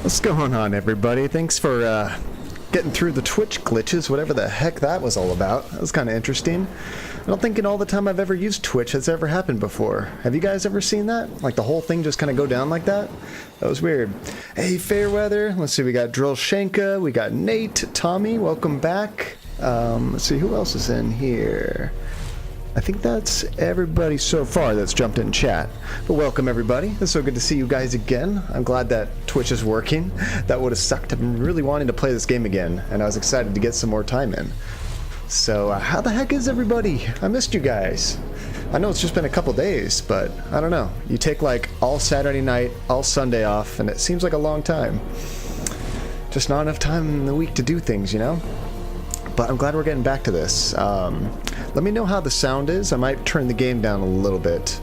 What's going on, everybody? Thanks for getting through the Twitch glitches, whatever the heck that was all about. That was kind of interesting. I don't think in all the time I've ever used Twitch has ever happened before. Have you guys ever seen that? Like the whole thing just kind of go down like that? That was weird. Hey, Fairweather. Let's see, we got Drill Shanka, we got Nate, Tommy, welcome back. Let's see, who else is in here? I think that's everybody so far that's jumped in chat. But welcome, everybody. It's so good to see you guys again. I'm glad that Twitch is working. That would have sucked. I've been really wanting to play this game again, and I was excited to get some more time in. So, how the heck is everybody? I missed you guys. I know it's just been a couple days, but I don't know. You take like all Saturday night, all Sunday off, and it seems like a long time. Just not enough time in the week to do things, you know? But I'm glad we're getting back to this. Let me know how the sound is. I might turn the game down a little bit,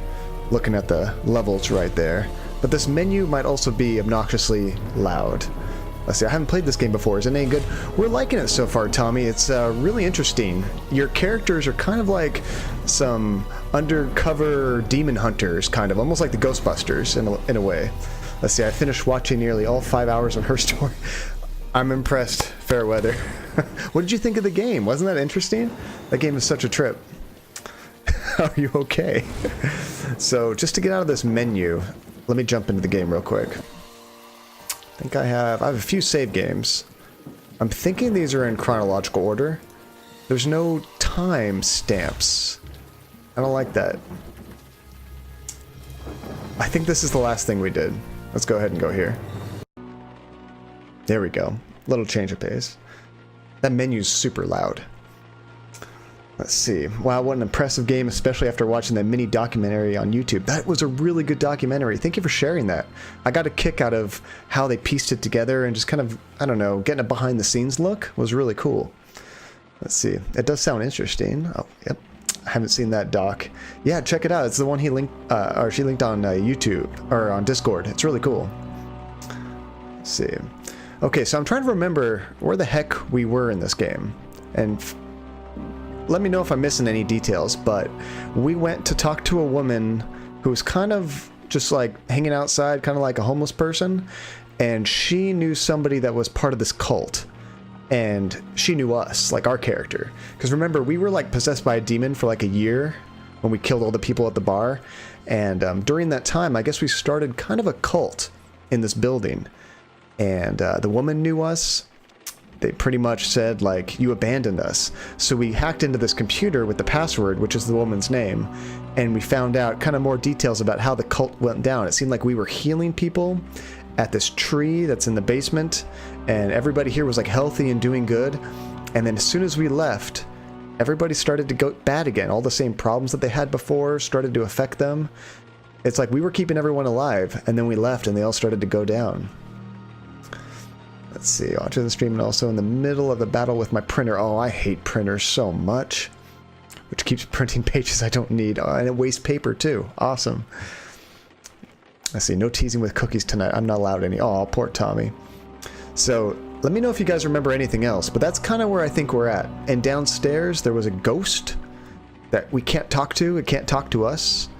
looking at the levels right there. But this menu might also be obnoxiously loud. Let's see, I haven't played this game before. Is it any good? We're liking it so far, Tommy. It's really interesting. Your characters are kind of like some undercover demon hunters, kind of. Almost like the Ghostbusters in a way. Let's see, I finished watching nearly all 5 hours of her story. I'm impressed, Fairweather. What did you think of the game? Wasn't that interesting? That game is such a trip. Are you okay? So, just to get out of this menu, let me jump into the game real quick. I think I have a few save games. I'm thinking these are in chronological order. There's no time stamps. I don't like that. I think this is the last thing we did. Let's go ahead and go here. There we go. Little change of pace. That menu's super loud. Let's see. Wow, what an impressive game, especially after watching that mini documentary on YouTube. That was a really good documentary. Thank you for sharing that. I got a kick out of how they pieced it together and just kind of, I don't know, getting a behind the scenes look was really cool. Let's see. It does sound interesting. Oh, yep. I haven't seen that doc. Yeah, check it out. It's the one he linked, or she linked on YouTube, or on Discord. It's really cool. Let's see. Okay, so I'm trying to remember where the heck we were in this game. And let me know if I'm missing any details, but we went to talk to a woman who was kind of just like hanging outside, kind of like a homeless person. And she knew somebody that was part of this cult. And she knew us, like our character. Because remember, we were like possessed by a demon for like a year when we killed all the people at the bar. And during that time, I guess we started kind of a cult in this building. And the woman knew us. They pretty much said, like, you abandoned us. So we hacked into this computer with the password, which is the woman's name, and we found out kind of more details about how the cult went down. It seemed like we were healing people at this tree that's in the basement, and everybody here was, like, healthy and doing good. And then as soon as we left, everybody started to go bad again. All the same problems that they had before started to affect them. It's like we were keeping everyone alive, and then we left, and they all started to go down. Let's see, watching the stream and also in the middle of the battle with my printer. Oh, I hate printers so much. Which keeps printing pages I don't need. Oh, and it wastes paper too. Awesome. Let's see, no teasing with cookies tonight. I'm not allowed any. Oh, poor Tommy. So, Let me know if you guys remember anything else, but that's kind of where I think we're at. And downstairs, there was a ghost that we can't talk to. It can't talk to us.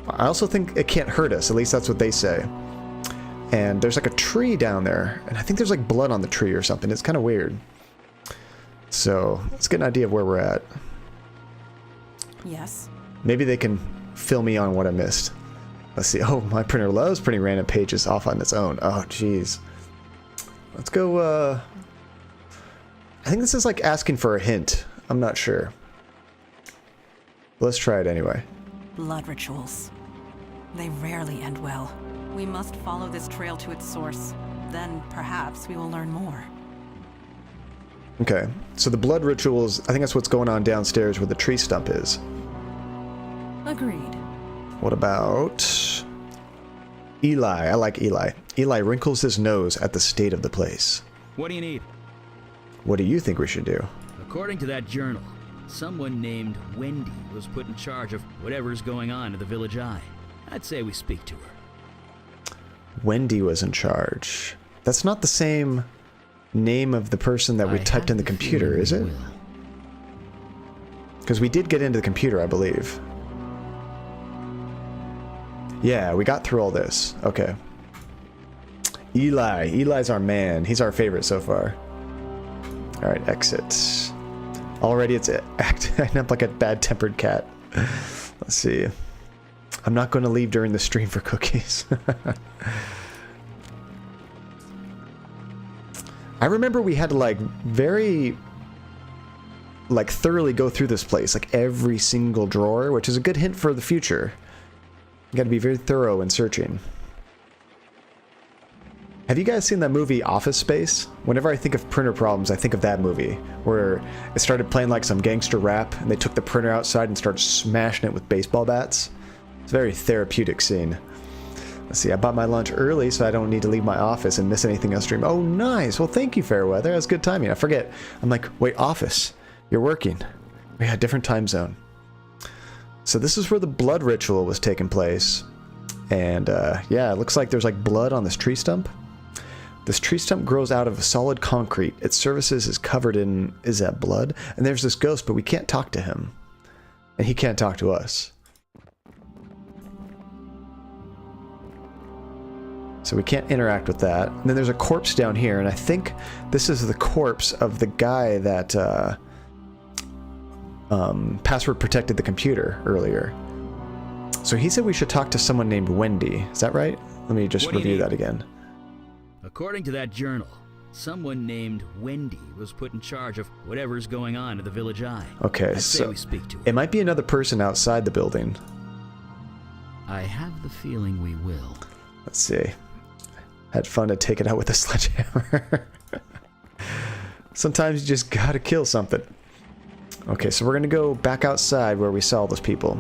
I also think it can't hurt us. At least that's what they say. And there's like a tree down there. And I think there's like blood on the tree or something. It's kind of weird. So let's get an idea of where we're at. Yes. Maybe they can fill me on what I missed. Let's see. Oh, my printer loves printing random pages off on its own. Oh, jeez. Let's go, I think this is like asking for a hint. I'm not sure. Let's try it anyway. Blood rituals. They rarely end well. We must follow this trail to its source. Then, perhaps, we will learn more. Okay, so the blood rituals, I think that's what's going on downstairs where the tree stump is. Agreed. What about Eli? I like Eli. Eli wrinkles his nose at the state of the place. What do you need? What do you think we should do? According to that journal, someone named Wendy was put in charge of whatever's going on at the Village Eye. I'd say we speak to her. Wendy was in charge. That's not the same name of the person that we typed in the computer, is it? Because we did get into the computer, I believe. Yeah, we got through all this. Okay. Eli. Eli's our man. He's our favorite so far. Alright, exit. Already it's acting up like a bad-tempered cat. Let's see. I'm not going to leave during the stream for cookies. I remember we had to like very like thoroughly go through this place, like every single drawer, which is a good hint for the future. You got to be very thorough in searching. Have you guys seen that movie Office Space? Whenever I think of printer problems, I think of that movie, where it started playing like some gangster rap, and they took the printer outside and started smashing it with baseball bats. It's a very therapeutic scene. Let's see, I bought my lunch early so I don't need to leave my office and miss anything on stream. Oh, nice. Well, thank you, Fairweather. That's good timing. I forget. I'm like, wait, office. You're working. We had a different time zone. So this is where the blood ritual was taking place. And yeah, it looks like there's like blood on this tree stump. This tree stump grows out of solid concrete. Its surface is covered in, is that blood? And there's this ghost, but we can't talk to him. And he can't talk to us. So we can't interact with that. And then there's a corpse down here, and I think this is the corpse of the guy that password protected the computer earlier. So he said we should talk to someone named Wendy. Is that right? Let me just review that again. According to that journal, someone named Wendy was put in charge of whatever's going on at the Village Eye. Okay, so we speak to her. It might be another person outside the building. I have the feeling we will. Let's see. Had fun to take it out with a sledgehammer. Sometimes you just gotta kill something. Okay, so we're gonna go back outside where we saw all those people.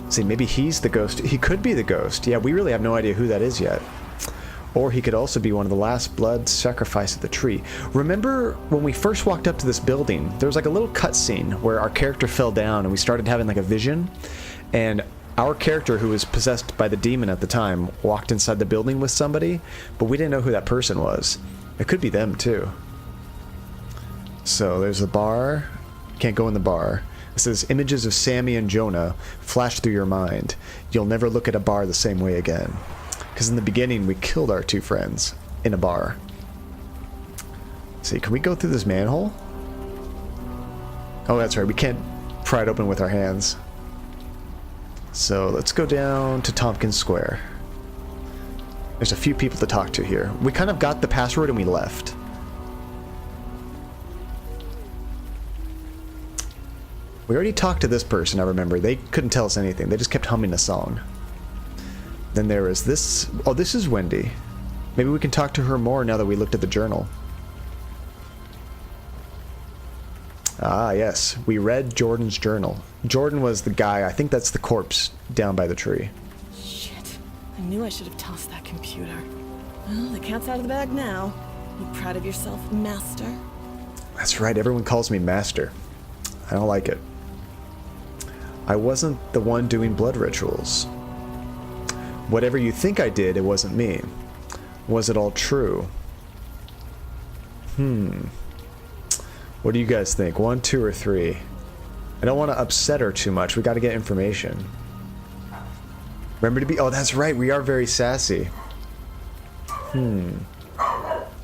Let's see, maybe he's the ghost. He could be the ghost. Yeah, we really have no idea who that is yet. Or he could also be one of the last blood sacrifice at the tree. Remember when we first walked up to this building, there was like a little cutscene where our character fell down and we started having like a vision, and our character, who was possessed by the demon at the time, walked inside the building with somebody, but we didn't know who that person was. It could be them too. So there's the bar. Can't go in the bar. It says images of Sammy and Jonah flash through your mind. You'll never look at a bar the same way again. Because in the beginning we killed our two friends in a bar. See, can we go through this manhole? Oh, that's right. We can't pry it open with our hands. So let's go down to Tompkins Square. There's a few people to talk to here. We kind of got the password and we left. We already talked to this person, I remember. They couldn't tell us anything. They just kept humming a song. Then there was this... Oh, this is Wendy. Maybe we can talk to her more now that we looked at the journal. Ah, yes. We read Jordan's journal. Jordan was the guy. I think that's the corpse down by the tree. Shit. I knew I should have tossed that computer. Well, the cat's out of the bag now. You proud of yourself, Master? That's right. Everyone calls me Master. I don't like it. I wasn't the one doing blood rituals. Whatever you think I did, it wasn't me. Was it all true? What do you guys think? 1, 2, or 3? I don't want to upset her too much. We got to get information. Remember to be... Oh, that's right. We are very sassy.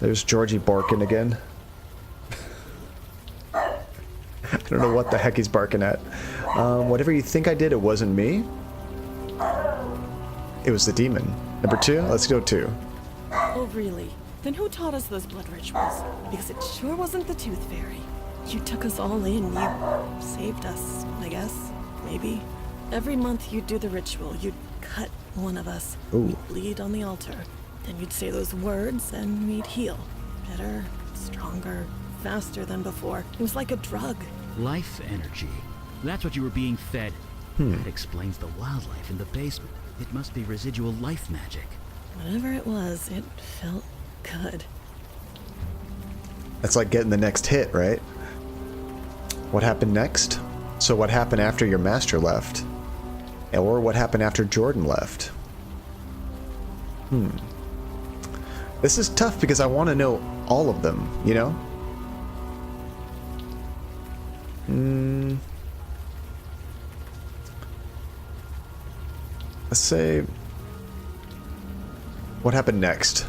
There's Georgie barking again. I don't know what the heck he's barking at. Whatever you think I did, it wasn't me. It was the demon. Number 2? Let's go 2. Oh, really? Then who taught us those blood rituals? Because it sure wasn't the Tooth Fairy. You took us all in. You saved us, I guess. Maybe. Every month you'd do the ritual. You'd cut one of us. Ooh. We'd bleed on the altar. Then you'd say those words and we'd heal. Better, stronger, faster than before. It was like a drug. Life energy. That's what you were being fed. That explains the wildlife in the basement. It must be residual life magic. Whatever it was, it felt good. That's like getting the next hit, right? What happened next? So what happened after your master left? Or what happened after Jordan left? This is tough because I want to know all of them, you know? Let's say... What happened next?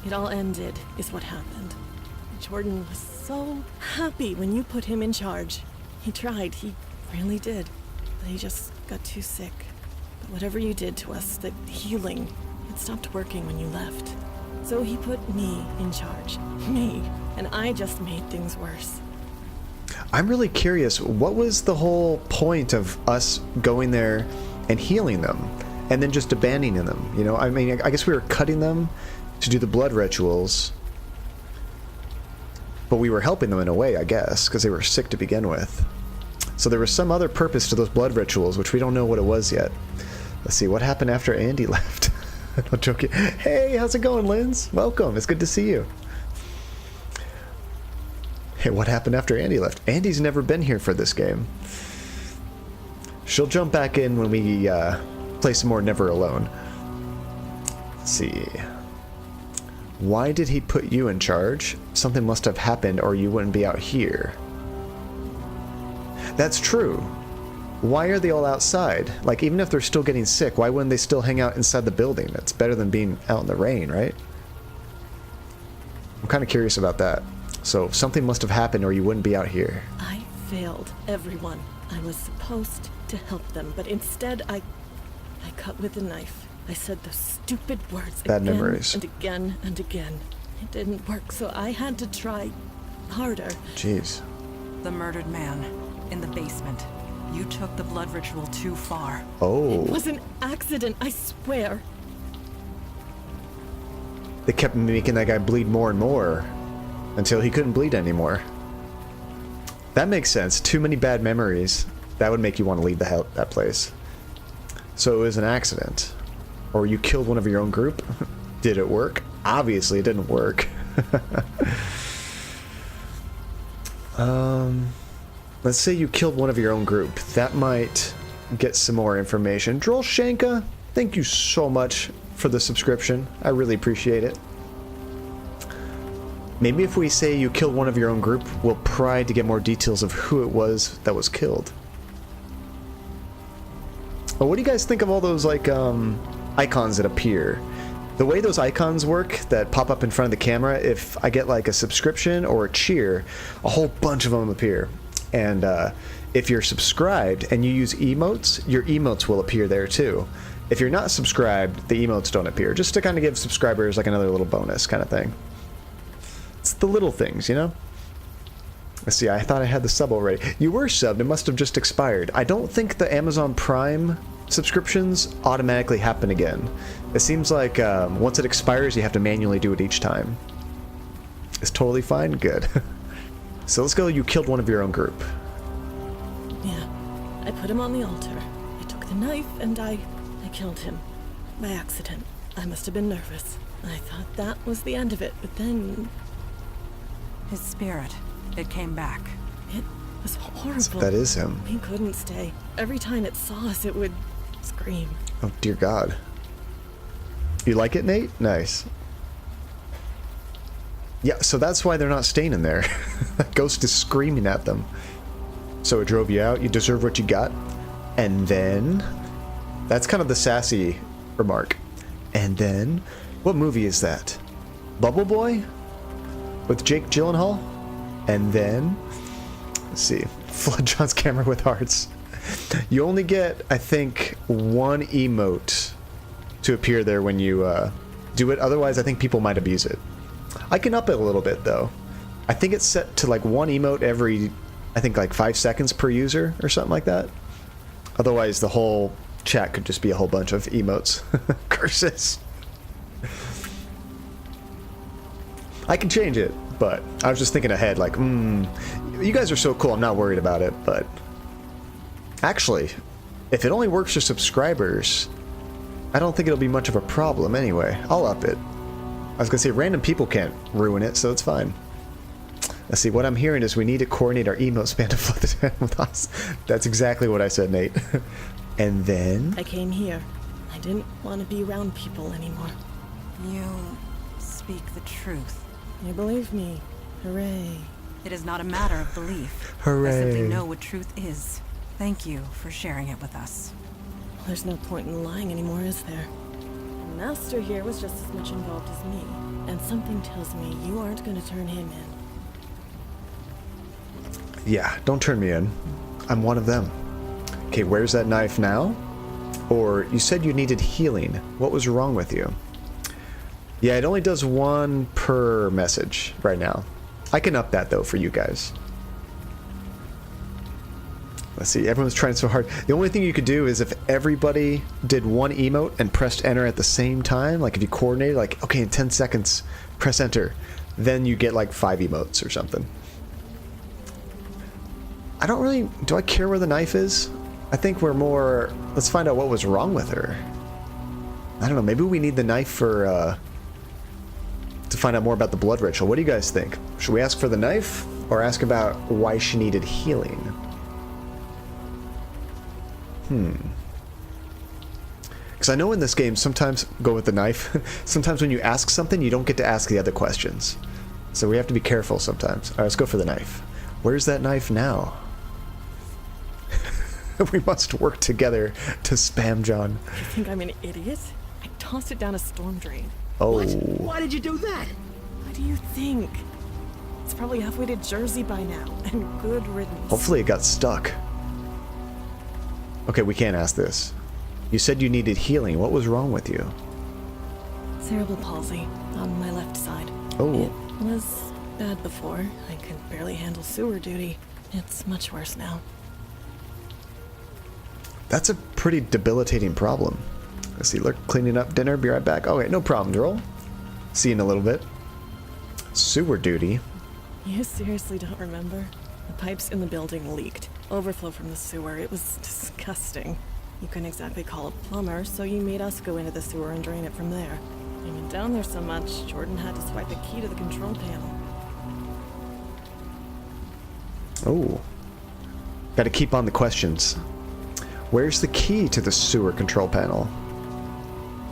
It all ended, is what happened. Jordan was so happy when you put him in charge. He tried, he really did. But he just got too sick. But whatever you did to us, the healing, it stopped working when you left. So he put me in charge. Me. And I just made things worse. I'm really curious, what was the whole point of us going there and healing them? And then just abandoning them, you know? I mean, I guess we were cutting them to do the blood rituals. But we were helping them in a way, I guess, because they were sick to begin with. So there was some other purpose to those blood rituals, which we don't know what it was yet. Let's see, what happened after Andy left? I'm joking. Hey, how's it going, Linz? Welcome, it's good to see you. Hey, what happened after Andy left? Andy's never been here for this game. She'll jump back in when we play some more Never Alone. Let's see. Why did he put you in charge? Something must have happened or you wouldn't be out here. That's true. Why are they all outside? Like, even if they're still getting sick, why wouldn't they still hang out inside the building? It's better than being out in the rain, right? I'm kind of curious about that. So, something must have happened or you wouldn't be out here. I failed everyone. I was supposed to help them, but instead I cut with a knife. I said those stupid words Bad again memories. and again and again. It didn't work, so I had to try harder. Jeez. The murdered man in the basement. You took the blood ritual too far. Oh. It was an accident, I swear. They kept making that guy bleed more and more until he couldn't bleed anymore. That makes sense. Too many bad memories. That would make you want to leave that place. So it was an accident. Or you killed one of your own group? Did it work? Obviously it didn't work. Let's say you killed one of your own group. That might get some more information. Droll Shanka, thank you so much for the subscription. I really appreciate it. Maybe if we say you killed one of your own group, we'll pry to get more details of who it was that was killed. Oh, what do you guys think of all those, like, icons that appear? The way those icons work that pop up in front of the camera, if I get, like, a subscription or a cheer, a whole bunch of them appear. And if you're subscribed and you use emotes, your emotes will appear there, too. If you're not subscribed, the emotes don't appear. Just to kind of give subscribers, like, another little bonus kind of thing. It's the little things, you know? Let's see, I thought I had the sub already. You were subbed, it must have just expired. I don't think the Amazon Prime subscriptions automatically happen again. It seems like once it expires, you have to manually do it each time. It's totally fine? Good. So let's go, you killed one of your own group. Yeah, I put him on the altar. I took the knife and I killed him. By accident. I must have been nervous. I thought that was the end of it, but then... His spirit, it came back. It was horrible. That is him. He couldn't stay. Every time it saw us, it would scream. Oh, dear God. You like it, Nate? Nice. Yeah, so that's why they're not staying in there. That ghost is screaming at them. So it drove you out, you deserve what you got. And then... That's kind of the sassy remark. And then... What movie is that? Bubble Boy? With Jake Gyllenhaal? And then... Let's see. Flood John's camera with hearts. You only get, I think, one emote to appear there when you do it. Otherwise, I think people might abuse it. I can up it a little bit, though. I think it's set to like one emote every, I think, like 5 seconds per user or something like that. Otherwise, the whole chat could just be a whole bunch of emotes. Curses. I can change it, but I was just thinking ahead, like, you guys are so cool, I'm not worried about it, but... Actually, if it only works for subscribers, I don't think it'll be much of a problem anyway. I'll up it. I was gonna say, random people can't ruin it, so it's fine. Let's see, what I'm hearing is we need to coordinate our emote span to flood the town with us. That's exactly what I said, Nate. And then... I came here. I didn't want to be around people anymore. You speak the truth. You believe me. Hooray. It is not a matter of belief. Hooray. I simply know what truth is. Thank you for sharing it with us. There's no point in lying anymore, is there? The master here was just as much involved as me, and something tells me you aren't going to turn him in. Yeah, don't turn me in. I'm one of them. Okay, where's that knife now? Or, you said you needed healing. What was wrong with you? Yeah, it only does one per message right now. I can up that, though, for you guys. Let's see, everyone's trying so hard. The only thing you could do is if everybody did one emote and pressed enter at the same time, like if you coordinated, like, okay, in 10 seconds, press enter, then you get like 5 emotes or something. I don't really... Do I care where the knife is? I think we're more... Let's find out what was wrong with her. I don't know, maybe we need the knife for, to find out more about the blood ritual. What do you guys think? Should we ask for the knife? Or ask about why she needed healing? Because I know in this game, sometimes... Go with the knife. Sometimes when you ask something, you don't get to ask the other questions. So we have to be careful sometimes. Alright, let's go for the knife. Where's that knife now? We must work together to spam John. You think I'm an idiot? I tossed it down a storm drain. Oh. What? Why did you do that? What do you think? It's probably halfway to Jersey by now, and good riddance. Hopefully it got stuck. Okay, we can't ask this. You said you needed healing. What was wrong with you? Cerebral palsy on my left side. Oh. It was bad before. I could barely handle sewer duty. It's much worse now. That's a pretty debilitating problem. Let's see, look, cleaning up dinner, be right back. Okay, no problem, Droll. See you in a little bit. Sewer duty. You seriously don't remember? The pipes in the building leaked. Overflow from the sewer. It was disgusting. You couldn't exactly call a plumber, so you made us go into the sewer and drain it from there. I went down there so much, Jordan had to swipe a key to the control panel. Oh. Gotta keep on the questions. Where's the key to the sewer control panel?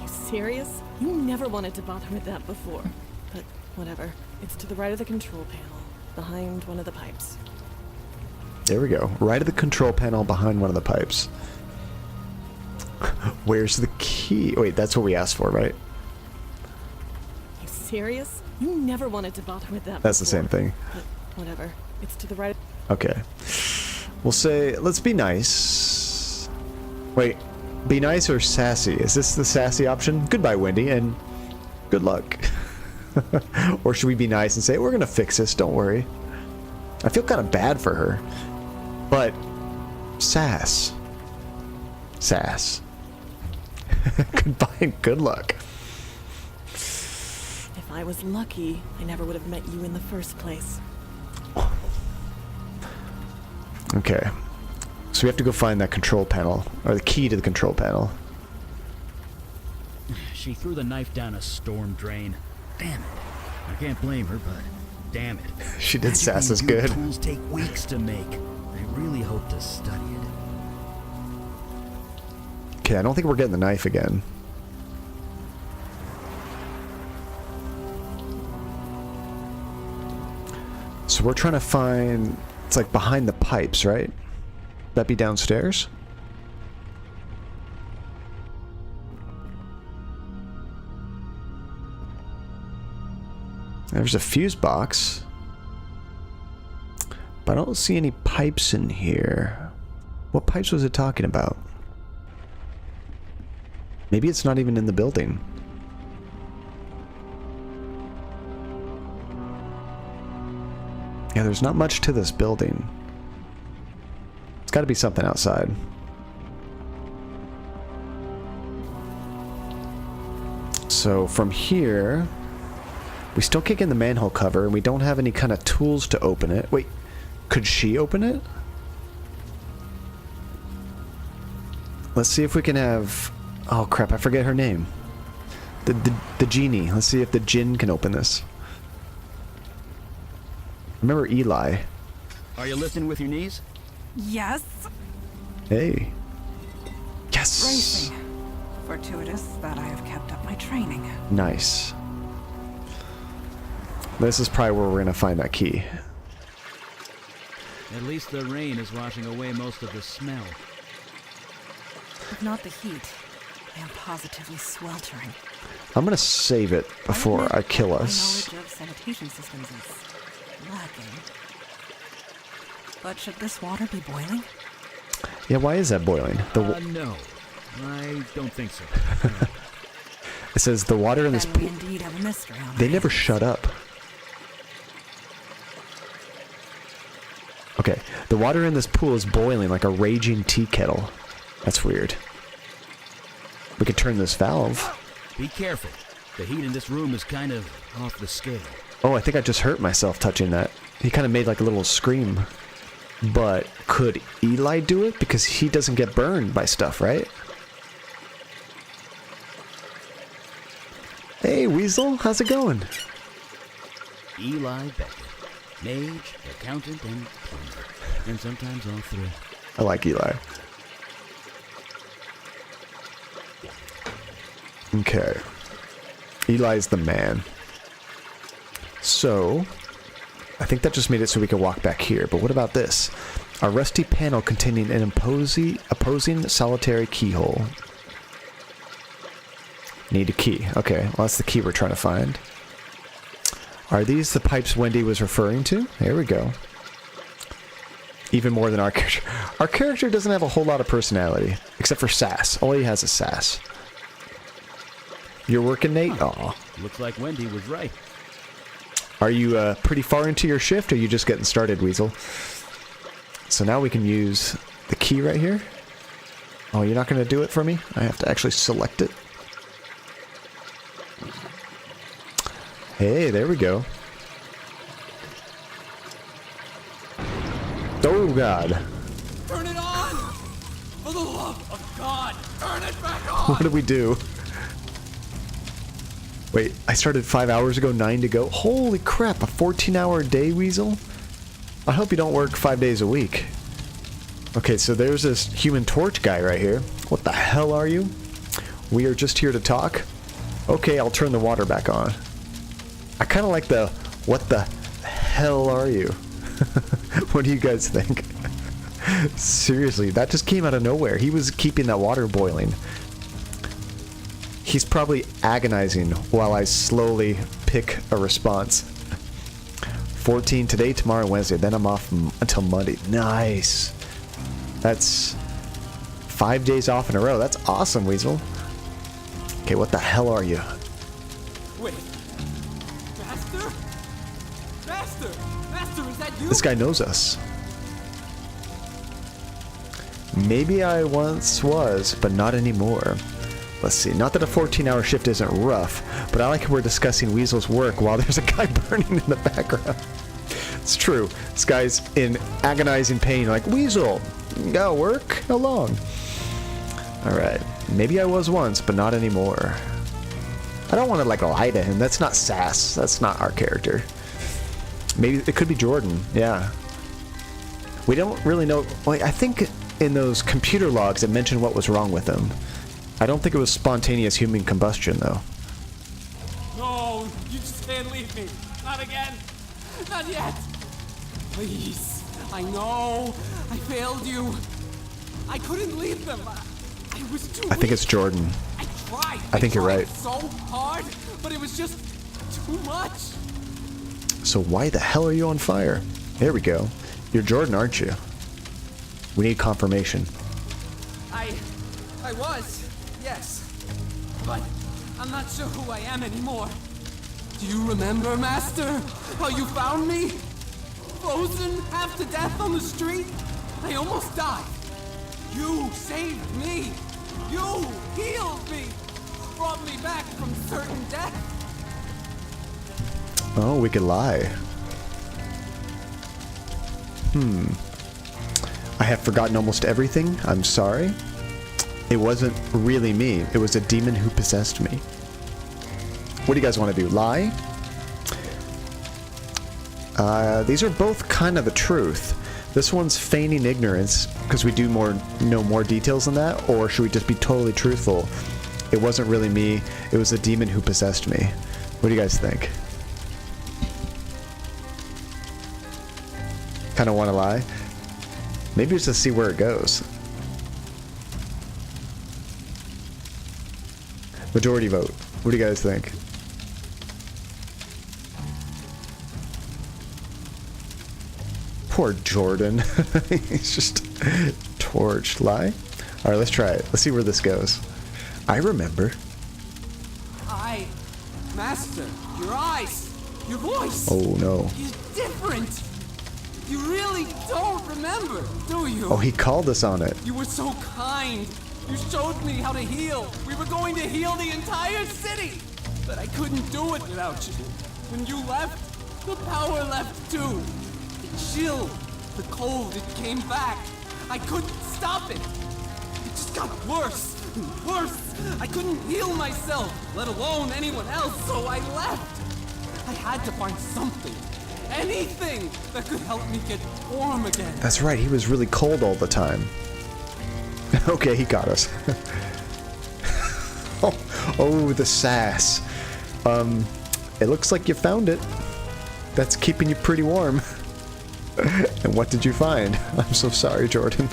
You serious? You never wanted to bother with that before. But whatever. It's to the right of the control panel, behind one of the pipes. There we go. Right of the control panel behind one of the pipes. Where's the key? Wait, that's what we asked for, right? You serious? You never wanted to bother with that That's the before. same thing. But whatever. It's to the right. Okay. We'll say, let's be nice. Wait, be nice or sassy? Is this the sassy option? Goodbye, Wendy, and good luck. Or should we be nice and say, we're gonna fix this, don't worry. I feel kind of bad for her. But, sass. Sass. Goodbye and good luck. If I was lucky, I never would have met you in the first place. Okay. So we have to go find that control panel, or the key to the control panel. She threw the knife down a storm drain. Damn it. I can't blame her, but damn it. She did sass as Magically good. tools take weeks to make. I really hope to study it. Okay, I don't think we're getting the knife again. So we're trying to find... It's like behind the pipes, right? That be downstairs? There's a fuse box. But I don't see any pipes in here. What pipes was it talking about? Maybe it's not even in the building. Yeah, there's not much to this building. It's got to be something outside. So from here, we still can't get the manhole cover, and we don't have any kind of tools to open it. Wait, could she open it? Let's see if we can have... Oh crap, I forget her name. The genie. Let's see if the djinn can open this. Remember Eli. Are you lifting with your knees? Yes. Hey. Yes. Racing. Fortuitous that I have kept up my training. Nice. This is probably where we're gonna find that key. At least the rain is washing away most of the smell. If not the heat, I am positively sweltering. I'm gonna save it before I kill My us. knowledge of sanitation systems is lacking. But should this water be boiling? Yeah, why is that boiling? No. I don't think so. It says the water in this Then we pool... indeed have a mystery on They our never hands. shut up. Okay, the water in this pool is boiling like a raging tea kettle. That's weird. We could turn this valve. Be careful. The heat in this room is kind of off the scale. Oh, I think I just hurt myself touching that. He kind of made like a little scream. But could Eli do it? Because he doesn't get burned by stuff, right? Hey, Weasel, how's it going? Eli Beckett. Mage, accountant, and plumber. And sometimes all three. I like Eli. Okay. Eli's the man. So, I think that just made it so we can walk back here. But what about this? A rusty panel containing an opposing solitary keyhole. Need a key. Okay, well that's the key we're trying to find. Are these the pipes Wendy was referring to? There we go. Even more than our character. Our character doesn't have a whole lot of personality. Except for sass. All he has is sass. You're working, Nate? Aw. Looks like Wendy was right. Are you pretty far into your shift, or are you just getting started, Weasel? So now we can use the key right here. Oh, you're not going to do it for me? I have to actually select it. Hey, there we go. Oh, God. Turn it on! For the love of God, turn it back on! What did we do? Wait, I started 5 hours ago, 9 to go. Holy crap, a 14-hour day, Weasel? I hope you don't work 5 days a week. Okay, so there's this Human Torch guy right here. What the hell are you? We are just here to talk? Okay, I'll turn the water back on. I kind of like the, what the hell are you? What do you guys think? Seriously, that just came out of nowhere. He was keeping that water boiling. He's probably agonizing while I slowly pick a response. 14 today, tomorrow, Wednesday. Then I'm off until Monday. Nice. That's 5 days off in a row. That's awesome, Weasel. Okay, what the hell are you? Wait. Master? Master! Master, is that you? This guy knows us. Maybe I once was, but not anymore. Let's see, not that a 14-hour shift isn't rough, but I like how we're discussing Weasel's work while there's a guy burning in the background. It's true. This guy's in agonizing pain, like, Weasel, you gotta work? How long? Alright, maybe I was once, but not anymore. I don't want to, like, lie to him. That's not sass. That's not our character. Maybe it could be Jordan, yeah. We don't really know. Like, I think in those computer logs it mentioned what was wrong with him. I don't think it was spontaneous human combustion, though. No, you just can't leave me. Not again. Not yet. Please. I know. I failed you. I couldn't leave them. I was too I think weak. it's Jordan. I tried. I think you're tried right. So hard, but it was just too much. So why the hell are you on fire? There we go. You're Jordan, aren't you? We need confirmation. I was, yes. But I'm not sure who I am anymore. Do you remember, Master? How you found me? Frozen, half to death on the street? I almost died. You saved me. You healed me. Brought me back from certain death. Oh, we could lie. I have forgotten almost everything. I'm sorry. It wasn't really me. It was a demon who possessed me. What do you guys want to do? Lie? These are both kind of the truth. This one's feigning ignorance because we do know more details than that, or should we just be totally truthful? It wasn't really me. It was a demon who possessed me. What do you guys think? Kind of want to lie? Maybe just to see where it goes. Majority vote. What do you guys think? Poor Jordan. He's just torched. Lie? Alright, let's try it. Let's see where this goes. I remember. Master, your eyes, your voice. Oh no. You're different. You really don't remember, do you? Oh, he called us on it. You were so kind. You showed me how to heal. We were going to heal the entire city. But I couldn't do it without you. When you left, the power left too. The chill, the cold, it came back. I couldn't stop it. It just got worse and worse. I couldn't heal myself, let alone anyone else, so I left. I had to find something, anything that could help me get warm again. That's right, he was really cold all the time. Okay, he got us. oh, the sass. It looks like you found it. That's keeping you pretty warm. And what did you find? I'm so sorry, Jordan.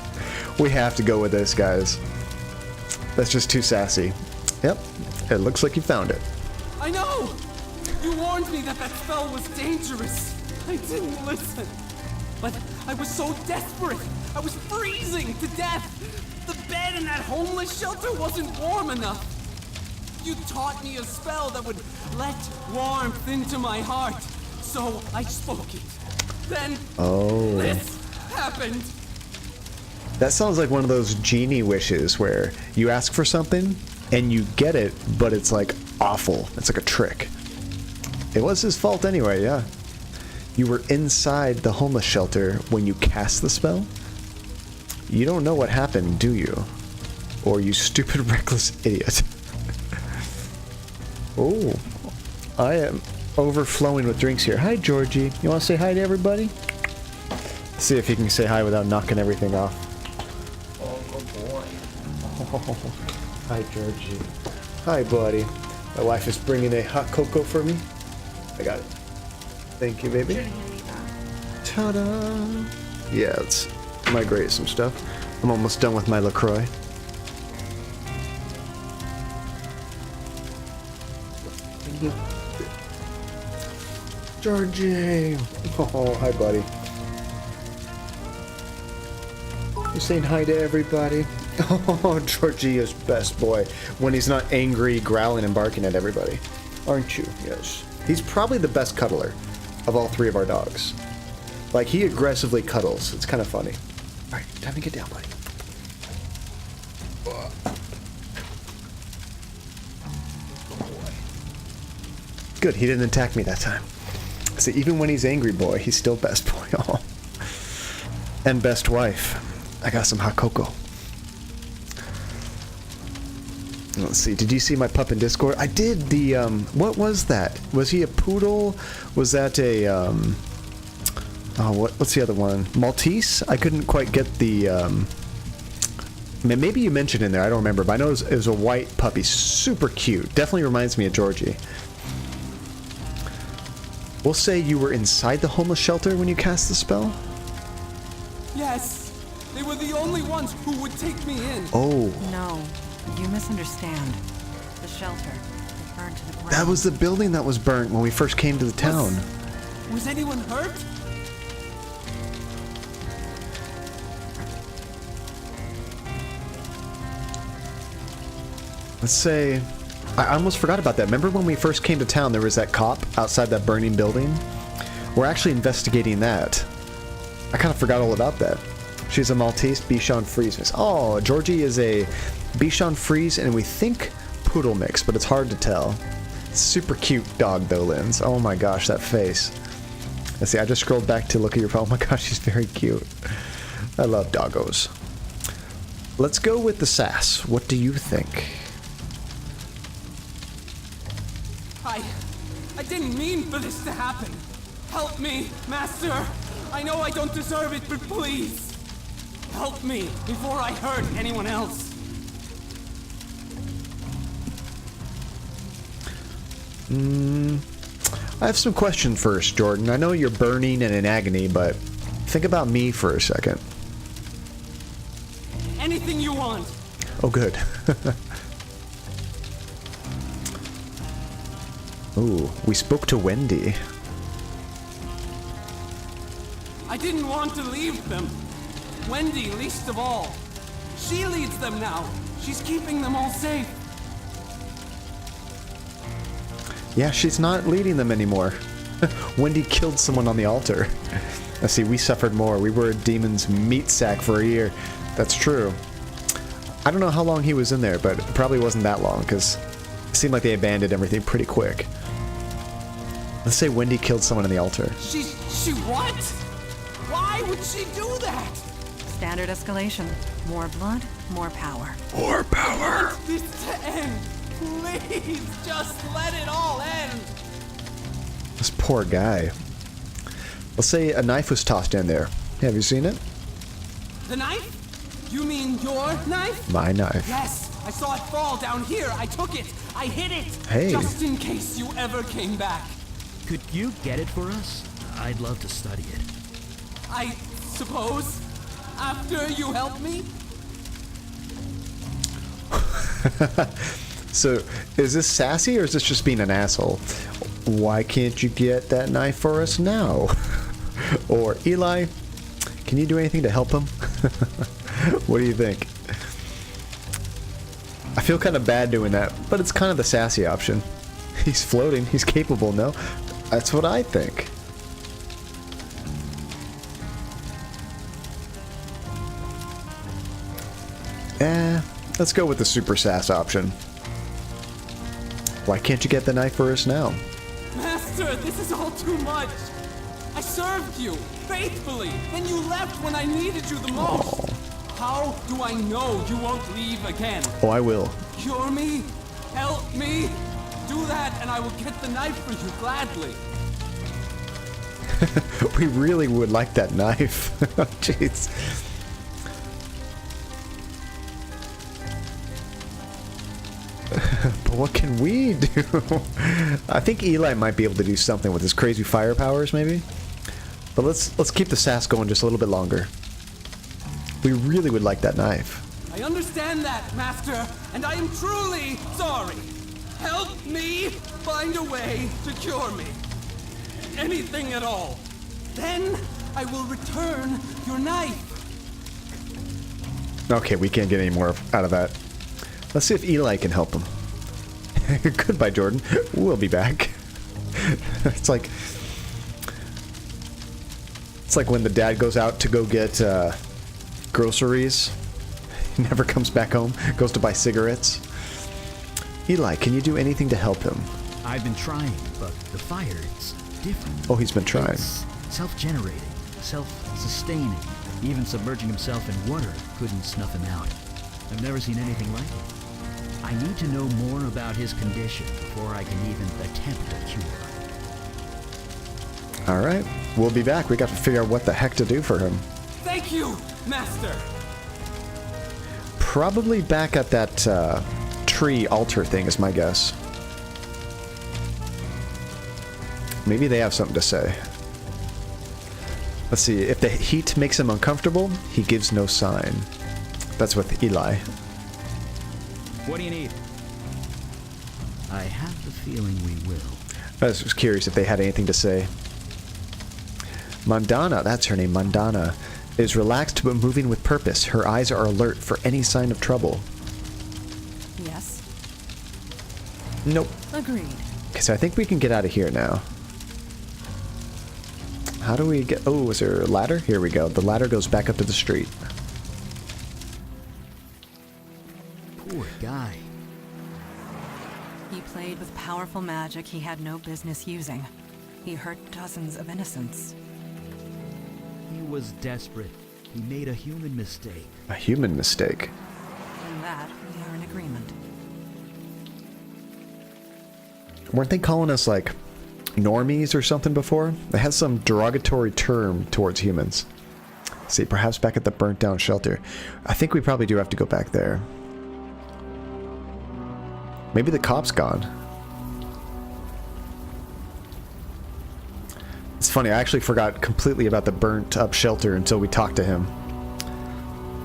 We have to go with this, guys. That's just too sassy. Yep, it looks like you found it. I know! You warned me that spell was dangerous. I didn't listen. But I was so desperate. I was freezing to death. The bed in that homeless shelter wasn't warm enough. You taught me a spell that would let warmth into my heart. So I spoke it. Then this happened. That sounds like one of those genie wishes where you ask for something and you get it, but it's like awful. It's like a trick. It was his fault anyway, yeah. You were inside the homeless shelter when you cast the spell? You don't know what happened, do you? Or you stupid, reckless idiot. Oh, I am overflowing with drinks here. Hi, Georgie. You want to say hi to everybody? See if you can say hi without knocking everything off. Oh, good boy. Oh, hi, Georgie. Hi, buddy. My wife is bringing a hot cocoa for me. I got it. Thank you, baby. Ta-da! Yeah, let's migrate some stuff. I'm almost done with my LaCroix. Georgie! Oh, hi, buddy. You saying hi to everybody? Oh, Georgie is best boy when he's not angry, growling, and barking at everybody. Aren't you? Yes. He's probably the best cuddler of all three of our dogs. Like, he aggressively cuddles. It's kind of funny. Alright, time to get down, buddy. Good, he didn't attack me that time. So even when he's angry boy, he's still best boy. Oh. And best wife. I got some hot cocoa. Let's see, did you see my pup in Discord? I did the, what was that? Was he a poodle? Was that a, what's the other one? Maltese? I couldn't quite get the, maybe you mentioned in there, I don't remember, but I know it was a white puppy. Super cute. Definitely reminds me of Georgie. We'll say you were inside the homeless shelter when you cast the spell? Yes, they were the only ones who would take me in. Oh. No, you misunderstand. The shelter, it burned to the ground. That was the building that was burnt when we first came to the town. Was anyone hurt? Let's say... I almost forgot about that. Remember when we first came to town, there was that cop outside that burning building? We're actually investigating that. I kind of forgot all about that. She's a Maltese Bichon Frise. Oh, Georgie is a Bichon Frise and we think Poodle mix, but it's hard to tell. Super cute dog though, Linz. Oh my gosh, that face. Let's see, I just scrolled back to look at your... Oh my gosh, she's very cute. I love doggos. Let's go with the sass. What do you think? I didn't mean for this to happen. Help me, Master. I know I don't deserve it, but please. Help me before I hurt anyone else. I have some questions first, Jordan. I know you're burning and in agony, but think about me for a second. Anything you want. Oh, good. Ooh, we spoke to Wendy. I didn't want to leave them. Wendy, least of all. She leads them now. She's keeping them all safe. Yeah, she's not leading them anymore. Wendy killed someone on the altar. Let's see, we suffered more. We were a demon's meat sack for a year. That's true. I don't know how long he was in there, but it probably wasn't that long, because it seemed like they abandoned everything pretty quick. Let's say Wendy killed someone on the altar. She what? Why would she do that? Standard escalation. More blood, more power. More power! I want this to end. Please, just let it all end. This poor guy. Let's say a knife was tossed in there. Have you seen it? The knife? You mean your knife? My knife. Yes, I saw it fall down here. I took it. I hid it. Hey. Just in case you ever came back. Could you get it for us? I'd love to study it. I suppose. After you help me? So, is this sassy or is this just being an asshole? Why can't you get that knife for us now? Or, Eli, can you do anything to help him? What do you think? I feel kind of bad doing that, but it's kind of the sassy option. He's floating, he's capable, no? That's what I think. Let's go with the super sass option. Why can't you get the knife for us now? Master, this is all too much. I served you faithfully. Then you left when I needed you the most. Oh. How do I know you won't leave again? Oh, I will. Cure me? Help me? Do that and I will get the knife for you gladly. We really would like that knife. Jeez. But what can we do? I think Eli might be able to do something with his crazy fire powers, maybe. But let's keep the sass going just a little bit longer. We really would like that knife. I understand that, Master, and I am truly sorry. Help me find a way to cure me. Anything at all. Then I will return your knife. Okay, we can't get any more out of that. Let's see if Eli can help him. Goodbye, Jordan. We'll be back. It's like when the dad goes out to go get groceries. He never comes back home. Goes to buy cigarettes. Eli, can you do anything to help him? I've been trying, but the fire is different. Oh, he's been trying. It's self-generating, self-sustaining. Even submerging himself in water couldn't snuff him out. I've never seen anything like it. I need to know more about his condition before I can even attempt a cure. Alright, we'll be back. We got to figure out what the heck to do for him. Thank you, Master. Probably back at that tree altar thing is my guess. Maybe they have something to say. Let's see. If the heat makes him uncomfortable, he gives no sign. That's with Eli. What do you need? I have the feeling we will. I was just curious if they had anything to say. Mandana, that's her name, Mandana, is relaxed but moving with purpose. Her eyes are alert for any sign of trouble. Yes. Nope. Agreed. Okay, so I think we can get out of here now. How do we get... Oh, is there a ladder? Here we go. The ladder goes back up to the street. Poor guy. He played with powerful magic he had no business using. He hurt dozens of innocents. He was desperate. He made a human mistake. A human mistake. In that, we are in agreement. Weren't they calling us, like, normies or something before? They had some derogatory term towards humans. See, perhaps back at the burnt down shelter. I think we probably do have to go back there. Maybe the cop's gone. It's funny, I actually forgot completely about the burnt up shelter until we talked to him.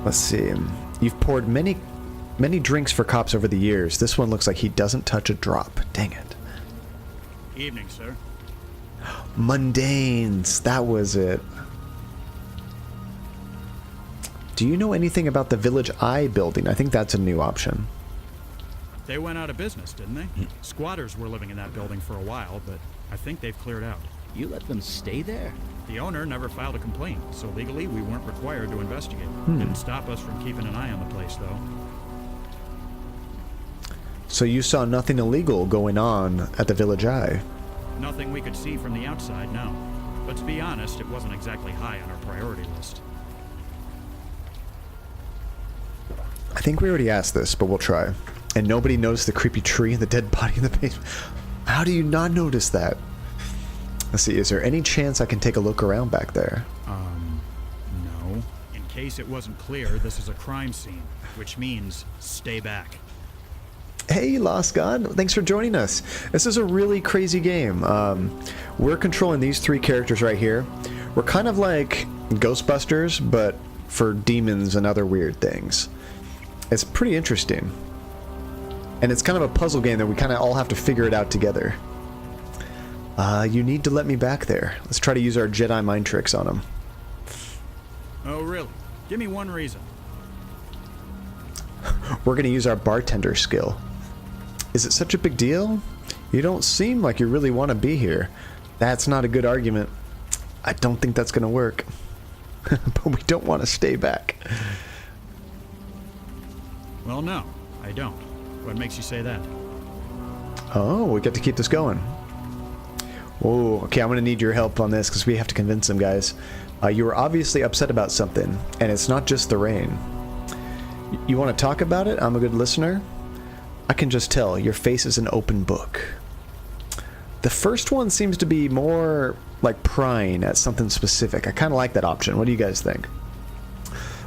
Let's see. You've poured many drinks for cops over the years. This one looks like he doesn't touch a drop. Dang it. Evening, sir. Mundanes, that was it. Do you know anything about the Village Eye building? I think that's a new option. They went out of business, didn't they? Squatters were living in that building for a while, but I think they've cleared out. You let them stay there? The owner never filed a complaint, so legally we weren't required to investigate. Didn't stop us from keeping an eye on the place, though. So you saw nothing illegal going on at the Village Eye? Nothing we could see from the outside, no. But to be honest, it wasn't exactly high on our priority list. I think we already asked this, but we'll try. And nobody noticed the creepy tree and the dead body in the basement. How do you not notice that? Let's see, is there any chance I can take a look around back there? No. In case it wasn't clear, this is a crime scene, which means stay back. Hey, Lost God, thanks for joining us. This is a really crazy game. We're controlling these three characters right here. We're kind of like Ghostbusters, but for demons and other weird things. It's pretty interesting. And it's kind of a puzzle game that we kind of all have to figure it out together. You need to let me back there. Let's try to use our Jedi mind tricks on him. Oh, really? Give me one reason. We're going to use our bartender skill. Is it such a big deal? You don't seem like you really want to be here. That's not a good argument. I don't think that's going to work. But we don't want to stay back. Well, no, I don't. What makes you say that? Oh, we get to keep this going. Oh, okay, I'm going to need your help on this because we have to convince them, guys. You were obviously upset about something, and it's not just the rain. You want to talk about it? I'm a good listener. I can just tell, your face is an open book. The first one seems to be more like prying at something specific. I kind of like that option. What do you guys think?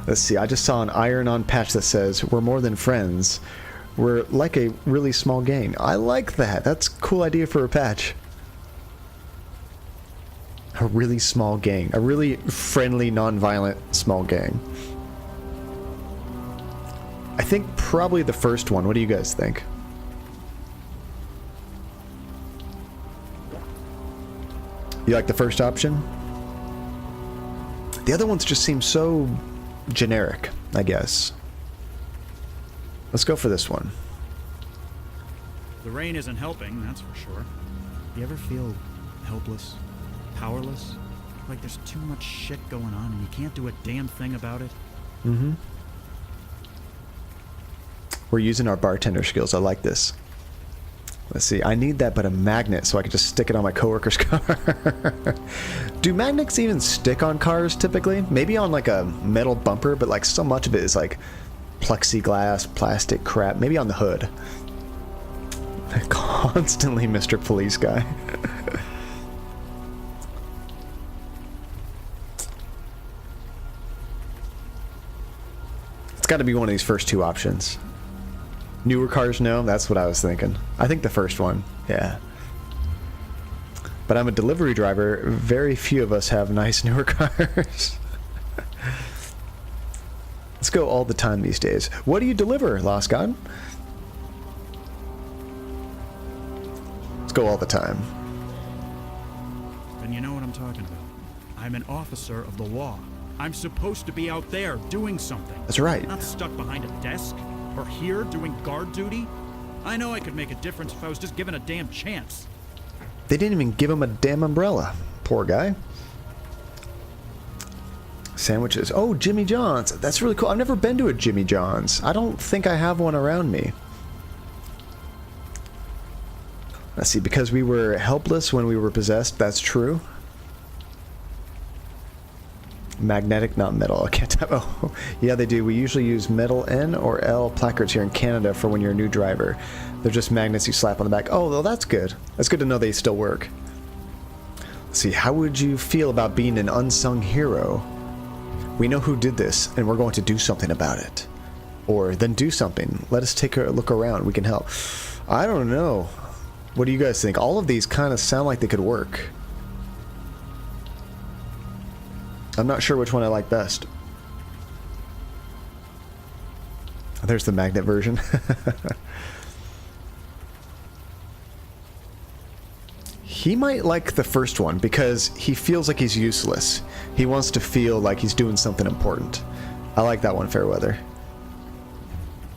Let's see, I just saw an iron-on patch that says, we're more than friends. We're like a really small gang. I like that. That's a cool idea for a patch. A really small gang. A really friendly, non-violent small gang. I think probably the first one. What do you guys think? You like the first option? The other ones just seem so generic, I guess. Let's go for this one. The rain isn't helping, that's for sure. You ever feel helpless? Powerless? Like there's too much shit going on and you can't do a damn thing about it? Mm-hmm. We're using our bartender skills. I like this. Let's see. I need that but a magnet so I can just stick it on my coworker's car. Do magnets even stick on cars typically? Maybe on like a metal bumper, but like so much of it is like plexiglass, plastic crap. Maybe on the hood. Constantly Mr. Police Guy. It's got to be one of these first two options. Newer cars, no? That's what I was thinking. I think the first one. Yeah. But I'm a delivery driver. Very few of us have nice newer cars. Let's go all the time these days. What do you deliver, Lost God? Let's go all the time. Then you know what I'm talking about. I'm an officer of the law. I'm supposed to be out there doing something. That's right. Not stuck behind a desk or here doing guard duty. I know I could make a difference if I was just given a damn chance. They didn't even give him a damn umbrella. Poor guy. Sandwiches. Oh, Jimmy John's. That's really cool. I've never been to a Jimmy John's. I don't think I have one around me. Let's see, because we were helpless when we were possessed, that's true. Magnetic, not metal. I can't tell. Oh, yeah, they do. We usually use metal N or L placards here in Canada for when you're a new driver. They're just magnets you slap on the back. Oh, well, that's good. That's good to know they still work. Let's see, how would you feel about being an unsung hero? We know who did this, and we're going to do something about it. Or, then do something. Let us take a look around. We can help. I don't know. What do you guys think? All of these kind of sound like they could work. I'm not sure which one I like best. There's the magnet version. He might like the first one because he feels like he's useless. He wants to feel like he's doing something important. I like that one, Fairweather.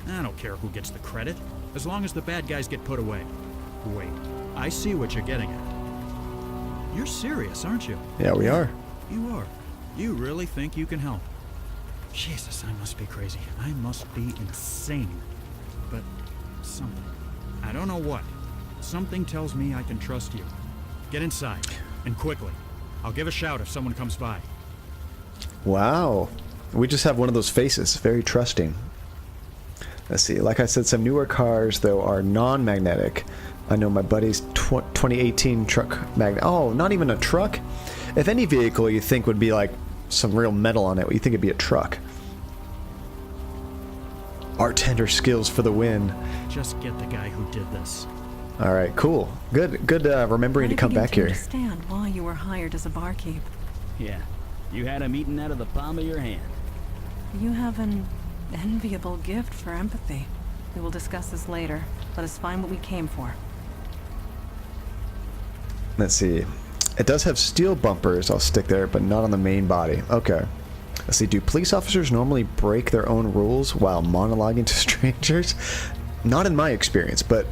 I don't care who gets the credit, as long as the bad guys get put away. Wait, I see what you're getting at. You're serious, aren't you? Yeah, we are. You are. You really think you can help? Jesus, I must be crazy. I must be insane. But something. I don't know what. Something tells me I can trust you. Get inside, and quickly. I'll give a shout if someone comes by. Wow. We just have one of those faces. Very trusting. Let's see. Like I said, some newer cars, though, are non-magnetic. I know my buddy's 2018 truck magnet. Oh, not even a truck? If any vehicle you think would be like some real metal on it, you think it'd be a truck. Bartender skills for the win. Just get the guy who did this. All right, cool. Good remembering to come back here. I understand why you were hired as a barkeep. Yeah, you had him eating out of the palm of your hand. You have an enviable gift for empathy. We will discuss this later. Let us find what we came for. Let's see. It does have steel bumpers, I'll stick there, but not on the main body. Okay. Let's see, do police officers normally break their own rules while monologuing to strangers? Not in my experience, but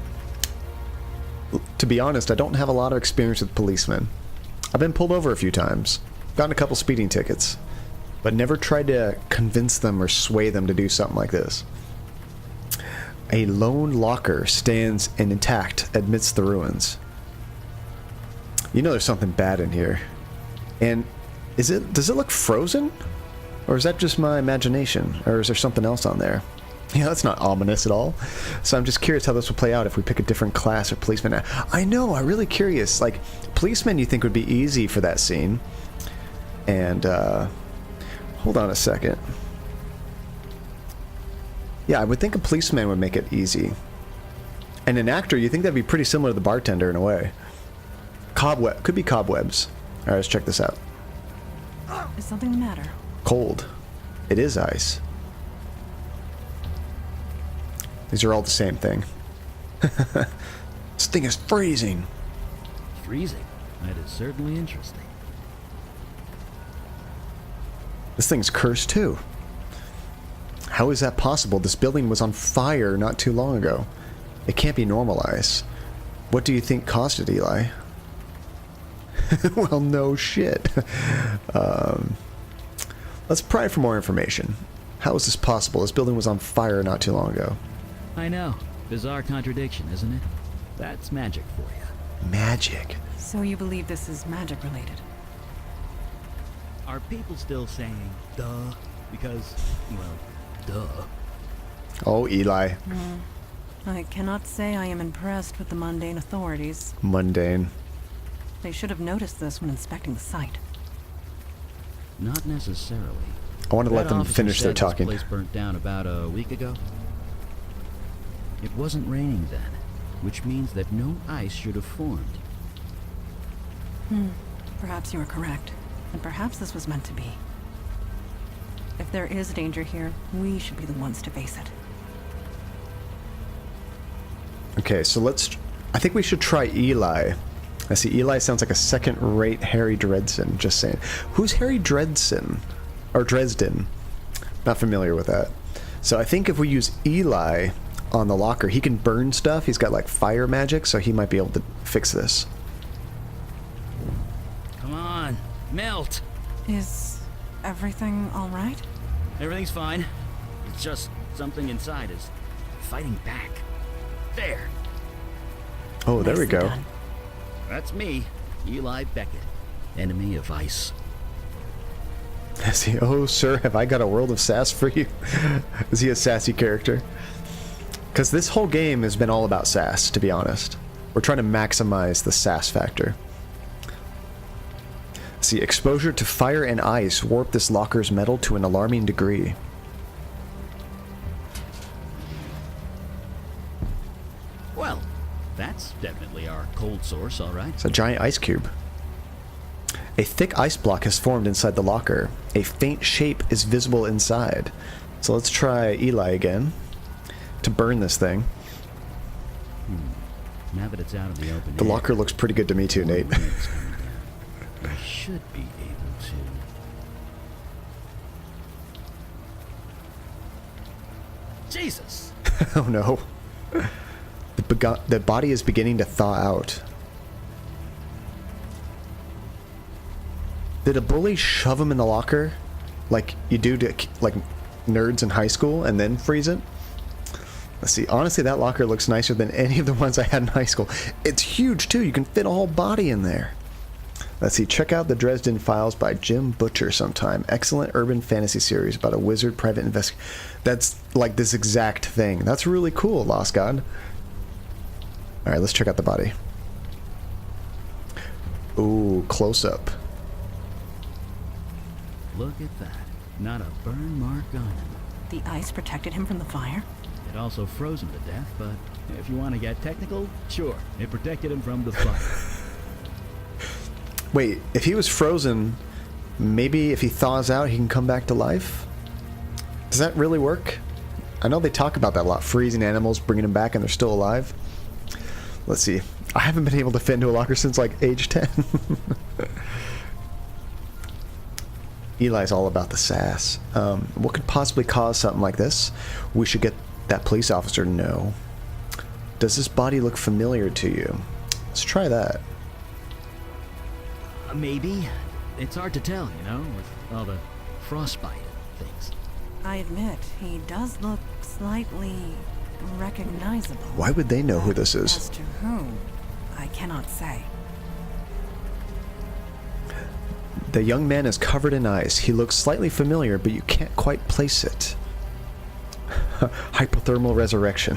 to be honest, I don't have a lot of experience with policemen. I've been pulled over a few times, gotten a couple speeding tickets, but never tried to convince them or sway them to do something like this. A lone locker stands intact amidst the ruins. You know there's something bad in here. And does it look frozen? Or is that just my imagination? Or is there something else on there? Yeah, that's not ominous at all. So I'm just curious how this will play out if we pick a different class or policeman. I know, I'm really curious. Like, policemen you think would be easy for that scene. And, hold on a second. Yeah, I would think a policeman would make it easy. And an actor, you think that'd be pretty similar to the bartender in a way. Cobweb, could be cobwebs. Alright, let's check this out. Is something the matter? Cold. It is ice. These are all the same thing. This thing is freezing. Freezing? That is certainly interesting. This thing's cursed too. How is that possible? This building was on fire not too long ago. It can't be normalized. What do you think caused it, Eli? Well, no shit. Let's pry for more information. How is this possible? This building was on fire not too long ago. I know. Bizarre contradiction, isn't it? That's magic for you. Magic. So you believe this is magic related? Are people still saying, duh? Because, well, duh. Oh, Eli. I cannot say I am impressed with the mundane authorities. Mundane. They should have noticed this when inspecting the site. Not necessarily. I want to let That them officer finish their said talking. This place burnt down about a week ago. It wasn't raining then, which means that no ice should have formed. Perhaps you are correct. And perhaps this was meant to be. If there is danger here, we should be the ones to face it. Okay, so I think we should try Eli. I see Eli sounds like a second-rate Harry Dresden, just saying. Who's Harry Dresden? Or Dresden? Not familiar with that. So I think if we use Eli on the locker, he can burn stuff. He's got like fire magic, so he might be able to fix this. Come on, melt. Is everything all right? Everything's fine. It's just something inside is fighting back. There. Oh, there we Nicely go. done. That's me, Eli Beckett, enemy of ice. Is he, oh, sir, have I got a world of sass for you? Is he a sassy character? Because this whole game has been all about sass, to be honest. We're trying to maximize the sass factor. See, exposure to fire and ice warp this locker's metal to an alarming degree. Well, that's definitely our cold source, all right. It's a giant ice cube. A thick ice block has formed inside the locker. A faint shape is visible inside. So let's try Eli again to burn this thing. Now that it's out of the open The air, locker looks pretty good to me too, Nate. it's coming down. I should be able to. Jesus! Oh no. The body is beginning to thaw out. Did a bully shove him in the locker like you do to like nerds in high school and then freeze it? Let's see. Honestly, that locker looks nicer than any of the ones I had in high school. It's huge too. You can fit a whole body in there. Let's see. Check out the Dresden Files by Jim Butcher sometime. Excellent urban fantasy series about a wizard private investigator. That's like this exact thing. That's really cool, Lost God. All right, let's check out the body. Ooh, close up. Look at that. Not a burn mark on him. The ice protected him from the fire? It also froze him to death, but if you want to get technical, sure, it protected him from the fire. Wait, if he was frozen, maybe if he thaws out, he can come back to life? Does that really work? I know they talk about that a lot, freezing animals, bringing them back, and they're still alive. Let's see. I haven't been able to fit into a locker since like age 10. Eli's all about the sass. What could possibly cause something like this? We should get that police officer to know. Does this body look familiar to you? Let's try that. Maybe. It's hard to tell, you know, with all the frostbite and things. I admit, he does look slightly recognizable. Why would they know who this is? As to whom, I cannot say. The young man is covered in ice. He looks slightly familiar, but you can't quite place it. Hypothermal resurrection.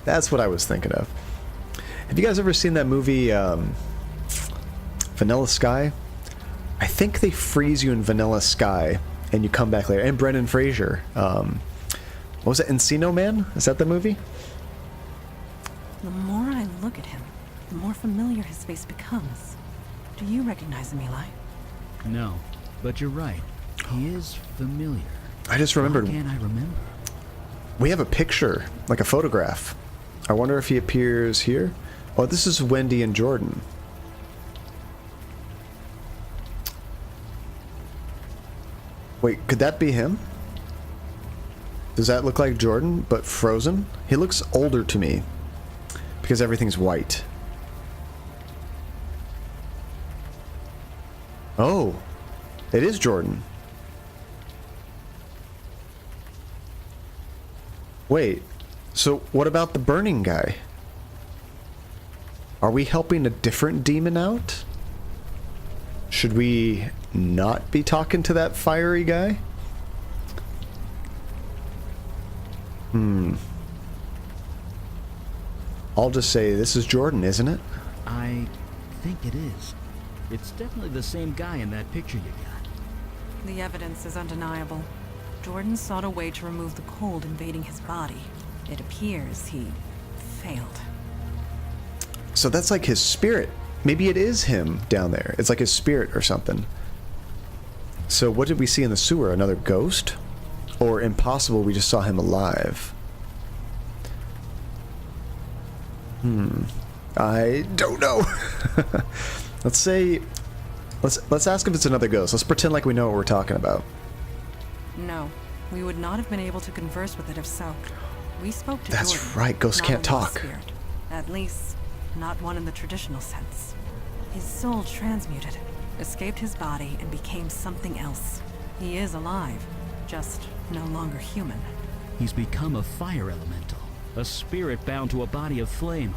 That's what I was thinking of. Have you guys ever seen that movie, Vanilla Sky? I think they freeze you in Vanilla Sky, and you come back later. And Brendan Fraser. What was it, Encino Man? Is that the movie? The more I look at him, the more familiar his face becomes. Do you recognize him, Eli? No, but you're right. He is familiar. I just remembered. Why can't I remember? We have a picture, like a photograph. I wonder if he appears here. Oh, this is Wendy and Jordan. Wait, could that be him? Does that look like Jordan, but frozen? He looks older to me, because everything's white. Oh, it is Jordan. Wait, so what about the burning guy? Are we helping a different demon out? Should we not be talking to that fiery guy? I'll just say this is Jordan, isn't it? I think it is. It's definitely the same guy in that picture you got. The evidence is undeniable. Jordan sought a way to remove the cold invading his body. It appears he failed. So that's like his spirit Maybe it is him down there. It's like his spirit or something. So what did we see in the sewer? Another ghost? Or impossible, we just saw him alive? I don't know. Let's say... Let's ask if it's another ghost. Let's pretend like we know what we're talking about. No, we would not have been able to converse with it if so. We spoke to That's Jordan, right, ghosts not can't a lost talk. spirit. At least, not one in the traditional sense. His soul transmuted, escaped his body, and became something else. He is alive, just no longer human. He's become a fire elemental, a spirit bound to a body of flame.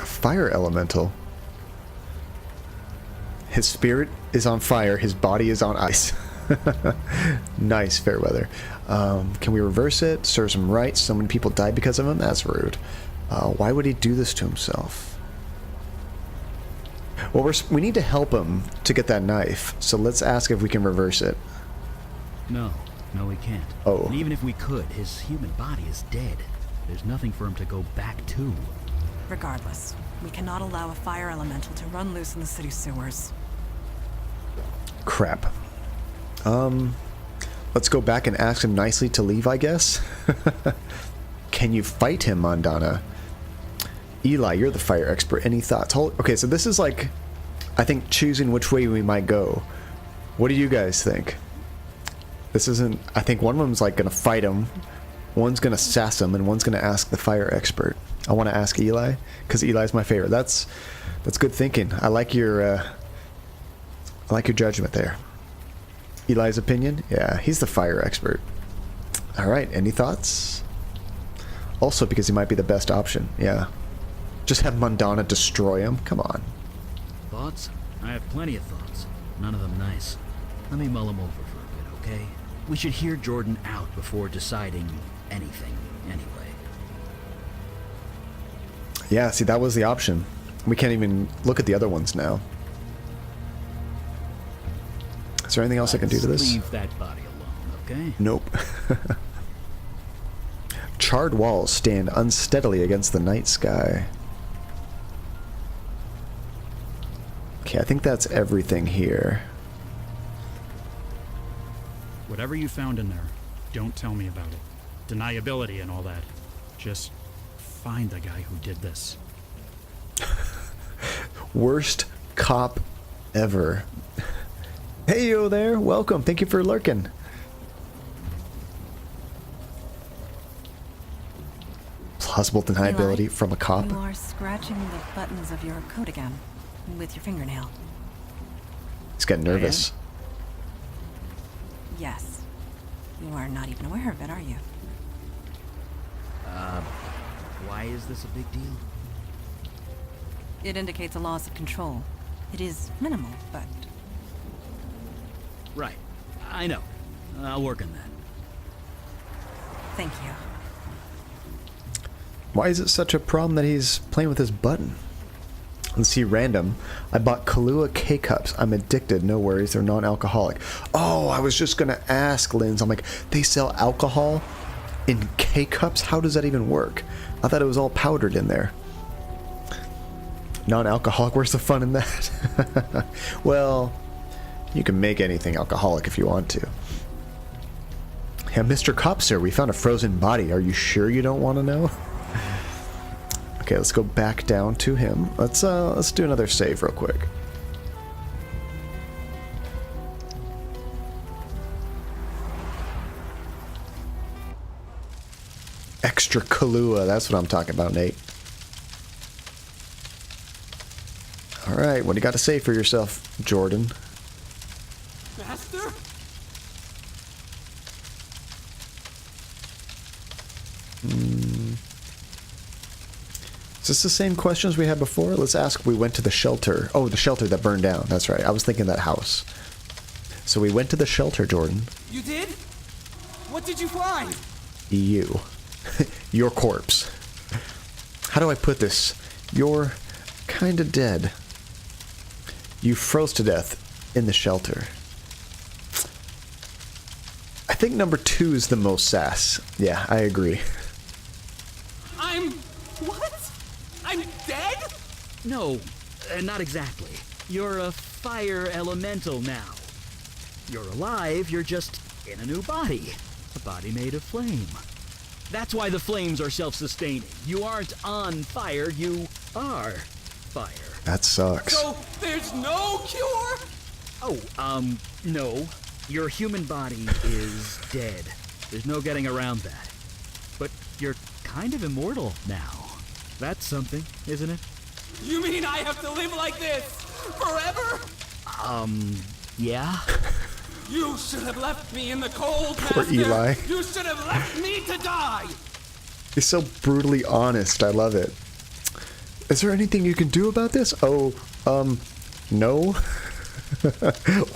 A fire elemental? His spirit is on fire, his body is on ice. Nice, Fairweather. Can we reverse it? Serves him right. So many people died because of him? That's rude. Why would he do this to himself? Well, we need to help him to get that knife, so let's ask if we can reverse it. No, we can't. Oh. And even if we could, his human body is dead. There's nothing for him to go back to. Regardless, we cannot allow a fire elemental to run loose in the city sewers. Crap. Let's go back and ask him nicely to leave, I guess. Can you fight him, Mondana? Eli, you're the fire expert. Any thoughts? Okay, so this is like, I think, choosing which way we might go. What do you guys think? This isn't... I think one of them's like gonna fight him, one's gonna sass him, and one's gonna ask the fire expert. I want to ask Eli, because Eli's my favorite. That's good thinking. I like your judgment there. Eli's opinion? Yeah, he's the fire expert. Alright, any thoughts? Also because he might be the best option, yeah. Just have Mondana destroy him? Come on. Thoughts? I have plenty of thoughts. None of them nice. Let me mull them over for a bit, okay? We should hear Jordan out before deciding anything, anyway. Yeah, see, that was the option. We can't even look at the other ones now. Is there anything else I can do to this? Leave that body alone, okay? Nope. Charred walls stand unsteadily against the night sky. Okay, I think that's everything here. Whatever you found in there, don't tell me about it. Deniability and all that. Just find the guy who did this. Worst cop ever. Hey, yo there. Welcome. Thank you for lurking. Plausible deniability Eli, from a cop. You are scratching the buttons of your coat again, with your fingernail. He's getting nervous. Yes. You are not even aware of it, are you? Why is this a big deal? It indicates a loss of control. It is minimal, but... Right. I know. I'll work on that. Thank you. Why is it such a problem that he's playing with his button? Let's see, random. I bought Kahlua K-Cups. I'm addicted. No worries. They're non-alcoholic. Oh, I was just going to ask, Linz. I'm like, they sell alcohol in K-Cups? How does that even work? I thought it was all powdered in there. Non-alcoholic? Where's the fun in that? Well, you can make anything alcoholic if you want to. Yeah, Mr. Cop, sir, we found a frozen body. Are you sure you don't want to know? Okay, let's go back down to him. Let's do another save real quick. Extra Kahlua, that's what I'm talking about, Nate. Alright, what do you got to say for yourself, Jordan? Master? Is this the same questions we had before? Let's ask if we went to the shelter. Oh, the shelter that burned down. That's right. I was thinking that house. So we went to the shelter, Jordan. You did? What did you find? You. Your corpse. How do I put this? You're kinda dead. You froze to death in the shelter. I think number 2 is the most sass. Yeah, I agree. What? I'm dead? No, not exactly. You're a fire elemental now. You're alive, you're just in a new body. A body made of flame. That's why the flames are self-sustaining. You aren't on fire, you are fire. That sucks. So there's no cure? Oh, no. Your human body is dead. There's no getting around that. But you're kind of immortal now. That's something, isn't it? You mean I have to live like this forever? Yeah? You should have left me in the cold, Poor Master. Eli. You should have left me to die. He's so brutally honest. I love it. Is there anything you can do about this? Oh, no.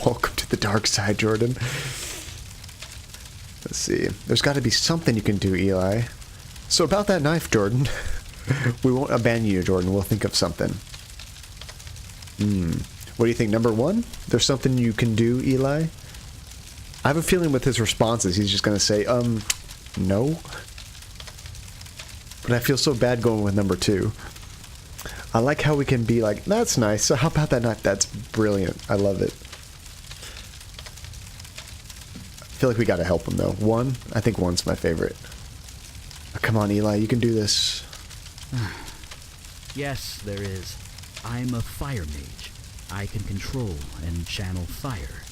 Welcome to the dark side, Jordan. Let's see. There's got to be something you can do, Eli. So about that knife, Jordan. We won't abandon you, Jordan. We'll think of something. What do you think? Number one? There's something you can do, Eli? I have a feeling with his responses, he's just going to say, no. But I feel so bad going with number two. I like how we can be like, that's nice. So how about that knife? That's brilliant. I love it. I feel like we got to help him, though. One? I think one's my favorite. Oh, come on, Eli. You can do this. Yes, there is. I'm a fire mage. I can control and channel fire.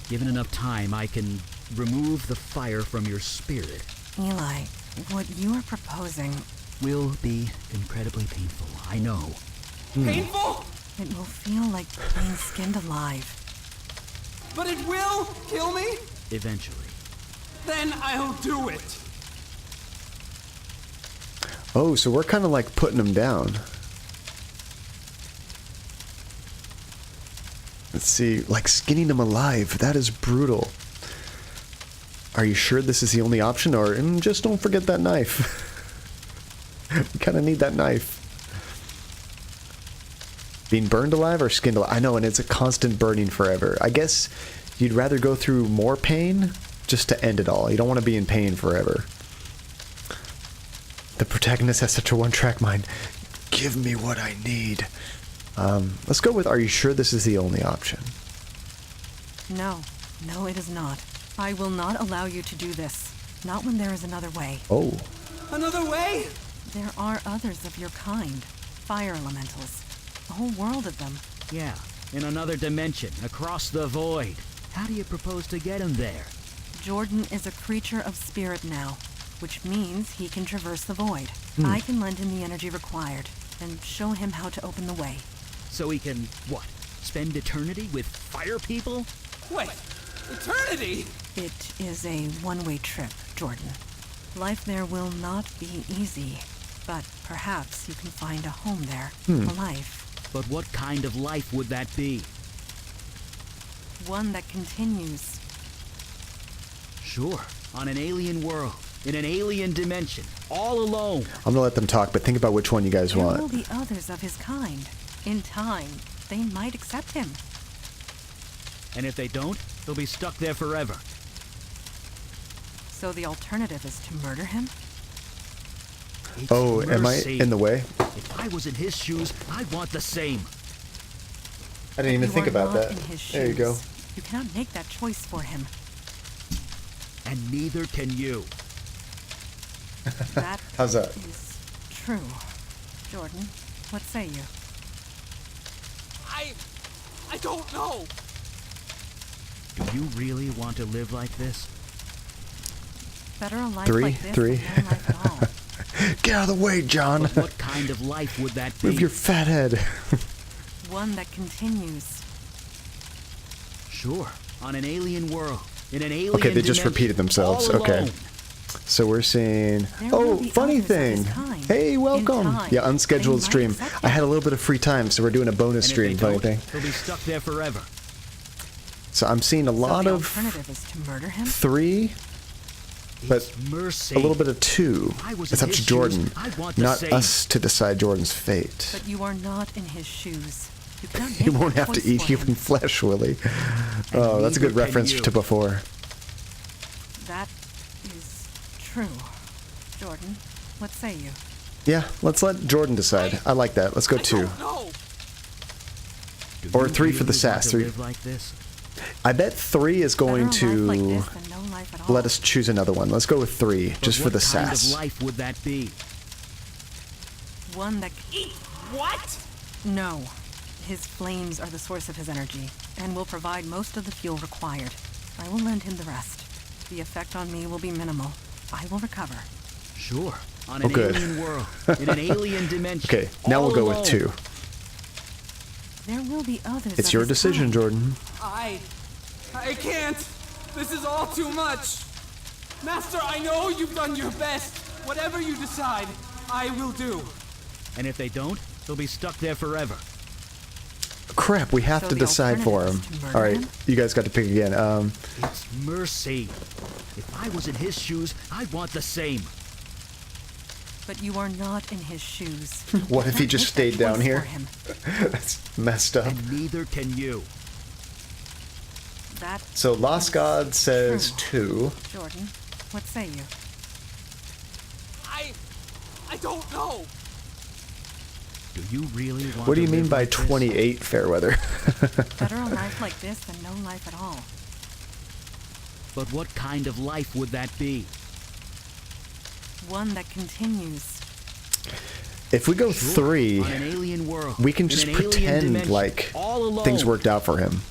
Given enough time, I can remove the fire from your spirit. Eli, what you are proposing, Will be incredibly painful, I know. Painful? it will feel like being skinned alive. But it will kill me? Eventually. Then I'll do it. Oh, so we're kind of like putting him down. Let's see, like skinning him alive. That is brutal. Are you sure this is the only option, or just don't forget that knife? We kind of need that knife. Being burned alive or skinned alive? I know, and it's a constant burning forever. I guess you'd rather go through more pain just to end it all. You don't want to be in pain forever. The protagonist has such a one-track mind. Give me what I need. Let's go with, are you sure this is the only option? No, it is not. I will not allow you to do this. Not when there is another way. Oh. Another way? There are others of your kind. Fire elementals. A whole world of them. Yeah, in another dimension, across the void. How do you propose to get him there? Jordan is a creature of spirit now, which means he can traverse the void. I can lend him the energy required, and show him how to open the way. So he can, what, spend eternity with fire people? Wait, eternity? It is a one-way trip, Jordan. Life there will not be easy, but perhaps you can find a home there, a life. But what kind of life would that be? One that continues. Sure, on an alien world, in an alien dimension, all alone. I'm gonna let them talk, but think about which one you guys There want. will be others of his kind. In time, they might accept him. And if they don't, they'll be stuck there forever. So the alternative is to murder him? It's Oh, am I mercy. in the way? If I was in his shoes, I'd want the same. I didn't even You think are about not that. in his There you go. shoes. You cannot make that choice for him. And neither can you. That How's that? is true. Jordan, what say you? I don't know. Do you really want to live like this? Better a life Three, like this three. than no life at all. Get out of the way, John. But what kind of life would that be? Move your fat head. One that continues. Sure, on an alien world, in an alien Okay, they just dimension, repeated themselves. all Okay. alone. So we're seeing. There Oh, will be funny others of thing. his kind. Hey, welcome. In time, Yeah, they unscheduled might stream. accept I him. had a little bit of free time, so we're doing a bonus And stream. if they Funny don't, thing. they'll be stuck there forever. So I'm seeing a So lot the of alternative is to murder him? 3, but It's mercy. a little bit of 2. If I was It's in up to his Jordan, shoes, I'd want the not same. us to decide Jordan's fate. But you are not in his shoes. You cannot make He won't that have to choice eat for human him. flesh, will he? And Oh, that's a good neither can reference you. to before. That is true. Jordan, what say you? Yeah, let's let Jordan decide. I like that. Let's go I 2. don't know. Do Or you 3 for the really want sass. to 3. live like this? I bet 3 is going Better a life like to this than no life at all. let us choose another one. Let's go with 3, But just for the what kind sass. of life would that be? One that... Eat what? No. His flames are the source of his energy, and will provide most of the fuel required. I will lend him the rest. The effect on me will be minimal. I will recover. Sure. On Oh, an good. alien world, in an alien dimension. Okay, now we'll all go alone. with 2. There will be others It's of your his decision, kind. Jordan. I can't. This is all too much. Master, I know you've done your best. Whatever you decide, I will do. And if they don't, they'll be stuck there forever. Crap, we have So to the decide for him. alternative is to murder Alright, him? you guys got to pick again. It's mercy. If I was in his shoes, I'd want the same. But you are not in his shoes. What if he Can't just make that stayed down choice here? for him. That's messed up. And neither can you. That So Lost is God says true. 2. Jordan, what say you? I don't know. Do you really want What do to you mean live by like this? 28, Fairweather? Better a life like this than no life at all. But what kind of life would that be? One that continues. If we go Sure, 3, on an alien world, we can in just an alien pretend dimension, like all alone. things worked out for him.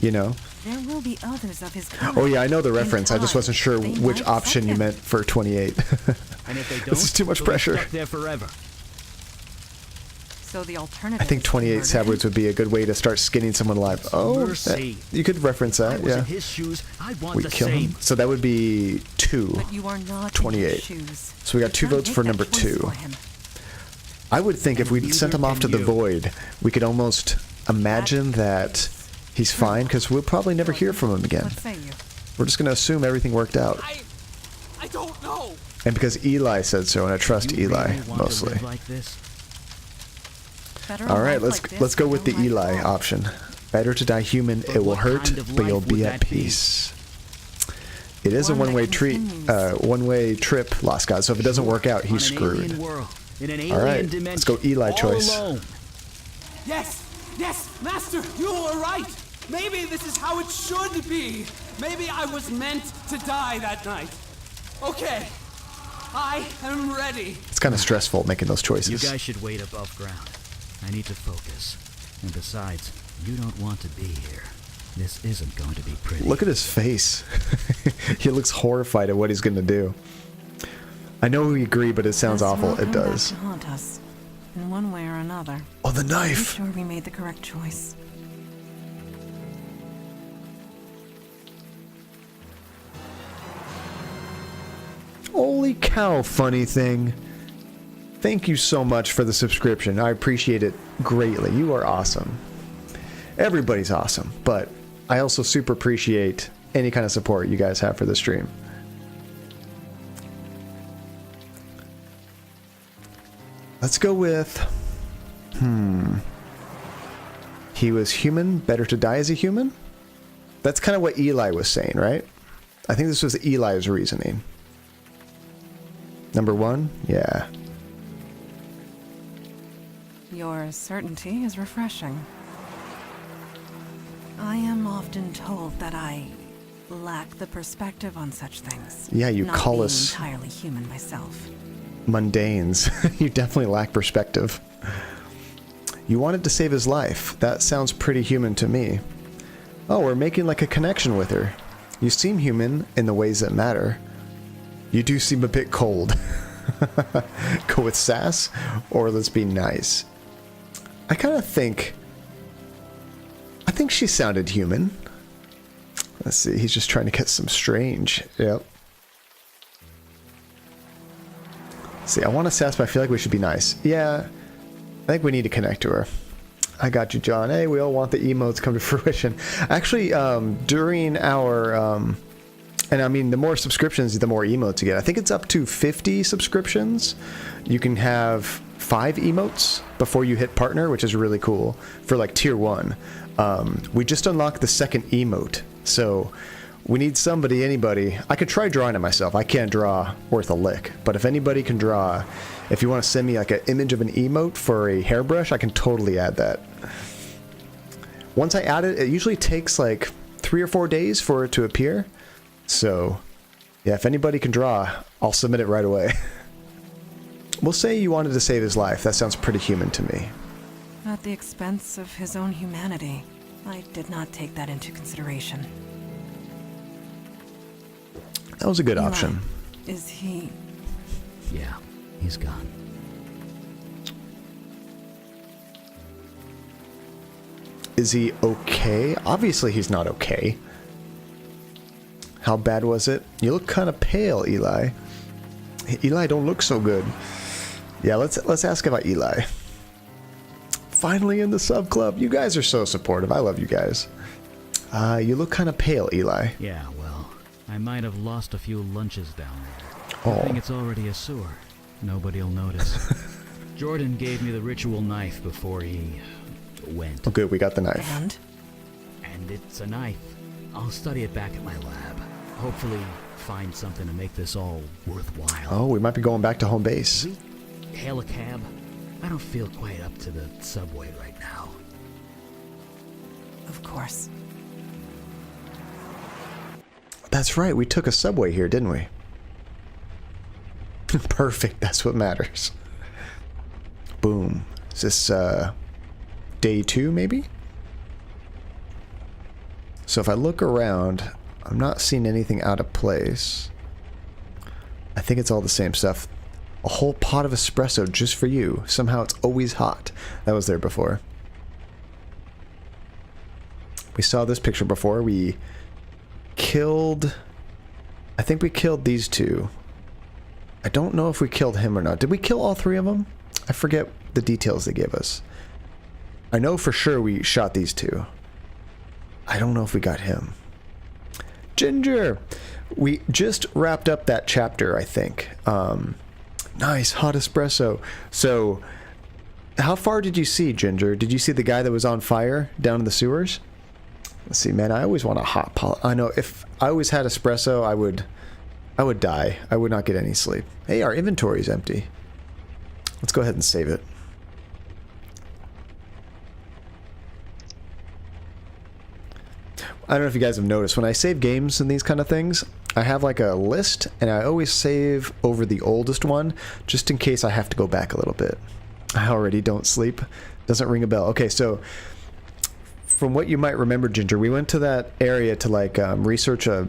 You know? There will be others of his kind. Oh yeah, I know the In reference. I just time, wasn't sure they which might option you accept meant for 28. And if they don't, This is too much they'll be pressure. stuck there forever. So the alternative. I think is to 28 murder Sav him? words would be a good way to start skinning someone alive. Oh, mercy. you could reference If I that, was yeah. in his shoes, I'd want We the kill same. him. So that would be 2. But you are not 28. in his shoes. So we got 2 You can't votes make for that number choice 2. for him. I would think if we Neither sent him off to can the you. void, we could almost imagine that he's fine, because we'll probably never hear from him again. What say you? We're just going to assume everything worked out. I don't know. And because Eli said so, and I trust Do you Eli, really want to mostly. live like this? Better a All right, life like this let's go than with no the life Eli at all. option. Better to die human. But It will what hurt, kind of but you'll life be would at that be? peace. It is a One that one-way continues. one-way trip, Lost God. So if it doesn't work out, he's On an alien screwed. world, in an All alien right, dimension, let's go Eli all choice. alone. Yes, Master, you are right. Maybe this is how it should be. Maybe I was meant to die that night. Okay, I am ready. It's kind of stressful making those You choices. guys should wait above ground. I need to focus. And besides, you don't want to be here. This isn't going to be pretty. Look at his face. He looks horrified at what he's going to do. I know we agree, but it sounds This awful. will It come back does. to haunt us, in one way or another. Oh, the I'm knife! sure we made the correct choice. Holy cow, funny thing. Thank you so much for the subscription. I appreciate it greatly. You are awesome. Everybody's awesome, but I also super appreciate any kind of support you guys have for the stream. Let's go with... He was human, better to die as a human? That's kind of what Eli was saying, right? I think this was Eli's reasoning. Number 1? Yeah. Your certainty is refreshing. I am often told that I lack the perspective on such things. Yeah, you Not call being us entirely human myself. mundanes. You definitely lack perspective. You wanted to save his life. That sounds pretty human to me. Oh, we're making like a connection with her. You seem human in the ways that matter. You do seem a bit cold. Go with sass, or let's be nice. I kind of think... I think she sounded human. Let's see, he's just trying to get some strange. Yep. See, I want to sass, but I feel like we should be nice. Yeah, I think we need to connect to her. I got you, John. Hey, we all want the emotes come to fruition. Actually, during our... and I mean, the more subscriptions, the more emotes you get. I think it's up to 50 subscriptions. You can have 5 emotes before you hit partner, which is really cool for like tier 1. We just unlocked the second emote. So we need somebody, anybody. I could try drawing it myself. I can't draw worth a lick. But if anybody can draw, if you want to send me like an image of an emote for a hairbrush, I can totally add that. Once I add it, it usually takes like 3 or 4 days for it to appear. So, yeah, if anybody can draw, I'll submit it right away. We'll say you wanted to save his life. That sounds pretty human to me. At the expense of his own humanity. I did not take that into consideration. That was a good Eli, option. Is he... Yeah, he's gone. Is he okay? Obviously he's not okay. How bad was it? You look kind of pale, Eli. Eli don't look so good. Yeah, let's ask about Eli. Finally in the sub club. You guys are so supportive. I love you guys. You look kind of pale, Eli. Yeah, well, I might have lost a few lunches down there. Oh. I think it's already a sewer. Nobody'll notice. Jordan gave me the ritual knife before he went. Oh, good. We got the knife. And it's a knife. I'll study it back at my lab. Hopefully find something to make this all worthwhile. Oh, we might be going back to home base. Can we hail a cab? I don't feel quite up to the subway right now. Of course. That's right. We took a subway here, didn't we? Perfect. That's what matters. Boom. Is this day 2, maybe? So if I look around, I'm not seeing anything out of place. I think it's all the same stuff. A whole pot of espresso just for you. Somehow it's always hot. That was there before. We saw this picture before. We killed... I think we killed these two. I don't know if we killed him or not. Did we kill all 3 of them? I forget the details they gave us. I know for sure we shot these 2. I don't know if we got him. Ginger! We just wrapped up that chapter, I think. Nice, hot espresso. So, how far did you see, Ginger? Did you see the guy that was on fire down in the sewers? Let's see, man, I always want a hot pot. I know, if I always had espresso, I would die. I would not get any sleep. Hey, our inventory is empty. Let's go ahead and save it. I don't know if you guys have noticed, when I save games and these kind of things, I have like a list, and I always save over the oldest one, just in case I have to go back a little bit. I already don't sleep. Doesn't ring a bell. Okay, so from what you might remember, Ginger, we went to that area to like research a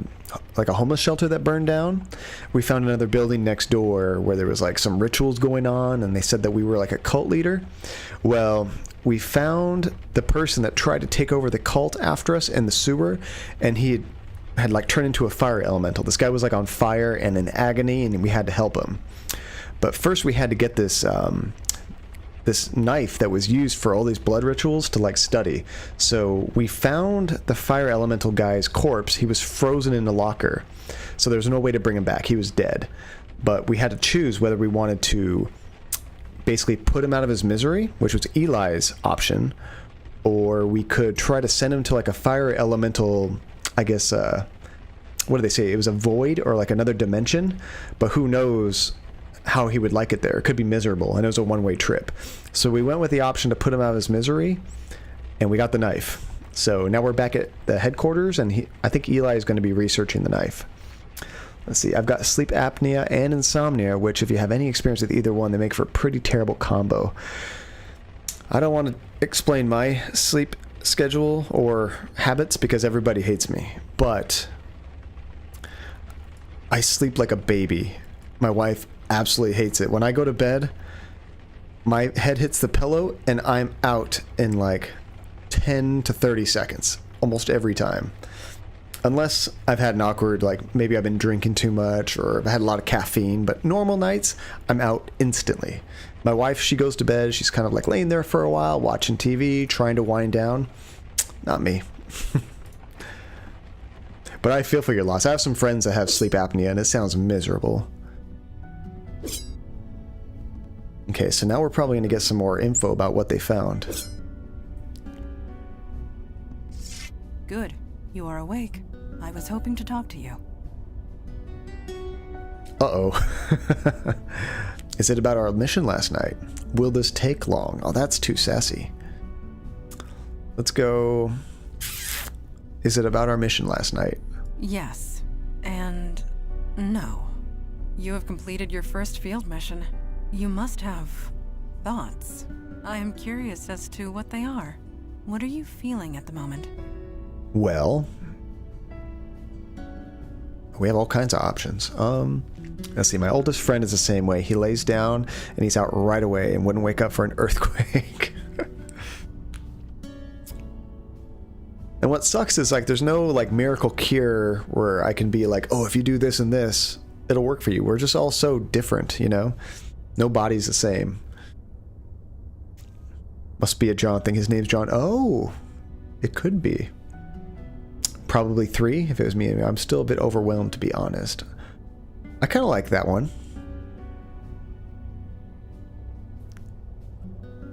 homeless shelter that burned down. We found another building next door where there was like some rituals going on, and they said that we were like a cult leader. Well, we found the person that tried to take over the cult after us in the sewer, and he had like turned into a fire elemental. This guy was like on fire and in agony, and we had to help him. But first we had to get this this knife that was used for all these blood rituals to like study. So we found the fire elemental guy's corpse. He was frozen in a locker, so there was no way to bring him back. He was dead. But we had to choose whether we wanted to basically put him out of his misery, which was Eli's option, or we could try to send him to like a fire elemental, I guess, what do they say? It was a void or like another dimension, but who knows how he would like it there. It could be miserable, and it was a one-way trip. So we went with the option to put him out of his misery, and we got the knife. So now we're back at the headquarters, and I think Eli is going to be researching the knife. Let's see, I've got sleep apnea and insomnia, which if you have any experience with either one, they make for a pretty terrible combo. I don't want to explain my sleep schedule or habits because everybody hates me, but I sleep like a baby. My wife absolutely hates it. When I go to bed, my head hits the pillow and I'm out in like 10 to 30 seconds almost every time. Unless I've had an awkward, like maybe I've been drinking too much or I've had a lot of caffeine, but normal nights, I'm out instantly. My wife, she goes to bed, she's kind of like laying there for a while, watching TV, trying to wind down. Not me. But I feel for your loss. I have some friends that have sleep apnea and it sounds miserable. Okay, so now we're probably going to get some more info about what they found. Good. You are awake. I was hoping to talk to you. Uh-oh. Is it about our mission last night? Will this take long? Oh, that's too sassy. Let's go. Is it about our mission last night? Yes. And no. You have completed your first field mission. You must have thoughts. I am curious as to what they are. What are you feeling at the moment? Well, we have all kinds of options. Let's see, my oldest friend is the same way. He lays down and he's out right away and wouldn't wake up for an earthquake. And what sucks is like there's no like miracle cure where I can be like, oh, if you do this and this, it'll work for you. We're just all so different, you know? No body's the same. Must be a John thing. His name's John. Oh, it could be. Probably 3 if it was me. I'm still a bit overwhelmed, to be honest. I kind of like that one.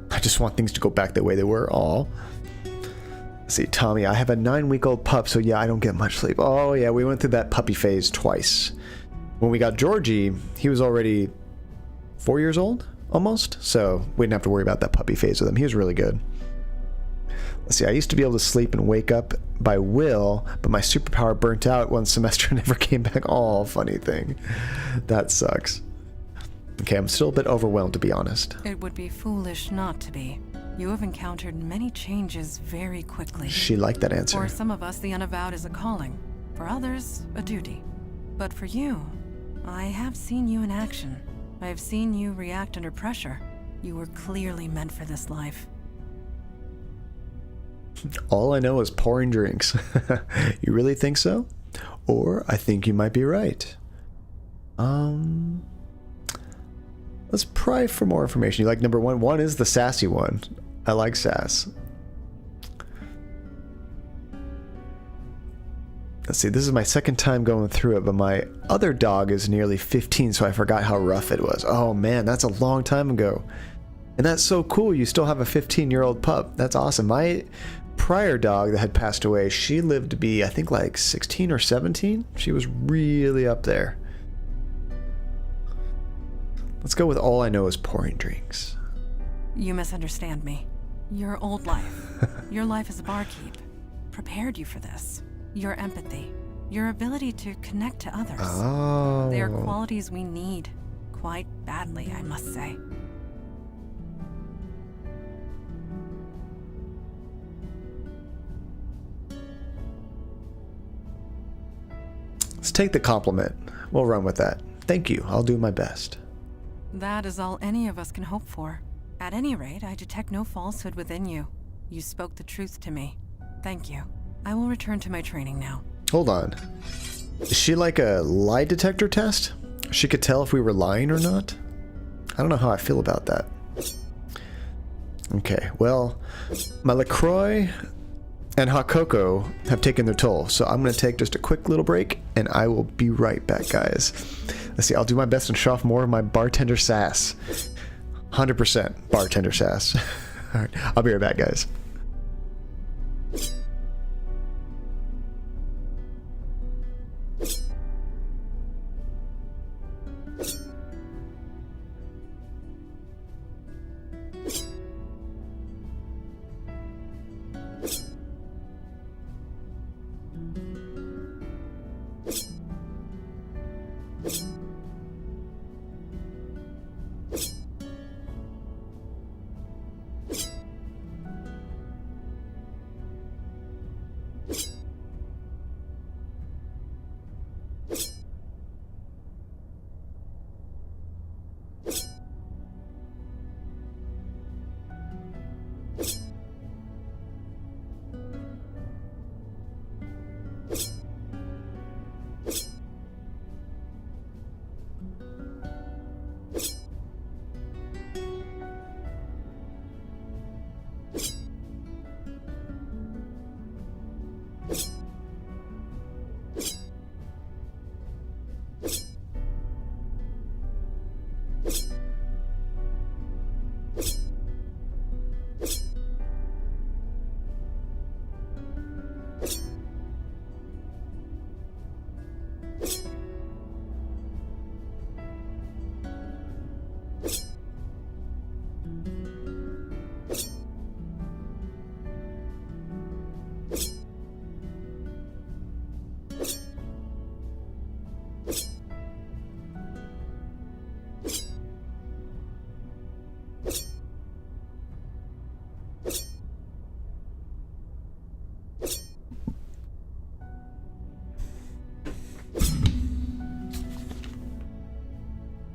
I just want things to go back the way they were. Aw. Let's see, Tommy, I have a 9-week-old pup, so yeah, I don't get much sleep. Oh yeah, we went through that puppy phase twice. When we got Georgie, he was already 4 years old, almost, so we didn't have to worry about that puppy phase with him. He was really good. Let's see, I used to be able to sleep and wake up by will, but my superpower burnt out one semester and never came back. Oh, funny thing. That sucks. Okay, I'm still a bit overwhelmed, to be honest. It would be foolish not to be. You have encountered many changes very quickly. She liked that answer. For some of us, the Unavowed is a calling. For others, a duty. But for you, I have seen you in action. I have seen you react under pressure. You were clearly meant for this life. All I know is pouring drinks. You really think so? Or I think you might be right. Let's pry for more information. You like number 1? 1 is the sassy one. I like sass. Let's see, this is my second time going through it, but my other dog is nearly 15, so I forgot how rough it was. Oh man, that's a long time ago. And that's so cool, you still have a 15-year-old pup. That's awesome. My prior dog that had passed away, she lived to be, I think, like 16 or 17. She was really up there. Let's go with all I know is pouring drinks. You misunderstand me. Your old life, your life as a barkeep, prepared you for this. Your empathy, your ability to connect to others. Oh. They are qualities we need, quite badly, I must say. Let's take the compliment. We'll run with that. Thank you. I'll do my best. That is all any of us can hope for. At any rate, I detect no falsehood within you. You spoke the truth to me. Thank you. I will return to my training now. Hold on. Is she like a lie detector test? She could tell if we were lying or not? I don't know how I feel about that. Okay, well, my LaCroix and hot cocoa have taken their toll, so I'm going to take just a quick little break, and I will be right back, guys. Let's see, I'll do my best and show off more of my bartender sass. 100% bartender sass. All right, I'll be right back, guys.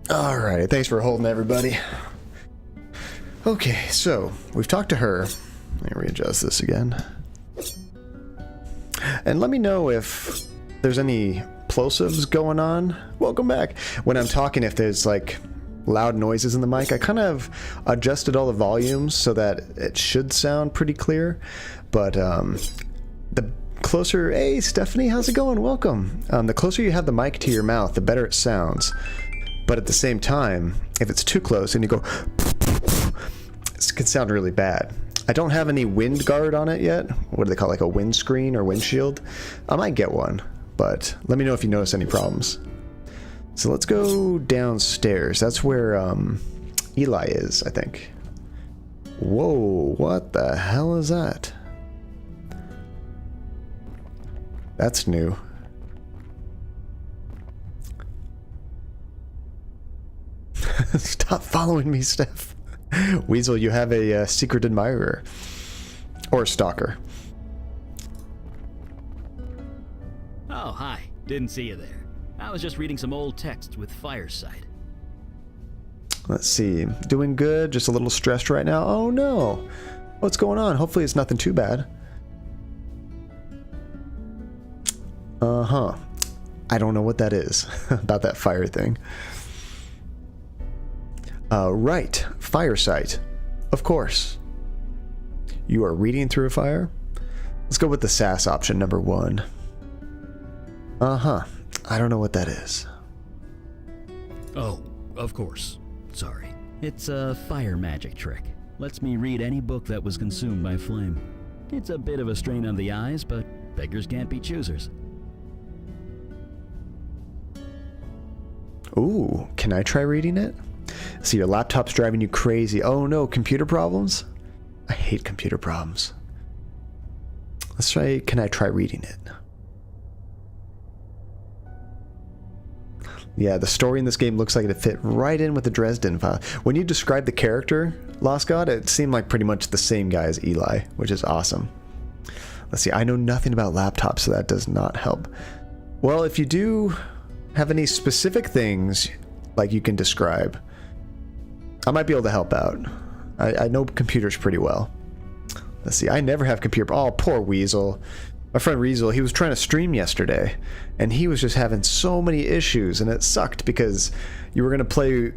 Alright, thanks for holding, everybody. Okay, so we've talked to her. Let me readjust this again. And let me know if there's any plosives going on. Welcome back. When I'm talking, if there's like loud noises in the mic, I kind of adjusted all the volumes so that it should sound pretty clear. But the closer, hey Stephanie, how's it going? Welcome. The closer you have the mic to your mouth, the better it sounds. But at the same time, if it's too close and you go, it can sound really bad. I don't have any wind guard on it yet. What do they call it, like a windscreen or windshield? I might get one, but let me know if you notice any problems. So let's go downstairs. That's where Eli is, I think. Whoa, what the hell is that? That's new. Stop following me, Steph. Weasel, you have a secret admirer. Or stalker. Oh, hi. Didn't see you there. I was just reading some old texts with Fireside. Let's see. Doing good, just a little stressed right now. Oh no. What's going on? Hopefully it's nothing too bad. Uh-huh. I don't know what that is about that fire thing. Right. Fireside. Of course. You are reading through a fire? Let's go with the SAS option, number 1. Uh-huh. I don't know what that is. Oh, of course. Sorry. It's a fire magic trick. Lets me read any book that was consumed by flame. It's a bit of a strain on the eyes, but beggars can't be choosers. Ooh, can I try reading it? See, your laptop's driving you crazy. Oh no, computer problems? I hate computer problems. Let's try, can I try reading it? Yeah, the story in this game looks like it fit right in with the Dresden file. When you described the character, Lost God, it seemed like pretty much the same guy as Eli, which is awesome. Let's see, I know nothing about laptops, so that does not help. Well, if you do have any specific things like you can describe, I might be able to help out. I know computers pretty well. Let's see, I never have computer... Oh, poor Weasel. My friend Weasel, he was trying to stream yesterday, and he was just having so many issues, and it sucked because you were going to play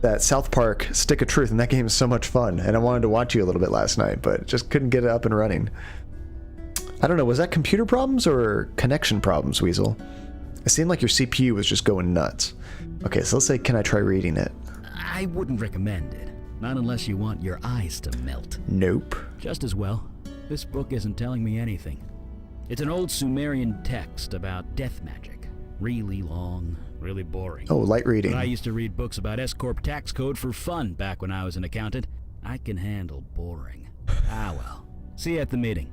that South Park Stick of Truth, and that game is so much fun, and I wanted to watch you a little bit last night, but just couldn't get it up and running. I don't know, was that computer problems or connection problems, Weasel? It seemed like your CPU was just going nuts. Okay, so let's say, can I try reading it? I wouldn't recommend it. Not unless you want your eyes to melt. Nope. Just as well. This book isn't telling me anything. It's an old Sumerian text about death magic. Really long, really boring. Oh, light reading. But I used to read books about S-Corp tax code for fun back when I was an accountant. I can handle boring. Ah well. See you at the meeting.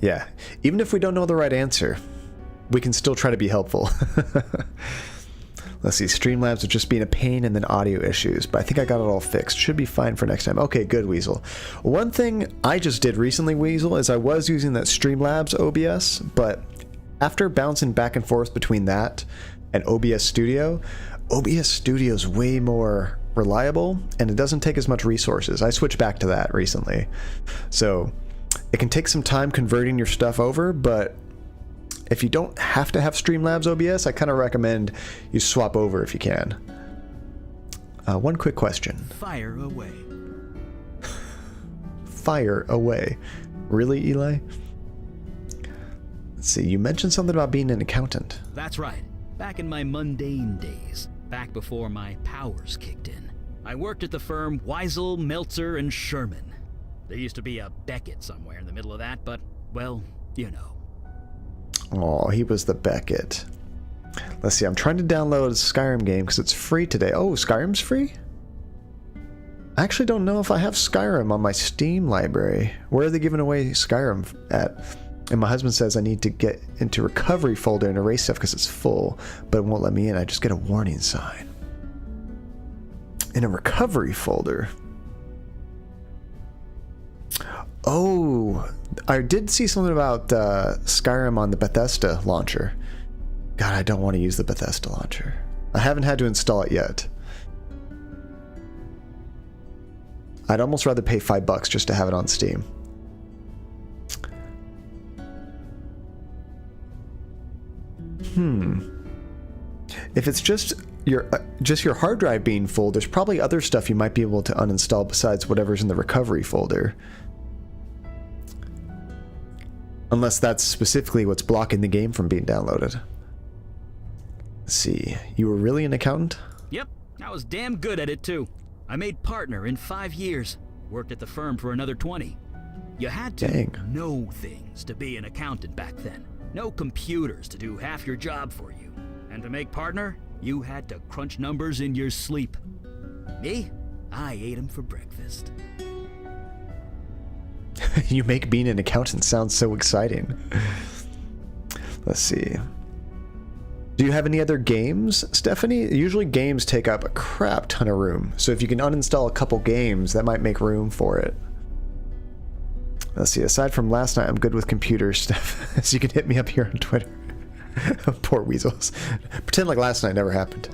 Yeah, even if we don't know the right answer, we can still try to be helpful. Let's see, Streamlabs are just being a pain and then audio issues, but I think I got it all fixed. Should be fine for next time. Okay, good, Weasel. One thing I just did recently, Weasel, is I was using that Streamlabs OBS, but after bouncing back and forth between that and OBS Studio is way more reliable, and it doesn't take as much resources. I switched back to that recently. So it can take some time converting your stuff over, but if you don't have to have Streamlabs OBS, I kind of recommend you swap over if you can. One quick question. Fire away. Fire away. Really, Eli? Let's see, you mentioned something about being an accountant. That's right. Back in my mundane days. Back before my powers kicked in. I worked at the firm Weisel, Meltzer, and Sherman. There used to be a Beckett somewhere in the middle of that, but, well, you know. Oh, he was the Beckett. Let's see, I'm trying to download a Skyrim game because it's free today. Oh, Skyrim's free? I actually don't know if I have Skyrim on my Steam library. Where are they giving away Skyrim at? And my husband says I need to get into recovery folder and erase stuff because it's full, but it won't let me in. I just get a warning sign. In a recovery folder. Oh, I did see something about Skyrim on the Bethesda launcher. God, I don't want to use the Bethesda launcher. I haven't had to install it yet. I'd almost rather pay $5 just to have it on Steam. If it's just your hard drive being full, there's probably other stuff you might be able to uninstall besides whatever's in the recovery folder. Unless that's specifically what's blocking the game from being downloaded. Let's see. You were really an accountant? Yep, I was damn good at it too. I made partner in 5 years. Worked at the firm for another 20. You had to Dang. know things to be an accountant back then. No computers to do half your job for you. And to make partner, you had to crunch numbers in your sleep. Me? I ate them for breakfast. You make being an accountant sound so exciting. Let's see. Do you have any other games, Stephanie? Usually games take up a crap ton of room. So if you can uninstall a couple games, that might make room for it. Let's see. Aside from last night, I'm good with computers, Steph. So you can hit me up here on Twitter. Poor weasels. Pretend like last night never happened.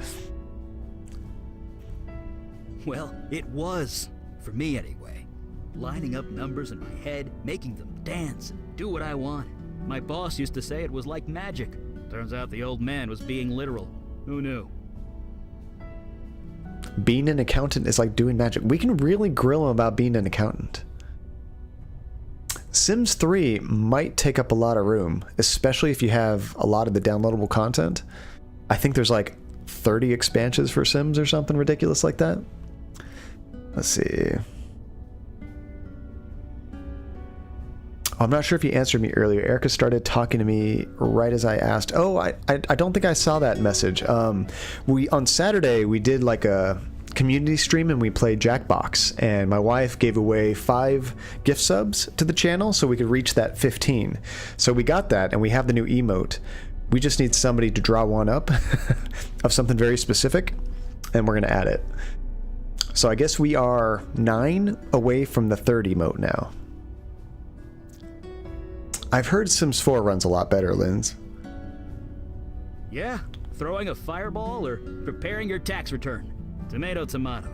Well, it was. For me anyway. Lining up numbers in my head, making them dance and do what I want. My boss used to say it was like magic. Turns out the old man was being literal. Who knew? Being an accountant is like doing magic. We can really grill him about being an accountant. Sims 3 might take up a lot of room, especially if you have a lot of the downloadable content. I think there's like 30 expansions for Sims or something ridiculous like that. Let's see. I'm not sure if you answered me earlier. Erica started talking to me right as I asked. Oh, I don't think I saw that message. On Saturday, we did like a community stream and we played Jackbox. And my wife gave away 5 gift subs to the channel so we could reach that 15. So we got that and we have the new emote. We just need somebody to draw one up of something very specific and we're going to add it. So I guess we are 9 away from the 3rd emote now. I've heard Sims 4 runs a lot better, Linz. Yeah, throwing a fireball or preparing your tax return. Tomato, tomato.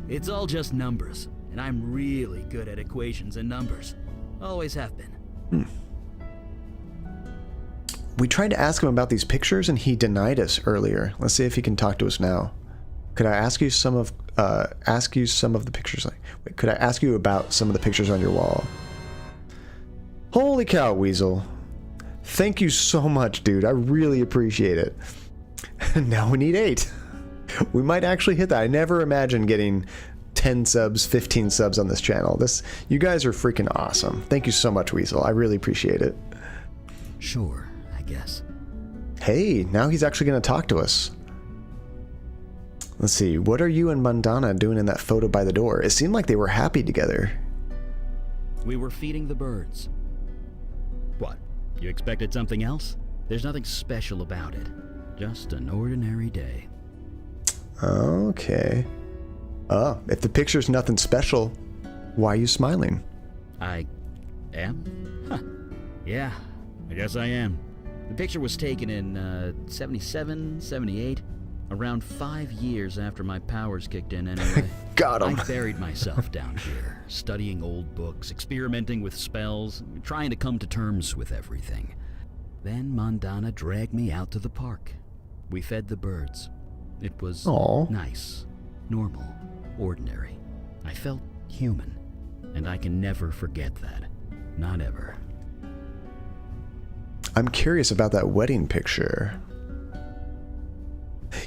It's all just numbers, and I'm really good at equations and numbers. Always have been. We tried to ask him about these pictures, and he denied us earlier. Let's see if he can talk to us now. Could I ask you some of the pictures? Wait, could I ask you about some of the pictures on your wall? Holy cow, Weasel. Thank you so much, dude. I really appreciate it. Now we need 8. We might actually hit that. I never imagined getting 10 subs, 15 subs on this channel. You guys are freaking awesome. Thank you so much, Weasel. I really appreciate it. Sure, I guess. Hey, now he's actually going to talk to us. Let's see. What are you and Mandana doing in that photo by the door? It seemed like they were happy together. We were feeding the birds. What? You expected something else? There's nothing special about it. Just an ordinary day. Okay. If the picture's nothing special, why are you smiling? I am? Huh. Yeah, I guess I am. The picture was taken in 77, 78, around 5 years after my powers kicked in anyway. Got him. I buried myself down here, studying old books, experimenting with spells, trying to come to terms with everything. Then Mandana dragged me out to the park. We fed the birds. It was nice, normal, ordinary. I felt human, and I can never forget that. Not ever. I'm curious about that wedding picture.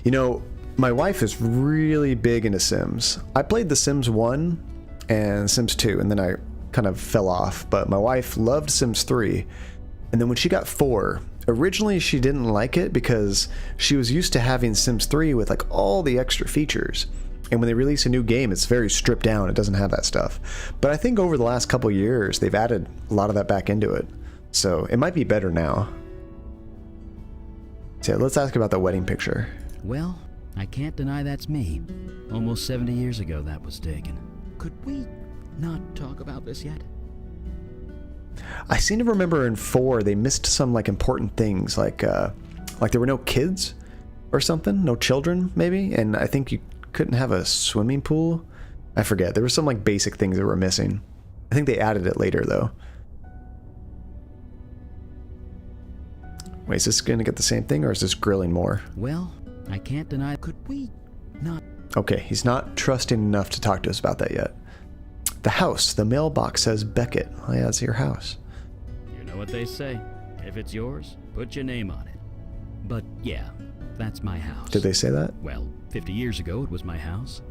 You know, my wife is really big into Sims. I played The Sims 1 and Sims 2, and then I kind of fell off. But my wife loved Sims 3. And then when she got 4, originally she didn't like it because she was used to having Sims 3 with like all the extra features. And when they release a new game, it's very stripped down. It doesn't have that stuff. But I think over the last couple years, they've added a lot of that back into it. So it might be better now. So yeah, let's ask about the wedding picture. Well, I can't deny that's me. Almost 70 years ago that was taken. Could we not talk about this yet? I seem to remember in 4 they missed some like important things, like there were no kids or something, no children maybe, and I think you couldn't have a swimming pool. I forget. There were some like basic things that were missing. I think they added it later though. Wait, is this gonna get the same thing or is this grilling more? Well, I can't deny. Could we not? Okay, he's not trusting enough to talk to us about that yet. The house, the mailbox says Beckett. Oh yeah, it's your house. You know what they say. If it's yours, put your name on it. But yeah, that's my house. Did they say that? Well, 50 years ago it was my house.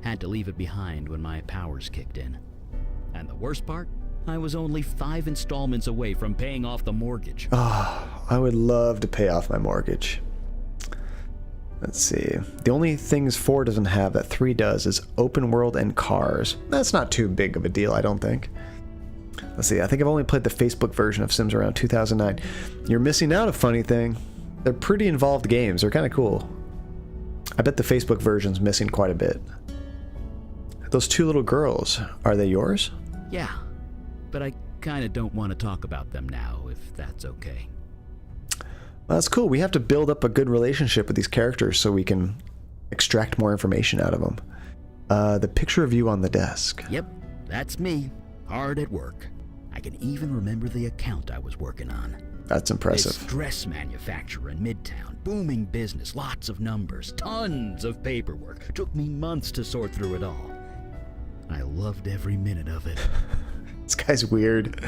Had to leave it behind when my powers kicked in. And the worst part? I was only 5 installments away from paying off the mortgage. Oh, I would love to pay off my mortgage. Let's see. The only things 4 doesn't have that 3 does is open world and cars. That's not too big of a deal, I don't think. Let's see. I think I've only played the Facebook version of Sims around 2009. You're missing out a funny thing. They're pretty involved games. They're kind of cool. I bet the Facebook version's missing quite a bit. Those 2 little girls, are they yours? Yeah, but I kind of don't want to talk about them now, if that's okay. Well, that's cool. We have to build up a good relationship with these characters so we can extract more information out of them. The picture of you on the desk. Yep, that's me, hard at work. I can even remember the account I was working on. That's impressive. This dress manufacturer in Midtown, booming business, lots of numbers, tons of paperwork. Took me months to sort through it all. I loved every minute of it. This guy's weird.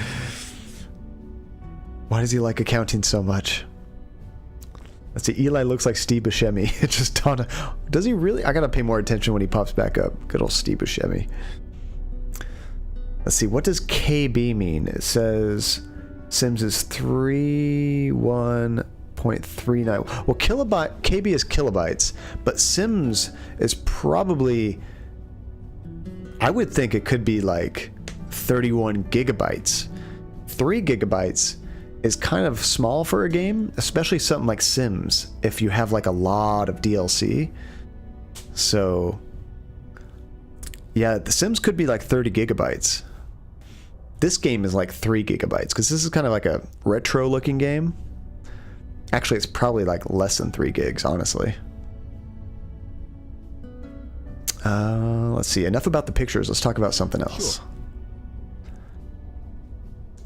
Why does he like accounting so much? Let's see, Eli looks like Steve Buscemi. It just dawned. Does he really? I gotta pay more attention when he pops back up. Good old Steve Buscemi. Let's see, what does KB mean? It says Sims is 31.39. Well, KB is kilobytes, but Sims is probably, I would think it could be like 31 gigabytes. 3 gigabytes is kind of small for a game, especially something like Sims, if you have like a lot of DLC. So, yeah, the Sims could be like 30 gigabytes. This game is like 3 gigabytes, because this is kind of like a retro-looking game. Actually, it's probably like less than 3 gigs, honestly. Let's see, enough about the pictures. Let's talk about something else. Sure.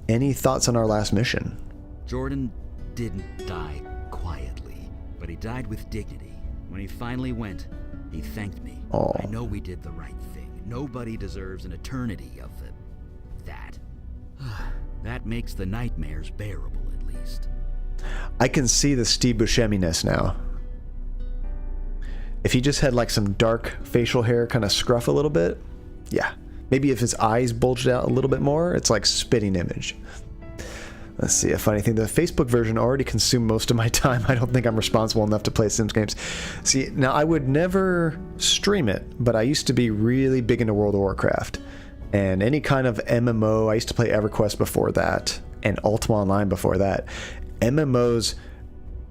Any thoughts on our last mission? Jordan didn't die quietly, but he died with dignity. When he finally went, he thanked me. Oh. I know we did the right thing. Nobody deserves an eternity of that. That makes the nightmares bearable, at least. I can see the Steve Buscemi-ness now. If he just had like some dark facial hair, kind of scruff a little bit, yeah. Maybe if his eyes bulged out a little bit more, it's like spitting image. Let's see, a funny thing. The Facebook version already consumed most of my time. I don't think I'm responsible enough to play Sims games. See, now I would never stream it, but I used to be really big into World of Warcraft. And any kind of MMO, I used to play EverQuest before that, and Ultima Online before that. MMOs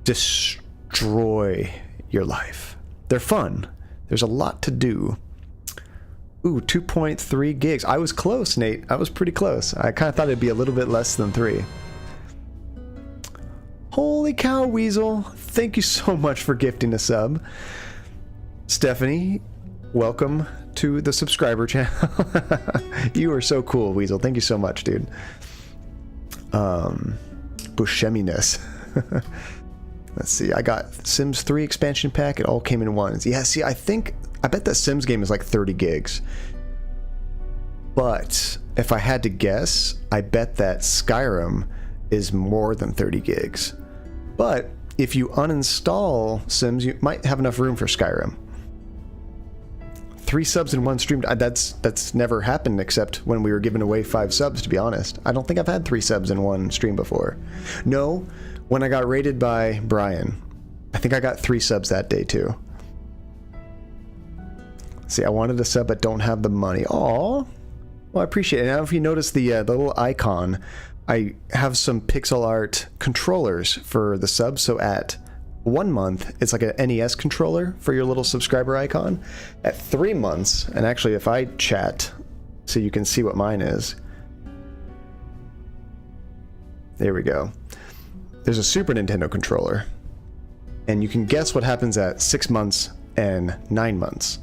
destroy your life. They're fun. There's a lot to do. Ooh, 2.3 gigs. I was close, Nate. I was pretty close. I kind of thought it'd be a little bit less than 3. Holy cow, Weasel. Thank you so much for gifting a sub. Stephanie, welcome to the subscriber channel. You are so cool, Weasel. Thank you so much, dude. Buscemi-ness. Let's see. I got Sims 3 expansion pack. It all came in ones. Yeah, see, I bet that Sims game is like 30 gigs. But if I had to guess, I bet that Skyrim is more than 30 gigs. But if you uninstall Sims, you might have enough room for Skyrim. 3 subs in one stream, that's never happened except when we were giving away 5 subs, to be honest. I don't think I've had 3 subs in one stream before. No, when I got raided by Brian, I think I got 3 subs that day too. See, I wanted a sub but don't have the money. Aw. Well, I appreciate it. Now, if you notice the little icon, I have some pixel art controllers for the subs. So at 1 month, it's like an NES controller for your little subscriber icon. At 3 months, and actually if I chat so you can see what mine is. There we go. There's a Super Nintendo controller. And you can guess what happens at 6 months and 9 months.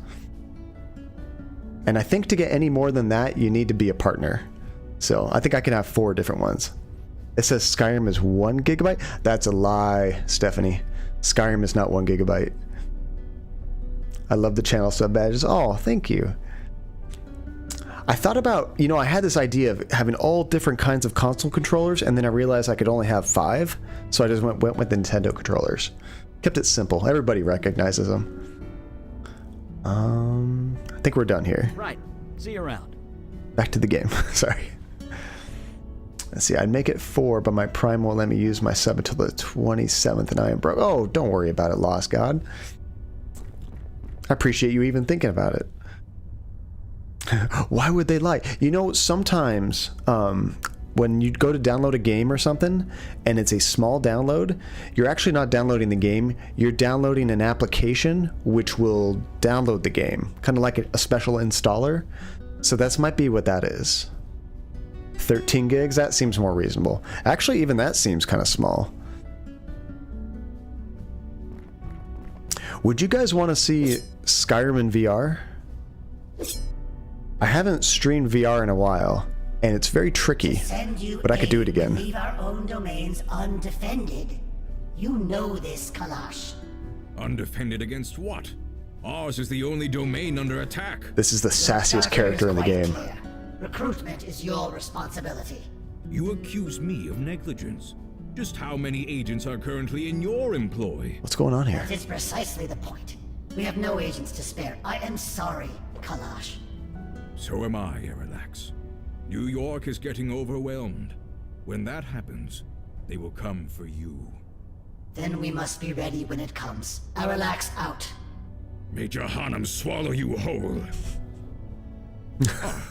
And I think to get any more than that, you need to be a partner. So I think I can have 4 different ones. It says Skyrim is 1 gigabyte. That's a lie, Stephanie. Skyrim is not 1 gigabyte. I love the channel sub badges. Oh, thank you. I thought about, you know, I had this idea of having all different kinds of console controllers, and then I realized I could only have 5, so I just went with Nintendo controllers. Kept it simple. Everybody recognizes them. I think we're done here. Right. See you around. Back to the game. Sorry. Let's see. I'd make it 4, but my Prime won't let me use my sub until the 27th, and I am broke. Oh, don't worry about it, Lost God. I appreciate you even thinking about it. Why would they lie? You know, sometimes when you go to download a game or something and it's a small download, you're actually not downloading the game. You're downloading an application which will download the game, kind of like a special installer. So that might be what that is. 13 gigs, that seems more reasonable. Actually, even that seems kind of small. Would you guys want to see Skyrim in VR? I haven't streamed VR in a while, and it's very tricky, but I could do it again. Leave our own domains undefended. You know this, Kalash. Undefended against what? Ours is the only domain under attack. This is the sassiest character in the game. Clear. Recruitment is your responsibility. You accuse me of negligence. Just how many agents are currently in your employ? What's going on here? That is precisely the point. We have no agents to spare. I am sorry, Kalash. So am I, Erelax. New York is getting overwhelmed. When that happens, they will come for you. Then we must be ready when it comes. Aralax out. May Jahannam swallow you whole.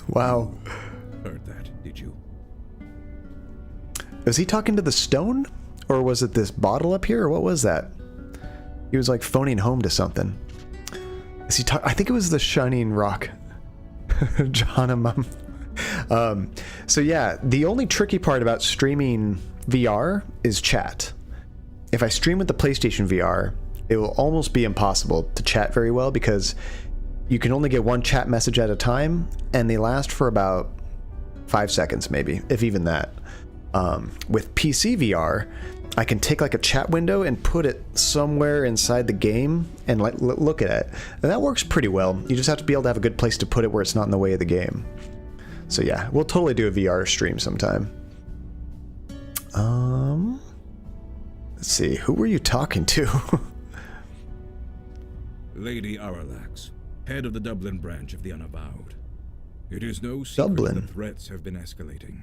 Wow. Heard that, did you? Was he talking to the stone? Or was it this bottle up here? Or what was that? He was like phoning home to something. Is he I think it was the shining rock. Jahannam. So yeah, the only tricky part about streaming VR is chat. If I stream with the PlayStation VR, it will almost be impossible to chat very well because you can only get one chat message at a time, and they last for about 5 seconds maybe, if even that. With PC VR, I can take like a chat window and put it somewhere inside the game and like look at it. And that works pretty well. You just have to be able to have a good place to put it where it's not in the way of the game. So yeah, we'll totally do a VR stream sometime. Let's see, who were you talking to? Lady Aralax, head of the Dublin branch of the Unavowed. It is no secret Dublin. the threats have been escalating.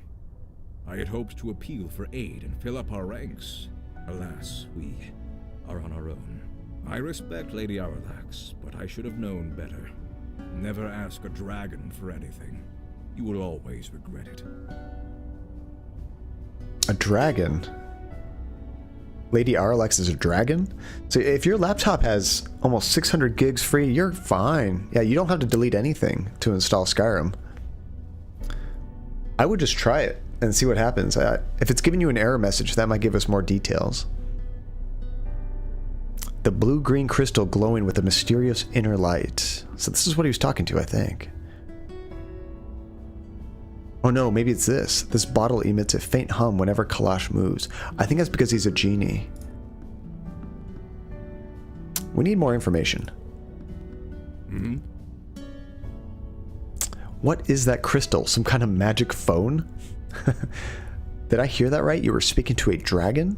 I had hoped to appeal for aid and fill up our ranks. Alas, we are on our own. I respect Lady Aralax, but I should have known better. Never ask a dragon for anything. You will always regret it. A dragon? Lady Aralax is a dragon? So if your laptop has almost 600 gigs free, you're fine. Yeah, you don't have to delete anything to install Skyrim. I would just try it and see what happens. If it's giving you an error message, that might give us more details. The blue-green crystal glowing with a mysterious inner light. So this is what he was talking to, I think. Oh no, maybe it's this. This bottle emits a faint hum whenever Kalash moves. I think that's because he's a genie. We need more information. Mm-hmm. What is that crystal? Some kind of magic phone? Did I hear that right? You were speaking to a dragon?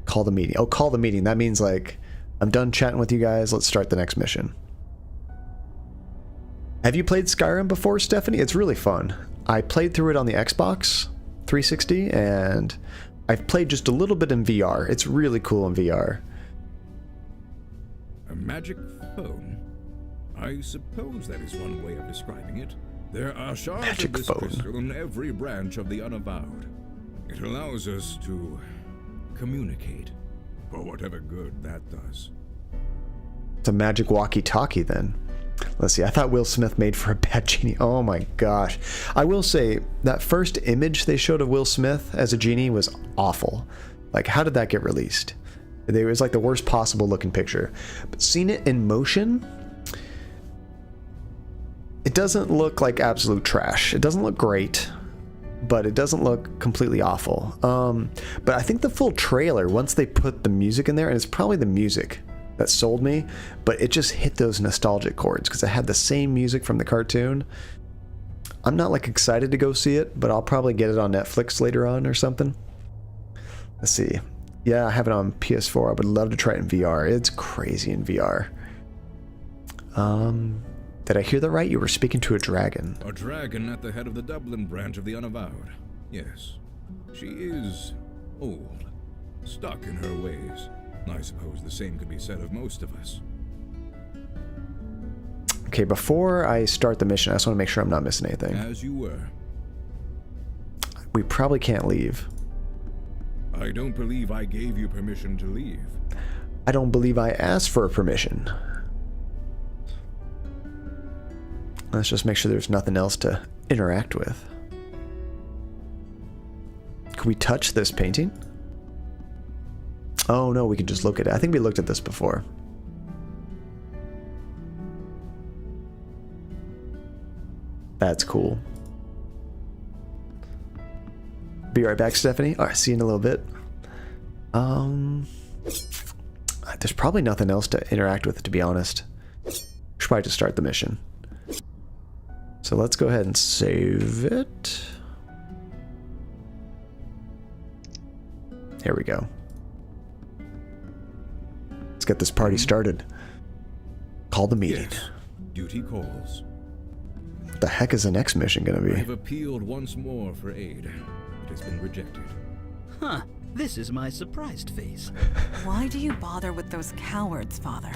Call the meeting. Oh, call the meeting. That means like, I'm done chatting with you guys. Let's start the next mission. Have you played Skyrim before, Stephanie? It's really fun. I played through it on the Xbox 360, and I've played just a little bit in VR. It's really cool in VR. A magic phone? I suppose that is one way of describing it. There are shards Magic of this phone. crystal in every branch of the Unavowed. It allows us to communicate, for whatever good that does. It's a magic walkie-talkie then. Let's see, I thought Will Smith made for a bad genie. Oh my gosh. I will say, that first image they showed of Will Smith as a genie was awful. Like, how did that get released? It was like the worst possible looking picture. But seeing it in motion, it doesn't look like absolute trash. It doesn't look great, but it doesn't look completely awful. But I think the full trailer, once they put the music in there, and it's probably the music that sold me, but it just hit those nostalgic chords because it had the same music from the cartoon. I'm not like excited to go see it, but I'll probably get it on Netflix later on or something. Let's see. Yeah, I have it on PS4. I would love to try it in VR. It's crazy in VR. Did I hear that right? You were speaking to a dragon. A dragon at the head of the Dublin branch of the Unavowed. Yes. She is old, stuck in her ways. I suppose the same could be said of most of us. Okay, before I start the mission, I just want to make sure I'm not missing anything. As you were. We probably can't leave. I don't believe I gave you permission to leave. I don't believe I asked for permission. Let's just make sure there's nothing else to interact with. Can we touch this painting? Oh no, we can just look at it. I think we looked at this before. That's cool. Be right back, Stephanie. Alright, see you in a little bit. There's probably nothing else to interact with, to be honest. Should probably just start the mission. So let's go ahead and save it. Here we go. Let's get this party started. Call the meeting. Yes. Duty calls. What the heck is the next mission gonna be? I've appealed once more for aid. It has been rejected. Huh. This is my surprised face. Why do you bother with those cowards, Father?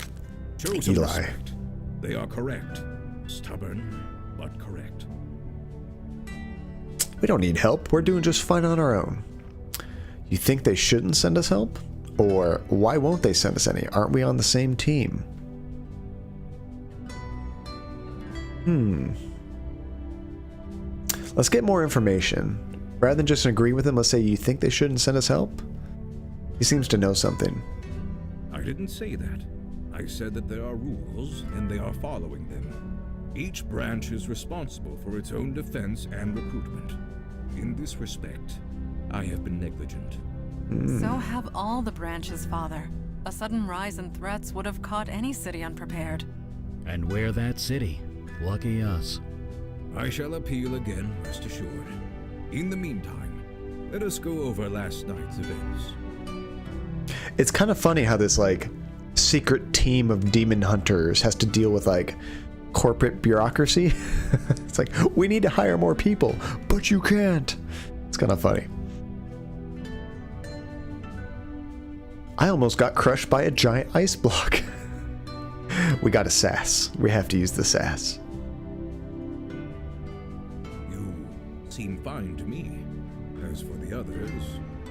Show some Eli. respect. They are correct. Stubborn, but correct. We don't need help. We're doing just fine on our own. You think they shouldn't send us help? Or why won't they send us any? Aren't we on the same team? Let's get more information. Rather than just agree with him, let's say you think they shouldn't send us help? He seems to know something. I didn't say that. I said that there are rules, and they are following them. Each branch is responsible for its own defense and recruitment. In this respect, I have been negligent. So have all the branches, Father. A sudden rise in threats would have caught any city unprepared. And we're that city. Lucky us. I shall appeal again, rest assured. In the meantime, let us go over last night's events. It's kind of funny how this, like, secret team of demon hunters has to deal with, like, corporate bureaucracy. It's like, we need to hire more people, but you can't. It's kind of funny. I almost got crushed by a giant ice block. We got a sass. We have to use the sass. You seem fine to me. As for the others,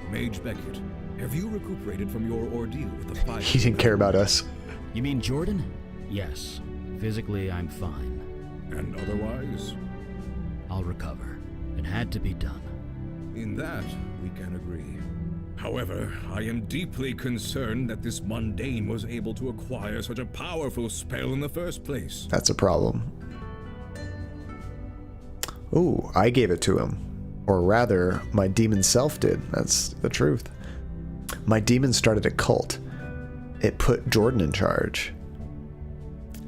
Mage Beckett, have you recuperated from your ordeal with the fire? He didn't care about us. You mean Jordan? Yes. Physically, I'm fine. And otherwise? I'll recover. It had to be done. In that, we can agree. However, I am deeply concerned that this mundane was able to acquire such a powerful spell in the first place. That's a problem. Ooh, I gave it to him. Or rather, my demon self did. That's the truth. My demon started a cult. It put Jordan in charge.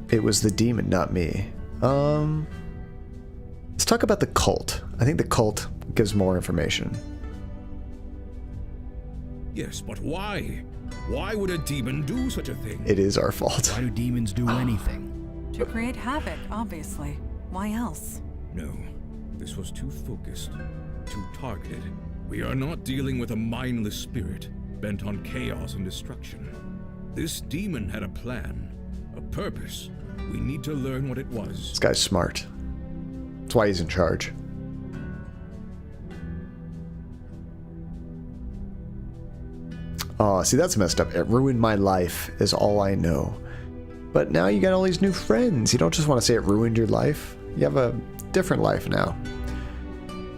It was the demon, not me. Let's talk about the cult. I think the cult gives more information. Yes, but why? Why would a demon do such a thing? It is our fault. Why do demons do anything? To create havoc, obviously. Why else? No, this was too focused, too targeted. We are not dealing with a mindless spirit bent on chaos and destruction. This demon had a plan, a purpose. We need to learn what it was. This guy's smart. That's why he's in charge. Oh, see, that's messed up. It ruined my life, is all I know. But now you got all these new friends. You don't just want to say it ruined your life. You have a different life now.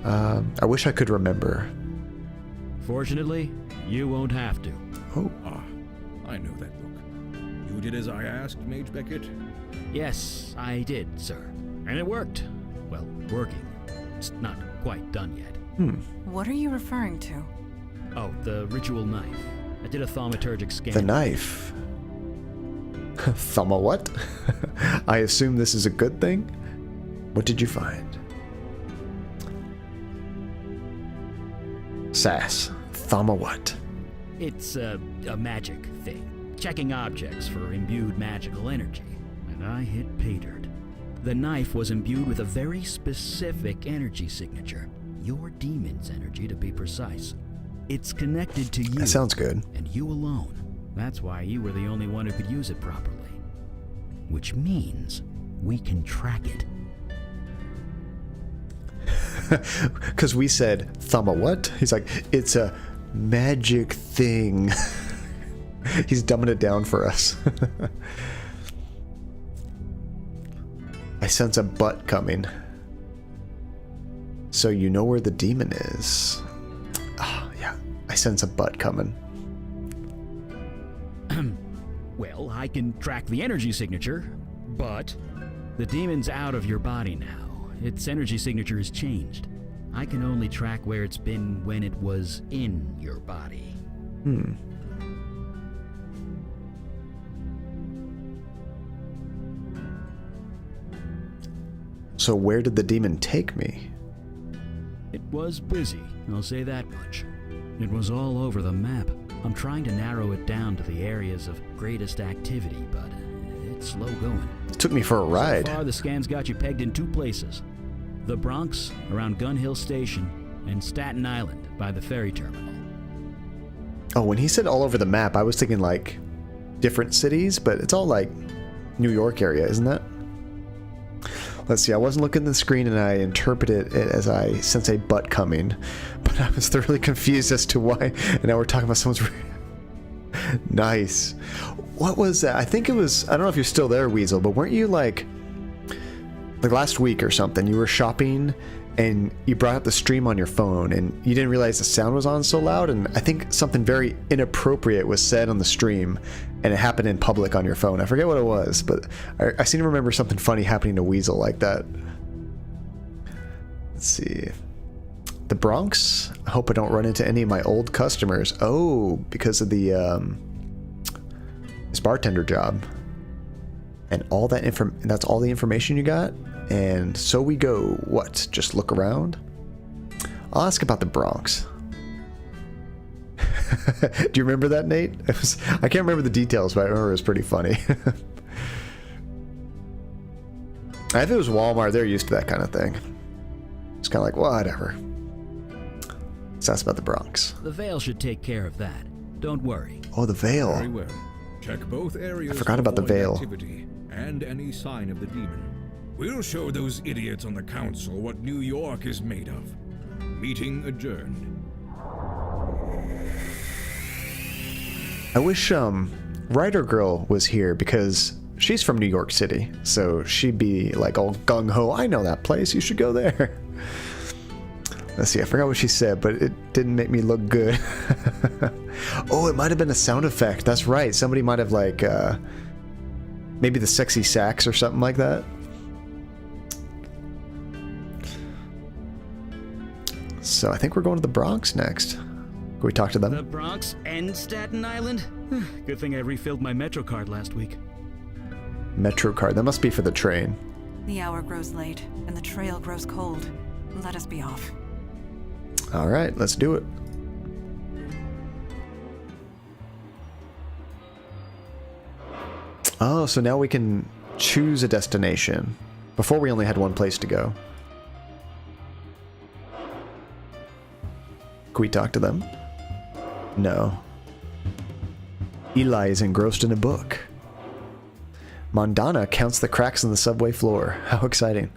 I wish I could remember. Fortunately, you won't have to. Oh. Ah, I know that look. You did as I asked, Mage Beckett? Yes, I did, sir. And it worked. Well, working. It's not quite done yet. What are you referring to? Oh, the ritual knife. I did a thaumaturgic scan. The knife. Thumma what? I assume this is a good thing? What did you find? Sass. Thumma what? It's a magic thing. Checking objects for imbued magical energy. And I hit pay dirt. The knife was imbued with a very specific energy signature. Your demon's energy, to be precise. It's connected to you. That sounds good. And you alone. That's why you were the only one who could use it properly. Which means we can track it. Because we said, Thumma what? He's like, it's a magic thing. He's dumbing it down for us. I sense a butt coming. So you know where the demon is. Ah, yeah. I sense a butt coming. Well, I can track the energy signature, but the demon's out of your body now. Its energy signature has changed. I can only track where it's been when it was in your body. So where did the demon take me? It was busy, I'll say that much. It was all over the map. I'm trying to narrow it down to the areas of greatest activity, but it's slow going. It took me for a ride. So far, the scans got you pegged in 2 places. The Bronx, around Gun Hill Station, and Staten Island, by the ferry terminal. Oh, when he said all over the map, I was thinking like different cities, but it's all like New York area, isn't that? Let's see, I wasn't looking at the screen and I interpreted it as I sense a butt coming, but I was thoroughly confused as to why, and now we're talking about someone's... Nice. What was that? I think it was, I don't know if you're still there, Weasel, but weren't you like last week or something, you were shopping and you brought up the stream on your phone and you didn't realize the sound was on so loud, and I think something very inappropriate was said on the stream and it happened in public on your phone. I forget what it was, but I seem to remember something funny happening to Weasel like that. Let's see. The Bronx? I hope I don't run into any of my old customers. Oh, because of the this bartender job. And all that that's all the information you got? And so we go, what? Just look around? I'll ask about the Bronx. Do you remember that, Nate? I can't remember the details, but I remember it was pretty funny. If it was Walmart, they're used to that kind of thing. It's kind of like, whatever. So that's about the Bronx. The Veil should take care of that. Don't worry. Oh, the Veil. Very well. Check both areas. I forgot about for the Veil. activity and any sign of the demon. We'll show those idiots on the council what New York is made of. Meeting adjourned. I wish Writer Girl was here because she's from New York City, so she'd be like all gung-ho, I know that place, you should go there. Let's see, I forgot what she said, but it didn't make me look good. Oh, it might have been a sound effect, that's right, somebody might have like, maybe the sexy sax or something like that. So I think we're going to the Bronx next. Can we talk to them? The Bronx and Staten Island? Good thing I refilled my Metro card last week. Metro card, that must be for the train. The hour grows late, and the trail grows cold. Let us be off. Alright, let's do it. Oh, so now we can choose a destination. Before we only had one place to go. Can we talk to them? No. Eli is engrossed in a book. Mondana counts the cracks in the subway floor. How exciting.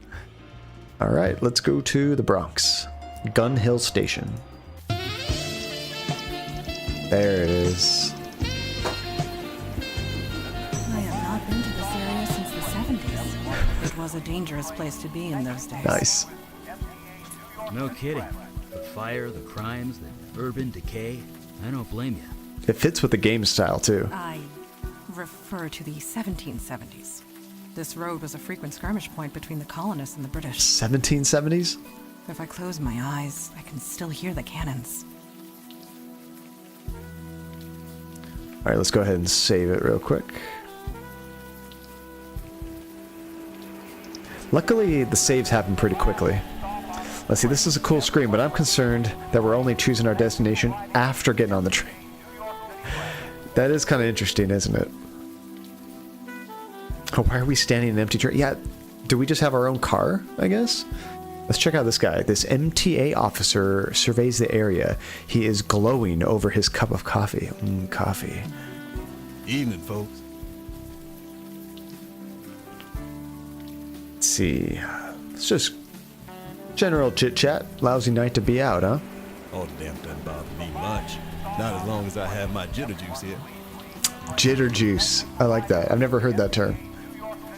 Alright, let's go to the Bronx. Gun Hill Station. There it is. I have not been to the city was a dangerous place to be in those days. Nice. No kidding. The fire, the crimes, the urban decay. I don't blame you. It fits with the game style, too. I refer to the 1770s. This road was a frequent skirmish point between the colonists and the British. 1770s? If I close my eyes, I can still hear the cannons. Alright, let's go ahead and save it real quick. Luckily, the saves happen pretty quickly. Let's see, this is a cool screen, but I'm concerned that we're only choosing our destination after getting on the train. That is kind of interesting, isn't it? Oh, why are we standing in an empty train? Yeah, do we just have our own car, I guess? Let's check out this guy. This MTA officer surveys the area. He is glowing over his cup of coffee. Coffee. Evening, folks. Let's see. It's just general chit-chat. Lousy night to be out, huh? All the damn doesn't bother me much. Not as long as I have my jitter juice here. Jitter juice. I like that. I've never heard that term.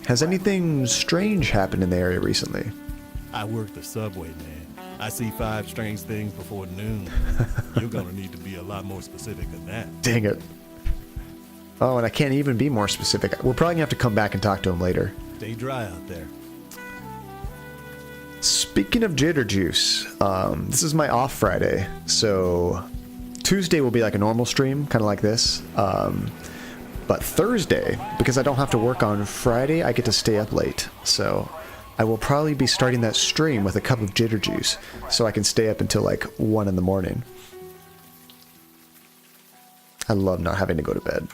Has anything strange happened in the area recently? I work the subway, man. I see 5 strange things before noon. You're gonna need to be a lot more specific than that. Dang it. Oh, and I can't even be more specific. We're probably gonna have to come back and talk to him later. Stay dry out there. Speaking of jitter juice, this is my off Friday, so Tuesday will be like a normal stream, kind of like this. But Thursday, because I don't have to work on Friday, I get to stay up late. So I will probably be starting that stream with a cup of jitter juice, so I can stay up until like 1 in the morning. I love not having to go to bed.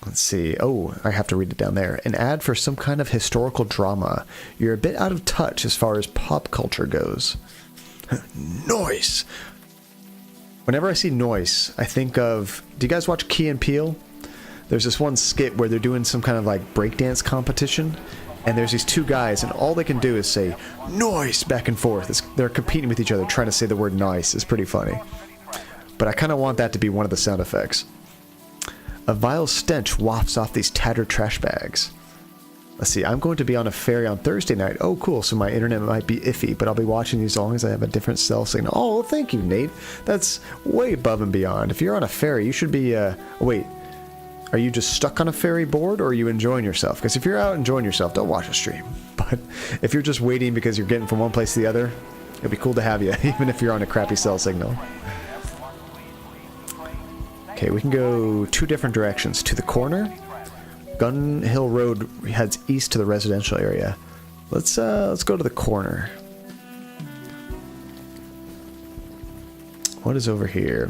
Let's see. Oh, I have to read it down there. An ad for some kind of historical drama. You're a bit out of touch as far as pop culture goes. Noise! Whenever I see noise, I think of... Do you guys watch Key and Peele? There's this one skit where they're doing some kind of like breakdance competition, and there's these 2 guys, and all they can do is say, noise, back and forth. They're competing with each other, trying to say the word nice. It's pretty funny. But I kind of want that to be one of the sound effects. A vile stench wafts off these tattered trash bags. Let's see, I'm going to be on a ferry on Thursday night. Oh, cool, so my internet might be iffy, but I'll be watching these as long as I have a different cell signal. Oh, thank you, Nate. That's way above and beyond. If you're on a ferry, you should be, wait. Are you just stuck on a ferry board, or are you enjoying yourself? Because if you're out enjoying yourself, don't watch a stream. But if you're just waiting because you're getting from one place to the other, it'd be cool to have you, even if you're on a crappy cell signal. Okay, we can go 2 different directions. To the corner. Gun Hill Road heads east to the residential area. Let's go to the corner. What is over here?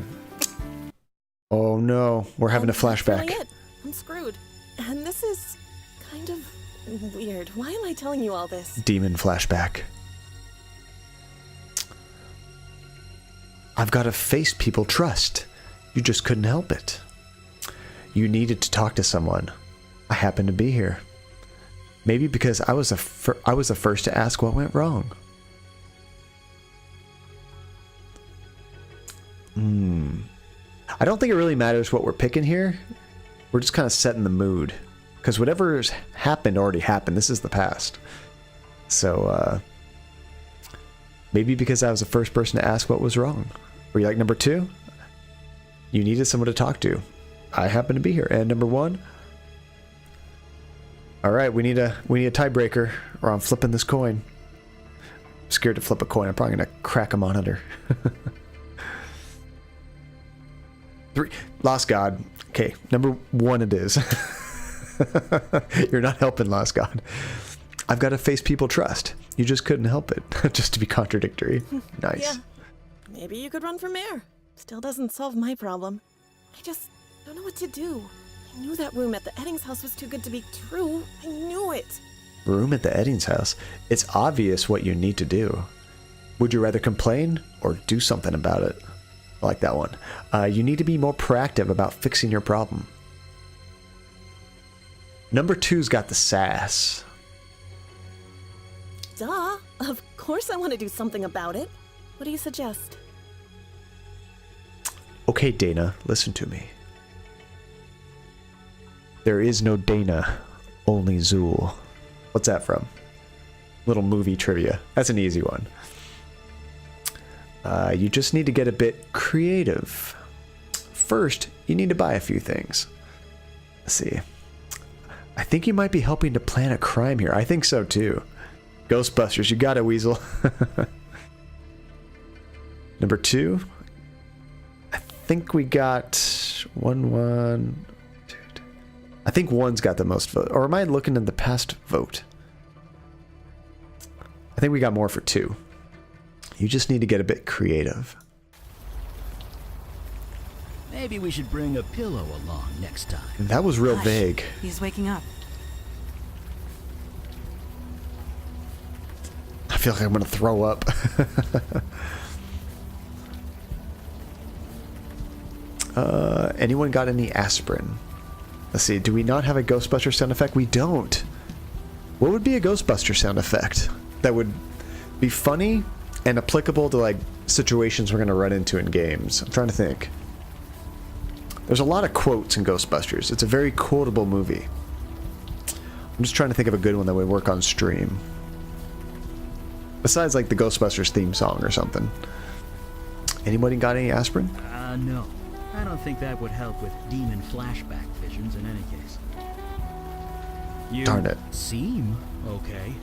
Oh no, we're having a flashback. That's really it. I'm screwed. And this is kind of weird. Why am I telling you all this? Demon flashback. I've got to face people trust. You just couldn't help it. You needed to talk to someone. I happened to be here. Maybe because I was the first to ask what went wrong. I don't think it really matters what we're picking here. We're just kind of setting the mood. Because whatever's happened already happened. This is the past. So, maybe because I was the first person to ask what was wrong. Were you like number 2? You needed someone to talk to. I happen to be here. And number 1... Alright, we need a tiebreaker, or I'm flipping this coin. I'm scared to flip a coin. I'm probably gonna crack a monitor. 3. Lost God. Okay, number 1 it is. You're not helping, Lost God. I've got to face people trust. You just couldn't help it. Just to be contradictory. Nice. Yeah. Maybe you could run for mayor. Still doesn't solve my problem. I just don't know what to do. I knew that room at the Eddings house was too good to be true. I knew it. Room at the Eddings house? It's obvious what you need to do. Would you rather complain or do something about it? I like that one. You need to be more proactive about fixing your problem. Number 2's got the sass. Duh. Of course I want to do something about it. What do you suggest? Okay, Dana, listen to me. There is no Dana. Only Zool. What's that from? Little movie trivia. That's an easy one. You just need to get a bit creative. First, you need to buy a few things. Let's see. I think you might be helping to plan a crime here. I think so too. Ghostbusters, you got it, Weasel. Number 2. I think we got one. I think 1's got the most vote. Or am I looking at the past vote? I think we got more for 2. You just need to get a bit creative. Maybe we should bring a pillow along next time. That was real Hush. vague. He's waking up. I feel like I'm gonna throw up. Anyone got any aspirin? Let's see, do we not have a Ghostbuster sound effect? We don't. What would be a Ghostbuster sound effect that would be funny and applicable to like situations we're gonna run into in games? I'm trying to think. There's a lot of quotes in Ghostbusters. It's a very quotable movie. I'm just trying to think of a good one that would work on stream. Besides like the Ghostbusters theme song or something. Anybody got any aspirin? No. I don't think that would help with demon flashback visions in any case. You Darn it. seem okay.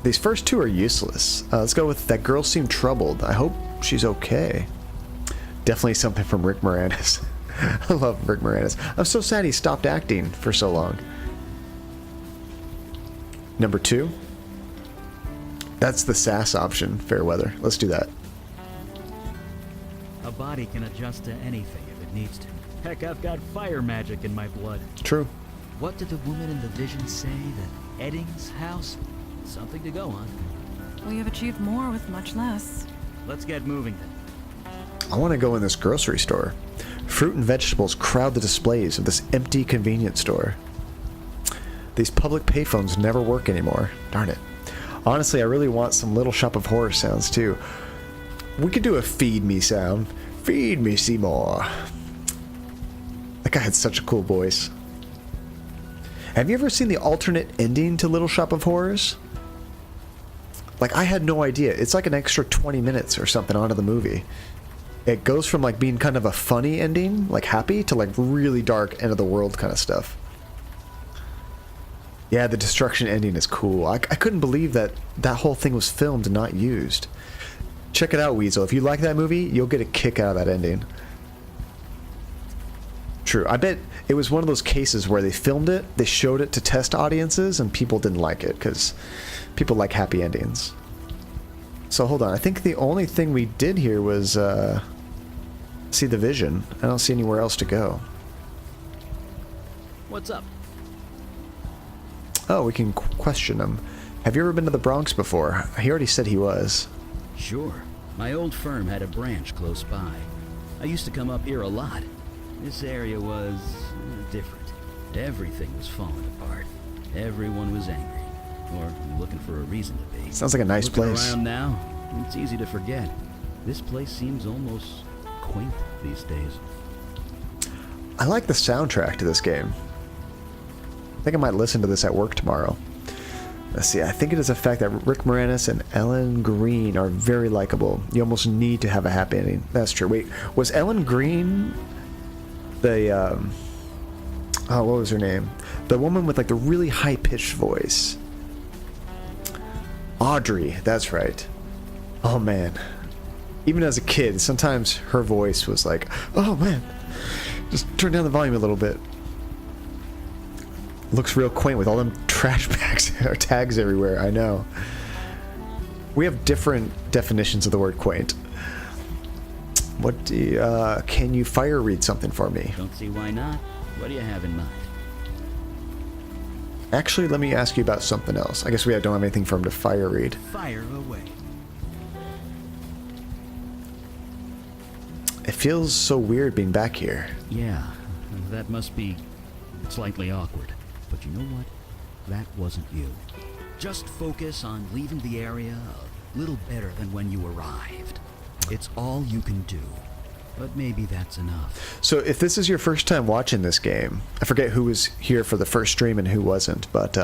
These first 2 are useless. Let's go with that girl seemed troubled. I hope she's okay. Definitely something from Rick Moranis. I love Rick Moranis. I'm so sad he stopped acting for so long. Number 2. That's the sass option, Fairweather. Let's do that. A body can adjust to anything if it needs to. Heck, I've got fire magic in my blood. True. What did the woman in the vision say? That Edding's house? Something to go on. We have achieved more with much less. Let's get moving then. I want to go in this grocery store. Fruit and vegetables crowd the displays of this empty convenience store. These public payphones never work anymore. Darn it. Honestly, I really want some Little Shop of Horrors sounds too. We could do a feed me sound. Feed me, Seymour. That guy had such a cool voice. Have you ever seen the alternate ending to Little Shop of Horrors? Like, I had no idea. It's like an extra 20 minutes or something onto the movie. It goes from like being kind of a funny ending, like happy, to like really dark end of the world kind of stuff. Yeah, the destruction ending is cool. I couldn't believe that that whole thing was filmed and not used. Check it out, Weasel. If you like that movie, you'll get a kick out of that ending. True. I bet it was one of those cases where they filmed it, they showed it to test audiences, and people didn't like it, because people like happy endings. So hold on. I think the only thing we did here was see the vision. I don't see anywhere else to go. What's up? Oh, we can question him. Have you ever been to the Bronx before? He already said he was. Sure. My old firm had a branch close by. I used to come up here a lot. This area was different. Everything was falling apart. Everyone was angry. Or looking for a reason to be. Sounds like a nice Looking place. around now, it's easy to forget. This place seems almost quaint these days. I like the soundtrack to this game. I think I might listen to this at work tomorrow. Let's see, I think it is the fact that Rick Moranis and Ellen Green are very likable. You almost need to have a happy ending. That's true. Wait, was Ellen Green the, oh, what was her name? The woman with like the really high-pitched voice. Audrey, that's right. Oh man. Even as a kid, sometimes her voice was like, oh man, just turn down the volume a little bit. Looks real quaint with all them trash bags or tags everywhere, I know. We have different definitions of the word quaint. What do you, can you fire read something for me? Don't see why not. What do you have in mind? Actually, let me ask you about something else. I guess we don't have anything for him to fire read. Fire away. It feels so weird being back here. Yeah, that must be slightly awkward. But you know what? That wasn't you. Just focus on leaving the area a little better than when you arrived. It's all you can do. but maybe that's enough. So if this is your first time watching this game, I forget who was here for the first stream and who wasn't, but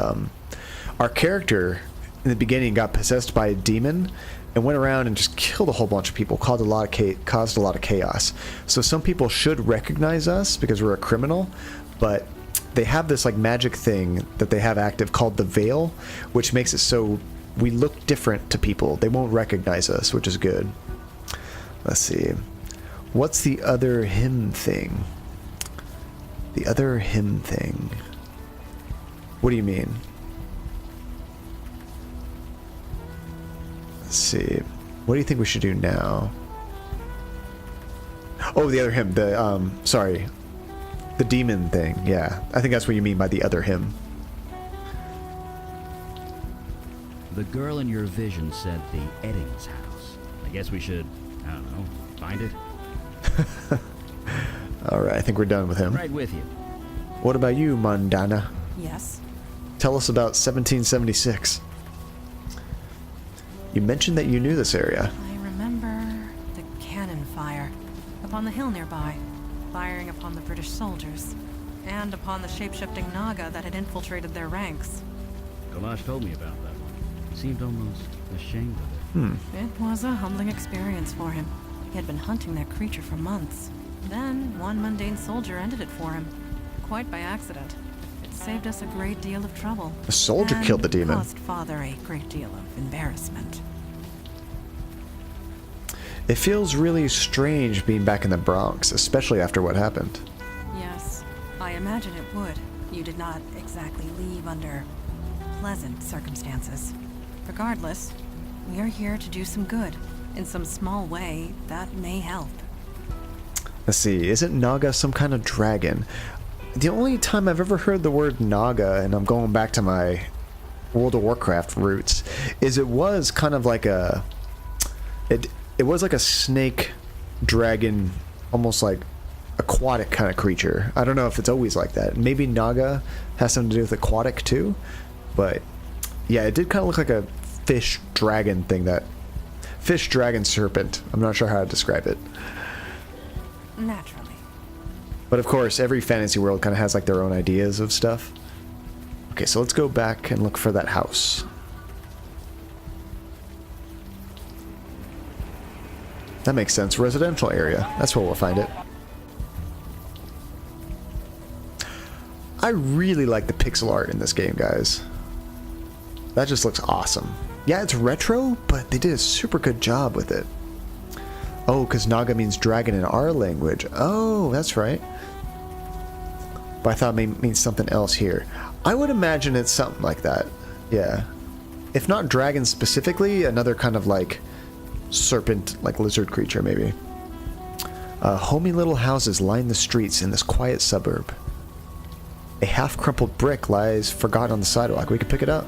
our character in the beginning got possessed by a demon and went around and just killed a whole bunch of people, caused a lot of chaos. So some people should recognize us because we're a criminal, but they have this like magic thing that they have active called the Veil, which makes it so we look different to people. They won't recognize us, which is good. Let's see. What's the other him thing? The other him thing. What do you mean? Let's see. What do you think we should do now? Oh, the other him. The, sorry. The demon thing. Yeah. I think that's what you mean by the other him. The girl in your vision said the Eddings house. I guess we should, I don't know, find it? Alright, I think we're done with him. Right with you. What about you, Mondana? Yes? Tell us about 1776. You mentioned that you knew this area. I remember the cannon fire upon the hill nearby, firing upon the British soldiers, and upon the shape-shifting Naga that had infiltrated their ranks. Galash told me about that one. He seemed almost ashamed of it. It was a humbling experience for him. He had been hunting that creature for months. Then, one mundane soldier ended it for him, quite by accident. It saved us a great deal of trouble. A soldier and killed the demon. Caused Father a great deal of embarrassment. It feels really strange being back in the Bronx, especially after what happened. Yes, I imagine it would. You did not exactly leave under pleasant circumstances. Regardless, we are here to do some good. In some small way, that may help. Let's see, isn't Naga some kind of dragon? The only time I've ever heard the word Naga, and I'm going back to my World of Warcraft roots, is it was kind of like a... It was like a snake dragon, almost like aquatic kind of creature. I don't know if it's always like that. Maybe Naga has something to do with aquatic too, but yeah, it did kind of look like a fish dragon thing that... Fish, dragon, serpent. I'm not sure how to describe it. Naturally. But of course, every fantasy world kind of has like their own ideas of stuff. Okay, so let's go back and look for that house. That makes sense. Residential area. That's where we'll find it. I really like the pixel art in this game, guys. That just looks awesome. Yeah, it's retro, but they did a super good job with it. Oh, because Naga means dragon in our language. Oh, that's right. But I thought it means something else here. I would imagine it's something like that. Yeah. If not dragon specifically, another kind of like serpent, like lizard creature maybe. Homey little houses line the streets in this quiet suburb. A half-crumpled brick lies forgotten on the sidewalk. We could pick it up.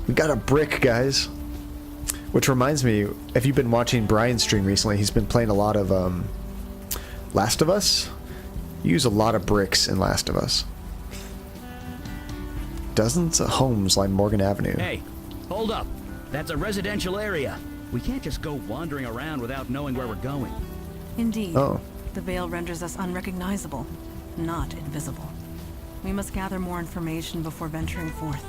We got a brick, guys. Which reminds me, if you've been watching Brian's stream recently, he's been playing a lot of Last of Us. You use a lot of bricks in Last of Us. Dozens of homes line Morgan Avenue. Hey, hold up. That's a residential area. We can't just go wandering around without knowing where we're going. Indeed. Oh. The veil renders us unrecognizable, not invisible. We must gather more information before venturing forth.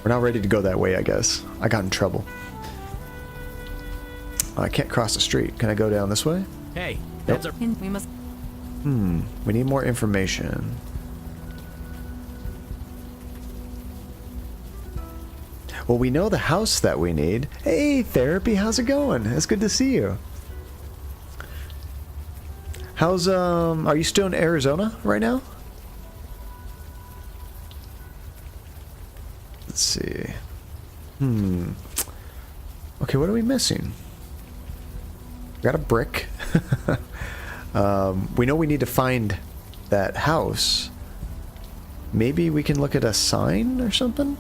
We're not ready to go that way, I guess. I got in trouble. I can't cross the street. Can I go down this way? Hey, Nope. that's a... We must... We need more information. Well, we know the house that we need. Hey, Therapy, how's it going? It's good to see you. How's, are you still in Arizona right now? Let's see. Okay, what are we missing? We got a brick. We know we need to find that house. Maybe we can look at a sign or something?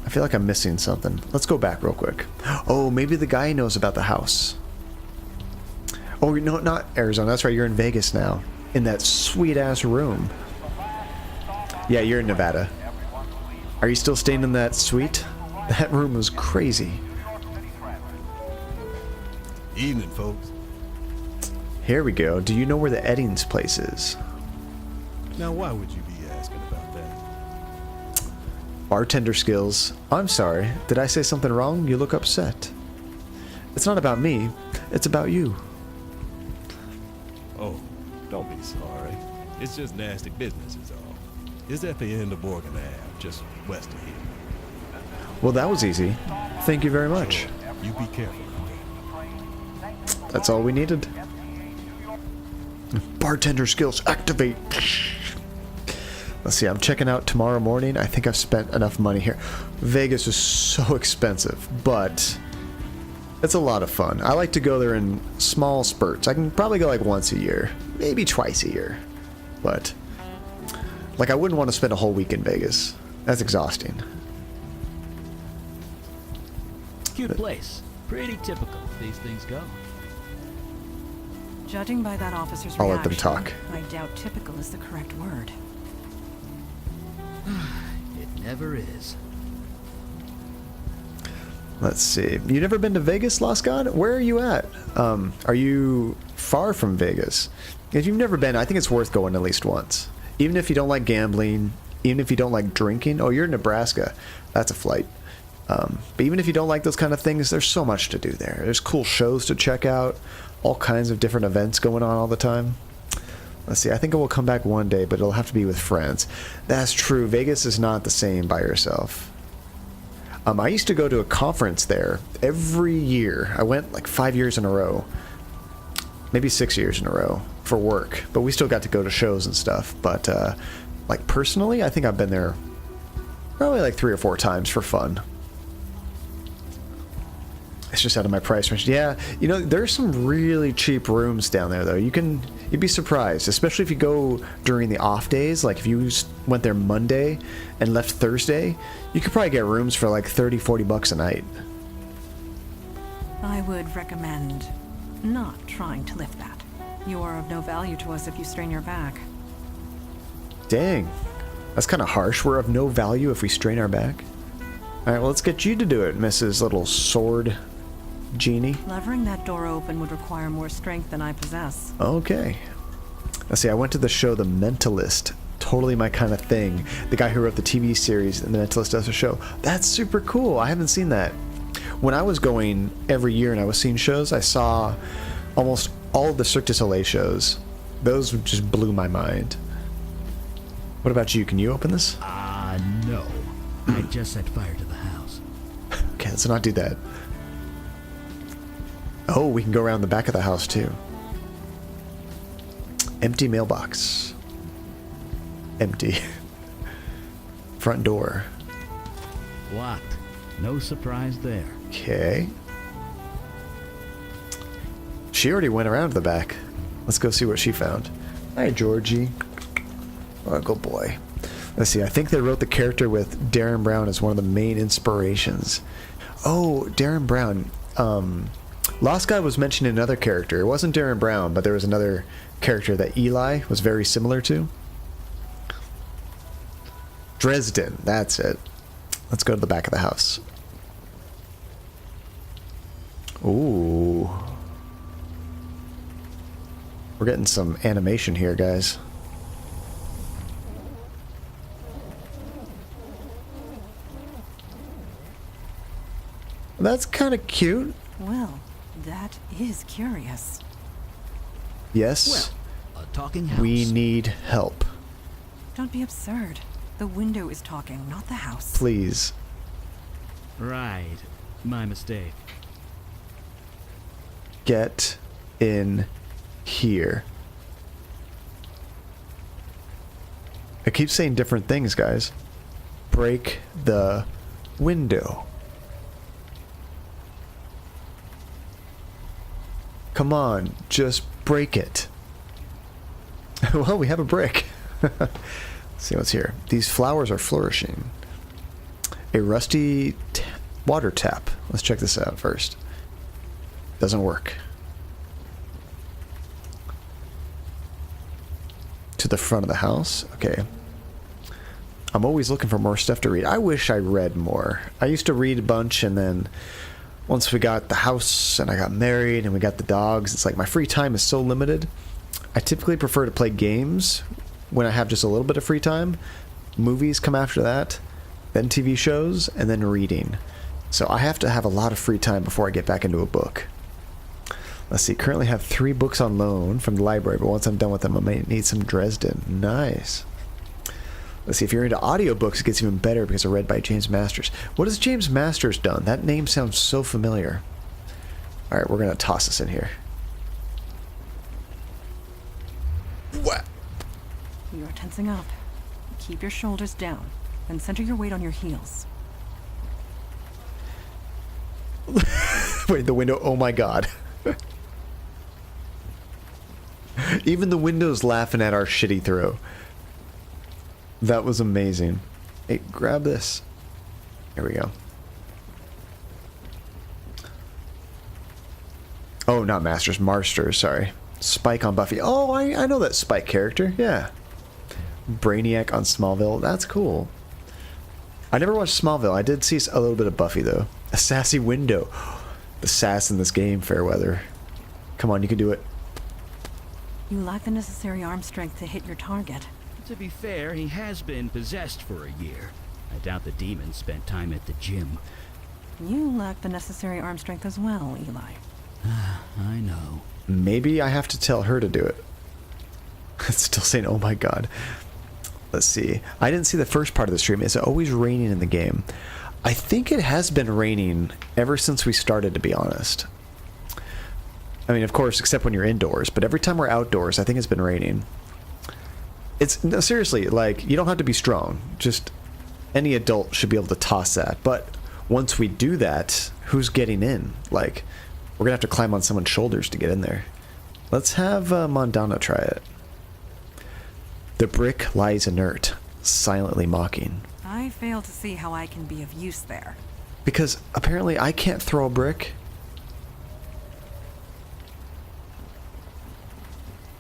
I feel like I'm missing something. Let's go back real quick. Oh, maybe the guy knows about the house. Oh, no, not Arizona. That's right. You're in Vegas now. In that sweet-ass room. Yeah, you're in Nevada. Are you still staying in that suite? That room was crazy. Evening, folks. Here we go. Do you know where the Eddings place is? Now, why would you be asking about that? Bartender skills. I'm sorry. Did I say something wrong? You look upset. It's not about me. It's about you. Oh, don't be sorry. It's just nasty business is all. It's at the end of Morgan Ave, just west of here. Well, that was easy. Thank you very much. You be careful. That's all we needed. Bartender skills activate. Let's see, I'm checking out tomorrow morning. I think I've spent enough money here. Vegas is so expensive, but it's a lot of fun. I like to go there in small spurts. I can probably go like once a year, maybe twice a year. But, like, I wouldn't want to spend a whole week in Vegas. That's exhausting. Cute place. Pretty typical if these things go. Judging by that officer's I'll reaction, let them talk. I doubt typical is the correct word. It never is. Let's see. You never been to Vegas, Lost God? Where are you at? Are you far from Vegas? If you've never been, I think it's worth going at least once. Even if you don't like gambling, even if you don't like drinking. Oh, you're in Nebraska. That's a flight. But even if you don't like those kind of things, there's so much to do there. There's cool shows to check out. All kinds of different events going on all the time. Let's see, I think I will come back one day, but it'll have to be with friends. That's true. Vegas is not the same by yourself. I used to go to a conference there every year. I went like 5 years in a row. Maybe 6 years in a row for work. But we still got to go to shows and stuff. But, like, personally, I think I've been there probably like 3 or 4 times for fun. It's just out of my price range. Yeah, you know, there's some really cheap rooms down there, though. You'd be surprised, especially if you go during the off days. Like, if you went there Monday and left Thursday, you could probably get rooms for like 30, 40 bucks a night. I would recommend not trying to lift that. You are of no value to us if you strain your back. Dang. That's kind of harsh. We're of no value if we strain our back. All right, well, let's get you to do it, Mrs. Little Sword Genie. Levering that door open would require more strength than I possess. Okay. Let's see, I went to the show The Mentalist. Totally my kind of thing. The guy who wrote the TV series, The Mentalist, does a show. That's super cool. I haven't seen that. When I was going every year and I was seeing shows, I saw almost all of the Cirque du Soleil shows. Those just blew my mind. What about you? Can you open this? No. I just set fire to the house. Okay, let's not do that. Oh, we can go around the back of the house, too. Empty mailbox. Empty. Front door. Locked. No surprise there. Okay. She already went around to the back. Let's go see what she found. Hi, Georgie. Oh, good boy. Let's see, I think they wrote the character with Darren Brown as one of the main inspirations. Oh, Darren Brown. Lost Guy was mentioning another character. It wasn't Darren Brown, but there was another character that Eli was very similar to. Dresden, that's it. Let's go to the back of the house. Ooh. We're getting some animation here, guys. That's kind of cute. Well, that is curious. Yes. Well, a talking house. We need help. Don't be absurd. The window is talking, not the house. Please. Right. My mistake. Get in here. I keep saying different things, guys. Break the window. Come on, just break it. Well, we have a brick. Let's see what's here. These flowers are flourishing. A rusty water tap. Let's check this out first. Doesn't work. To the front of the house. Okay. I'm always looking for more stuff to read. I wish I read more. I used to read a bunch, and then once we got the house and I got married and we got the dogs, it's like my free time is so limited. I typically prefer to play games when I have just a little bit of free time. Movies come after that, then TV shows, and then reading. So I have to have a lot of free time before I get back into a book. Let's see, currently have 3 books on loan from the library, but once I'm done with them, I might need some Dresden. Nice. Let's see, if you're into audiobooks, it gets even better because they're read by James Masters. What has James Masters done? That name sounds so familiar. Alright, we're going to toss this in here. What? You're tensing up. Keep your shoulders down and center your weight on your heels. Wait, the window, oh my god. Even the window's laughing at our shitty throw. That was amazing. Hey, grab this. Here we go. Oh, not Masters, Marsters, sorry. Spike on Buffy. Oh, I know that Spike character, yeah. Brainiac on Smallville, that's cool. I never watched Smallville. I did see a little bit of Buffy, though. A sassy window. The sass in this game, Fairweather. Come on, you can do it. You lack the necessary arm strength to hit your target. To be fair, he has been possessed for a year. I doubt the demon spent time at the gym. You lack the necessary arm strength as well, Eli. I know. Maybe I have to tell her to do it. It's still saying, oh my god. Let's see. I didn't see the first part of the stream. Is it always raining in the game? I think it has been raining ever since we started, to be honest. I mean, of course, except when you're indoors. But every time we're outdoors, I think it's been raining. It's, no, seriously, like, you don't have to be strong. Just any adult should be able to toss that. But once we do that, who's getting in? Like, we're going to have to climb on someone's shoulders to get in there. Let's have Mondana try it. The brick lies inert, silently mocking. I fail to see how I can be of use there. Because apparently I can't throw a brick.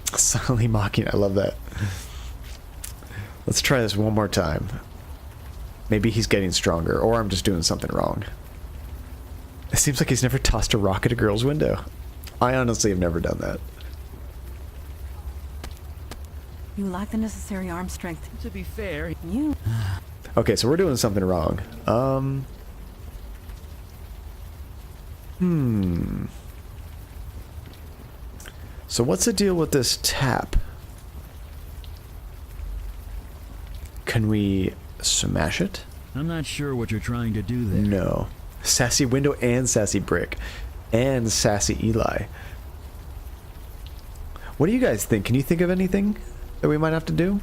Silently mocking, I love that. Let's try this one more time. Maybe he's getting stronger, or I'm just doing something wrong. It seems like he's never tossed a rock at a girl's window. I honestly have never done that. You lack the necessary arm strength. To be fair, You... Okay, so we're doing something wrong. So what's the deal with this tap? Can we smash it? I'm not sure what you're trying to do there. No. Sassy window and sassy brick. And sassy Eli. What do you guys think? Can you think of anything that we might have to do?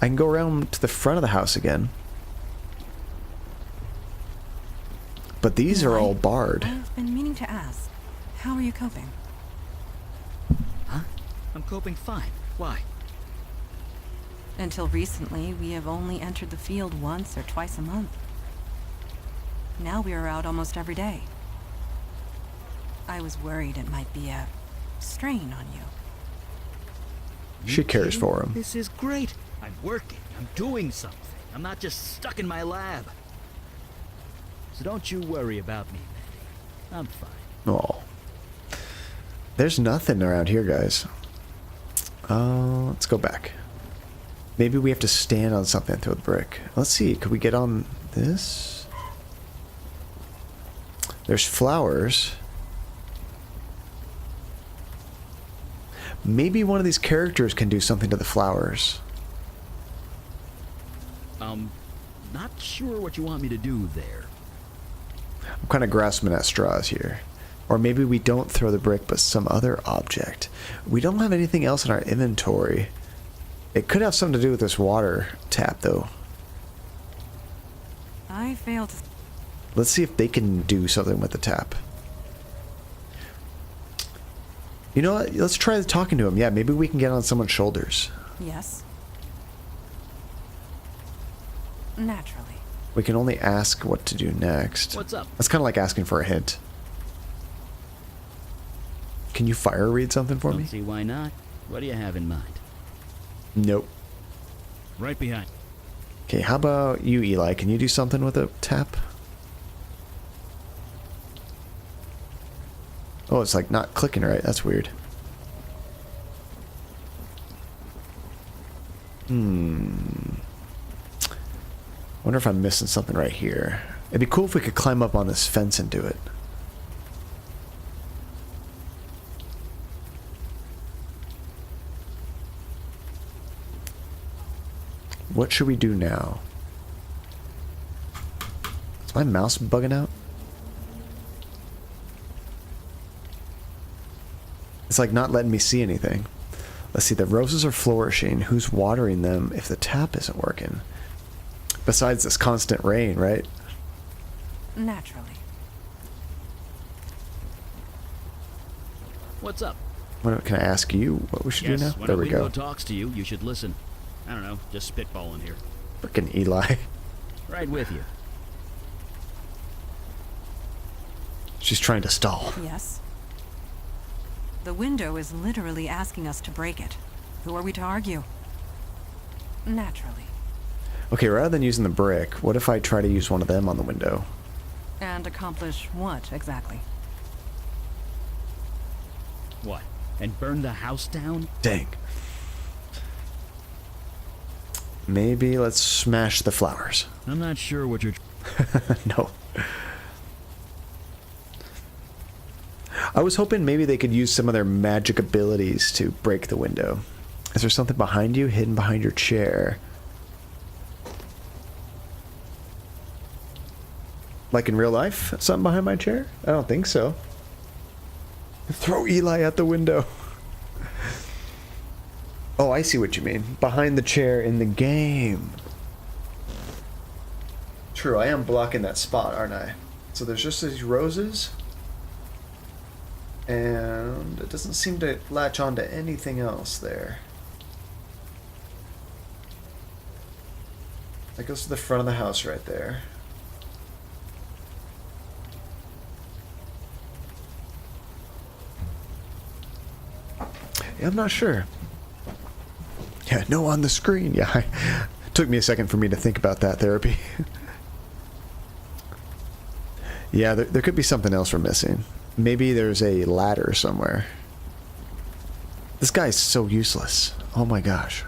I can go around to the front of the house again. But these are all barred. I've been meaning to ask. How are you coping? Huh? I'm coping fine. Why? Until recently, we have only entered the field once or twice a month. Now we are out almost every day. I was worried it might be a strain on you. She cares for him. This is great. I'm working. I'm doing something. I'm not just stuck in my lab. So don't you worry about me, Mandy. I'm fine. Oh. There's nothing around here, guys. Let's go back. Maybe we have to stand on something and throw the brick. Let's see. Could we get on this? There's flowers. Maybe one of these characters can do something to the flowers. Not sure what you want me to do there. I'm kind of grasping at straws here. Or maybe we don't throw the brick, but some other object. We don't have anything else in our inventory. It could have something to do with this water tap, though. I failed to... Let's see if they can do something with the tap. You know what? Let's try talking to him. Yeah, maybe we can get on someone's shoulders. Yes. Naturally. We can only ask what to do next. What's up? That's kind of like asking for a hint. Can you fire read something for me? Don't see why not. What do you have in mind? Nope. Right behind. Okay, how about you, Eli? Can you do something with a tap? Oh, it's like not clicking right. That's weird. Wonder if I'm missing something right here. It'd be cool if we could climb up on this fence and do it. What should we do now? Is my mouse bugging out? It's like not letting me see anything. Let's see, the roses are flourishing. Who's watering them if the tap isn't working? Besides this constant rain, right? Naturally. What's up? What, can I ask you what we should do now? When There a we window go. talks to you, you should listen. I don't know, just spitballing here. Frickin' Eli. Right with you. She's trying to stall. Yes. The window is literally asking us to break it. Who are we to argue? Naturally. Okay, rather than using the brick, what if I try to use one of them on the window? And accomplish what, exactly? What? And burn the house down? Dang. Maybe let's smash the flowers. I'm not sure what you're... No. I was hoping maybe they could use some of their magic abilities to break the window. Is there something behind you, hidden behind your chair? Like in real life? Something behind my chair? I don't think so. Throw Eli at the window. Oh, I see what you mean. Behind the chair in the game. True, I am blocking that spot, aren't I? So there's just these roses. And it doesn't seem to latch on to anything else there. That goes to the front of the house right there. Yeah, I'm not sure. Yeah, no on the screen. Yeah, it took me a second for me to think about that therapy. Yeah, there could be something else we're missing. Maybe there's a ladder somewhere. This guy's so useless. Oh my gosh.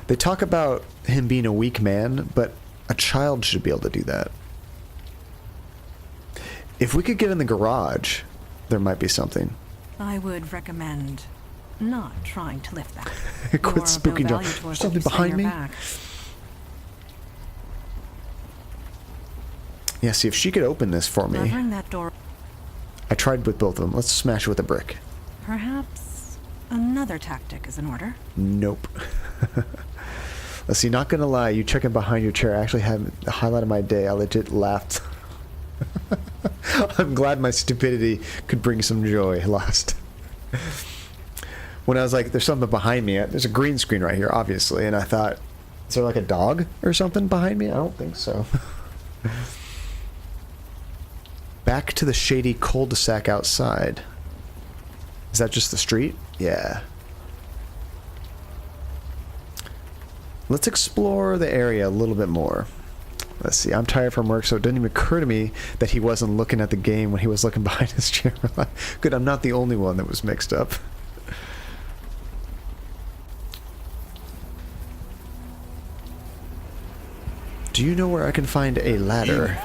They talk about him being a weak man, but a child should be able to do that. If we could get in the garage, there might be something. I would recommend not trying to lift that. Quit You're of spooking no John. value to us if Something you stay behind your me? back. Yeah, see if she could open this for me. Covering that door. I tried with both of them. Let's smash it with a brick. Perhaps another tactic is in order. Nope. Let's see, not gonna lie, you checking behind your chair actually had the highlight of my day. I legit laughed. I'm glad my stupidity could bring some joy last. When I was like, there's something behind me. There's a green screen right here, obviously, and I thought, is there like a dog or something behind me? I don't think so. Back to the shady cul-de-sac outside. Is that just the street? Yeah. Let's explore the area a little bit more. Let's see, I'm tired from work, so it didn't even occur to me that he wasn't looking at the game when he was looking behind his chair. Good, I'm not the only one that was mixed up. Do you know where I can find a ladder?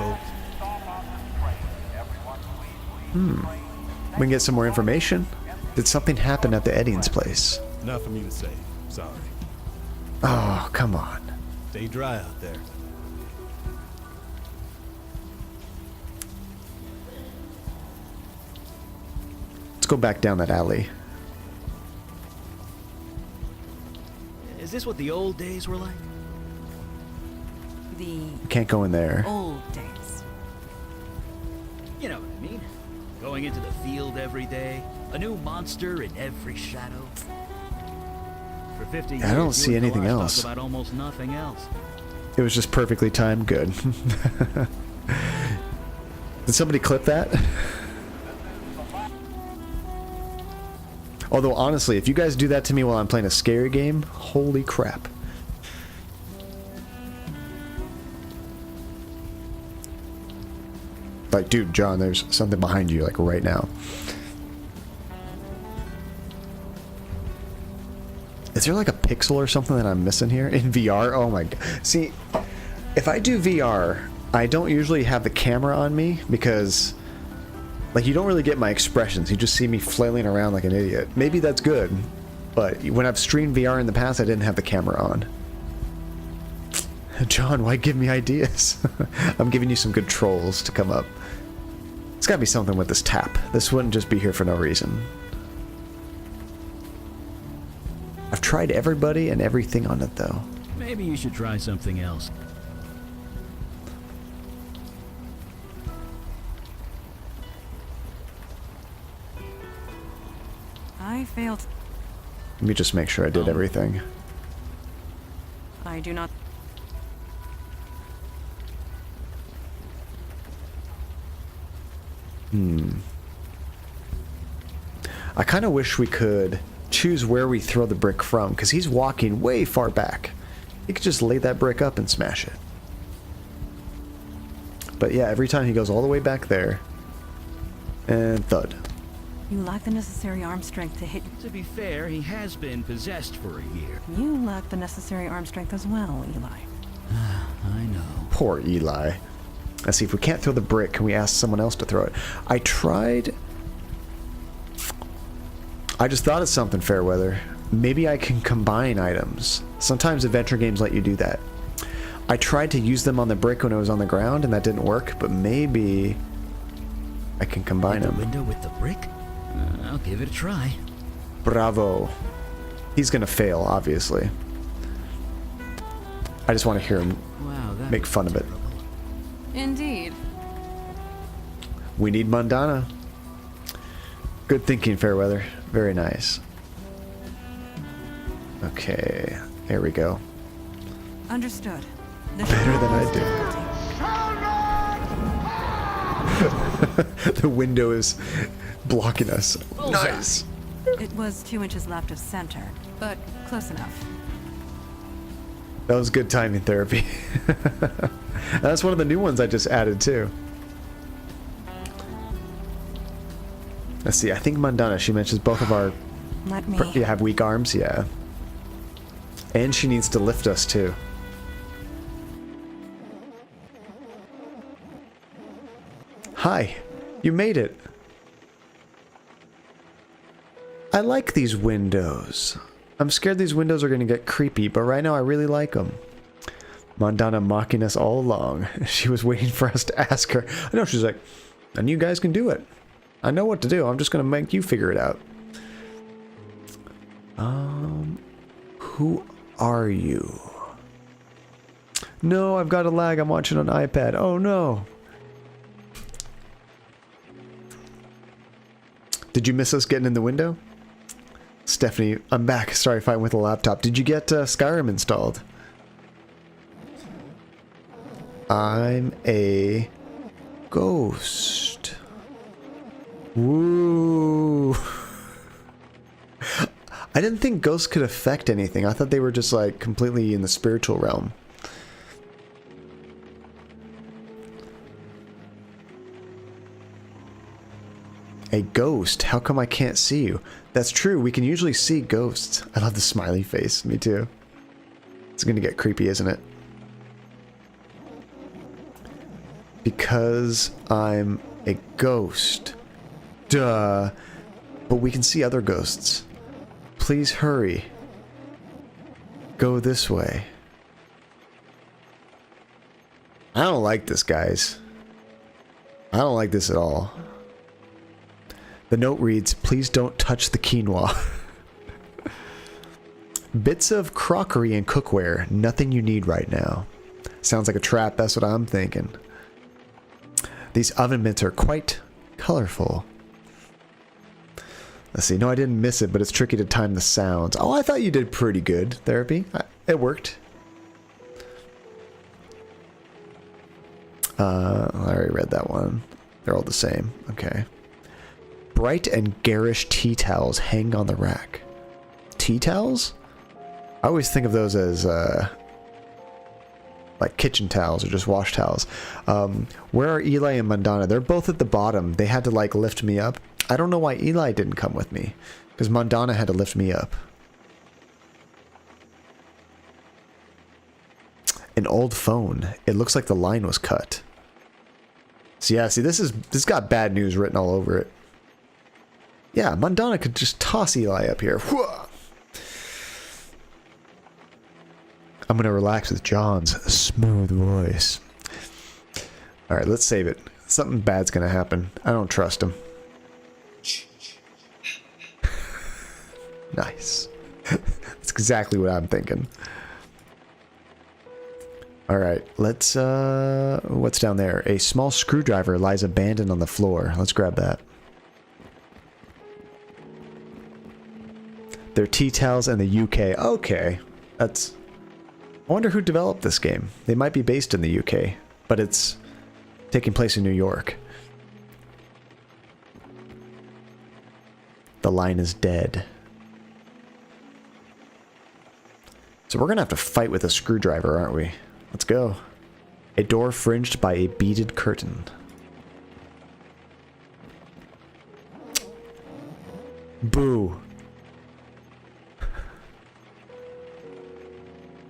We can get some more information. Did something happen at the Eddings place? Not for me to say. Sorry. Oh, come on. Stay dry out there. Let's go back down that alley. Is this what the old days were like? The Can't go in there. old days. You know what I mean. Going into the field every day, a new monster in every shadow. For 50 years, I don't you see and anything Galar else. talked about almost nothing else. It was just perfectly timed. Good. Did somebody clip that? Although, honestly, if you guys do that to me while I'm playing a scary game, holy crap. Like, dude, John, there's something behind you, like, right now. Is there, like, a pixel or something that I'm missing here? In VR? Oh, my God. See, if I do VR, I don't usually have the camera on me because, like, you don't really get my expressions. You just see me flailing around like an idiot. Maybe that's good, but when I've streamed VR in the past, I didn't have the camera on. John, why give me ideas? I'm giving you some good trolls to come up. It's gotta be something with this tap. This wouldn't just be here for no reason. I've tried everybody and everything on it, though. Maybe you should try something else. I failed. Let me just make sure I did everything. I do not. I kind of wish we could choose where we throw the brick from, because he's walking way far back. He could just lay that brick up and smash it. But yeah, every time he goes all the way back there, and thud. You lack the necessary arm strength to hit. To be fair, he has been possessed for a year. You lack the necessary arm strength as well, Eli. I know. Poor Eli. Let's see, if we can't throw the brick, can we ask someone else to throw it? I tried... I just thought of something, Fairweather. Maybe I can combine items. Sometimes adventure games let you do that. I tried to use them on the brick when it was on the ground, and that didn't work, but maybe I can combine The them. window with the brick? I'll give it a try. Bravo. He's gonna fail, obviously. I just want to hear him Wow, that make was fun of it. terrible. Indeed. We need Mundana. Good thinking, Fairweather. Very nice. Okay, here we go. Understood. Better than I do. The window is blocking us. Nice. It was 2 inches left of center, but close enough. That was good timing therapy. That's one of the new ones I just added too. Let's see, I think Mundana, she mentions both of our... Let me. You have weak arms? Yeah. And she needs to lift us too. Hi, you made it. I like these windows. I'm scared these windows are going to get creepy, but right now I really like them. Mundana mocking us all along. She was waiting for us to ask her. I know, she's like, and you guys can do it. I know what to do. I'm just going to make you figure it out. Who are you? No, I've got a lag. I'm watching on iPad. Oh no. Did you miss us getting in the window? Stephanie, I'm back. Sorry if I went with a laptop. Did you get Skyrim installed? I'm a ghost. Woo. I didn't think ghosts could affect anything. I thought they were just like completely in the spiritual realm. A ghost? How come I can't see you? That's true, we can usually see ghosts. I love the smiley face, me too. It's gonna get creepy, isn't it? Because I'm a ghost. Duh. But we can see other ghosts. Please hurry. Go this way. I don't like this, guys. I don't like this at all. The note reads, please don't touch the quinoa. Bits of crockery and cookware. Nothing you need right now. Sounds like a trap, that's what I'm thinking. These oven mitts are quite colorful. Let's see. No, I didn't miss it, but it's tricky to time the sounds. Oh, I thought you did pretty good, Therapy. It worked. I already read that one. They're all the same. Okay. Bright and garish tea towels hang on the rack. Tea towels? I always think of those as, like kitchen towels or just wash towels. Where are Eli and Mandana? They're both at the bottom. They had to like lift me up. I don't know why Eli didn't come with me, because Mandana had to lift me up. An old phone. It looks like the line was cut. So yeah, see, this got bad news written all over it. Yeah, Mandana could just toss Eli up here. Whoa. I'm gonna relax with John's smooth voice. Alright, let's save it. Something bad's gonna happen. I don't trust him. Nice. That's exactly what I'm thinking. Alright, let's, what's down there? A small screwdriver lies abandoned on the floor. Let's grab that. They're tea towels and the UK. Okay, that's... I wonder who developed this game. They might be based in the UK, but it's taking place in New York. The line is dead. So we're gonna have to fight with a screwdriver, aren't we? Let's go. A door fringed by a beaded curtain. Boo.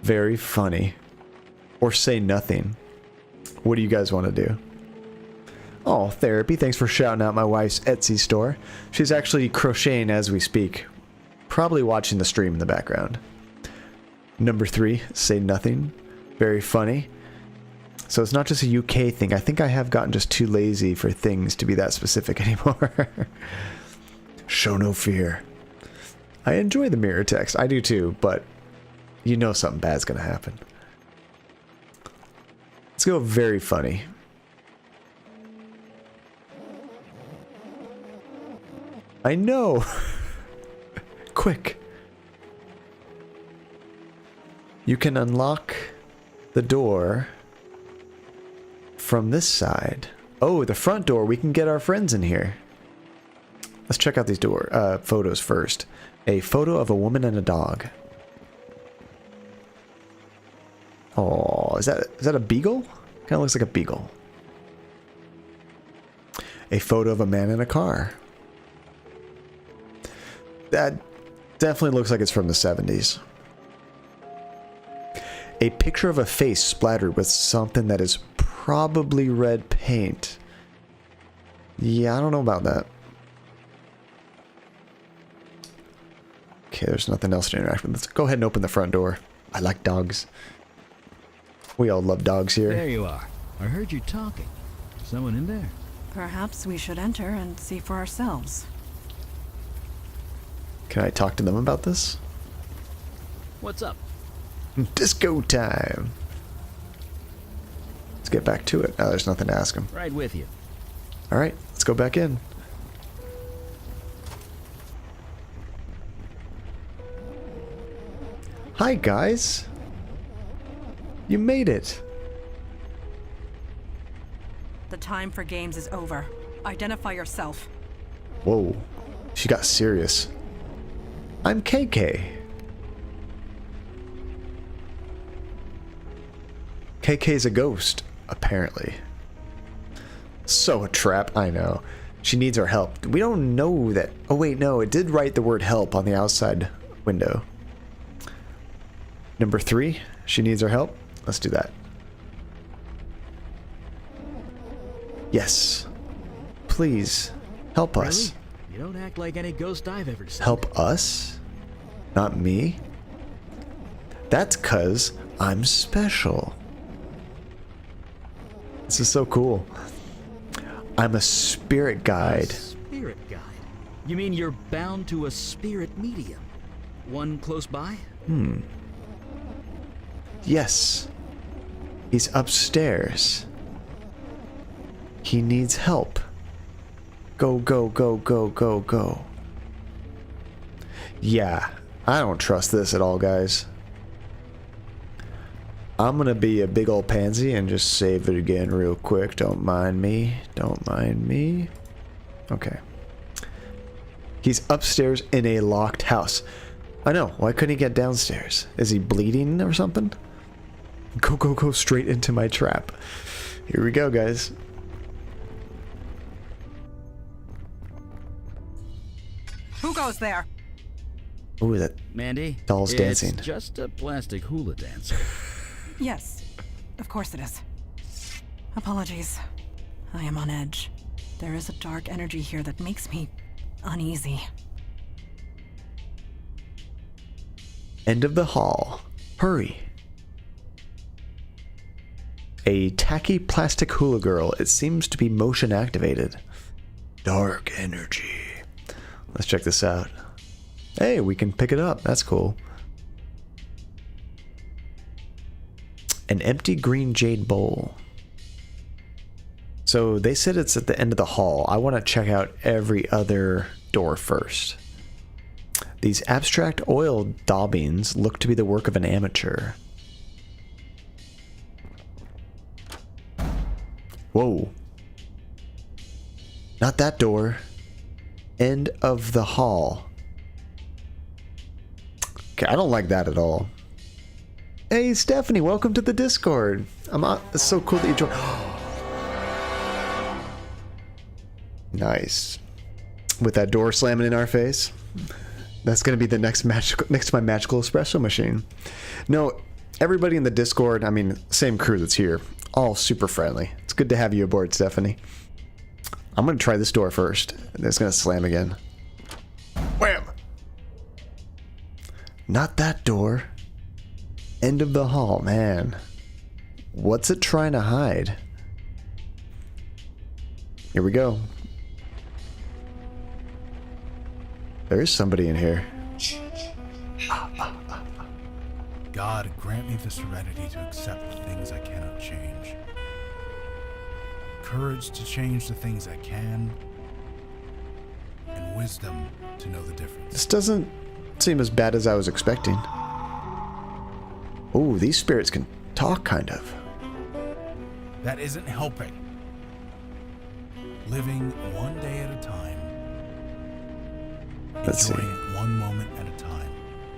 Very funny. Or say nothing. What do you guys want to do? Oh, therapy. Thanks for shouting out my wife's Etsy store. She's actually crocheting as we speak. Probably watching the stream in the background. Number 3, say nothing. Very funny. So it's not just a UK thing. I think I have gotten just too lazy for things to be that specific anymore. Show no fear. I enjoy the mirror text. I do too, but you know something bad's gonna happen. Let's go very funny. I know! Quick! You can unlock the door from this side. Oh, the front door. We can get our friends in here. Let's check out these photos first. A photo of a woman and a dog. Oh, is that a beagle? Kind of looks like a beagle. A photo of a man in a car. That definitely looks like it's from the 70s. A picture of a face splattered with something that is probably red paint. Yeah, I don't know about that. Okay, there's nothing else to interact with. Let's go ahead and open the front door. I like dogs. We all love dogs here. There you are. I heard you talking. Someone in there? Perhaps we should enter and see for ourselves. Can I talk to them about this? What's up? Disco time. Let's get back to it. Oh, there's nothing to ask him. Right with you. Alright, let's go back in. Hi, guys. You made it. The time for games is over. Identify yourself. Whoa. She got serious. I'm KK. KK's a ghost, apparently. So a trap, I know. She needs our help. We don't know that. Oh wait, no, it did write the word help on the outside window. Number 3, she needs our help. Let's do that. Yes. Please, help us. You don't act like any ghost I've ever seen. Help us? Not me? That's 'cause I'm special. This is so cool. I'm a spirit guide. A spirit guide? You mean you're bound to a spirit medium? One close by? Yes. He's upstairs. He needs help. Go, go, go, go, go, go. Yeah, I don't trust this at all, guys. I'm gonna be a big old pansy and just save it again real quick. Don't mind me. Don't mind me. Okay. He's upstairs in a locked house. I know. Why couldn't he get downstairs? Is he bleeding or something? Go, go, go straight into my trap. Here we go, guys. Who goes there? Ooh, that Mandy? doll's dancing. It's just a plastic hula dancer. Yes, of course it is. Apologies. I am on edge. There is a dark energy here that makes me uneasy. End of the hall. Hurry. A tacky plastic hula girl. It seems to be motion activated. Dark energy. Let's check this out. Hey, we can pick it up. That's cool. An empty green jade bowl. So they said it's at the end of the hall. I want to check out every other door first. These abstract oil daubings look to be the work of an amateur. Whoa. Not that door. End of the hall. Okay, I don't like that at all. Hey, Stephanie, welcome to the Discord. It's so cool that you joined. Nice. With that door slamming in our face. That's going to be the next to my magical espresso machine. No, everybody in the Discord, I mean, same crew that's here, all super friendly. It's good to have you aboard, Stephanie. I'm going to try this door first. It's going to slam again. Wham! Not that door. End of the hall, man. What's it trying to hide? Here we go. There is somebody in here. God, grant me the serenity to accept the things I cannot change. Courage to change the things I can. And wisdom to know the difference. This doesn't seem as bad as I was expecting. Oh, these spirits can talk, kind of. That isn't helping. Living one day at a time. Let's see. Enjoying it one moment at a time.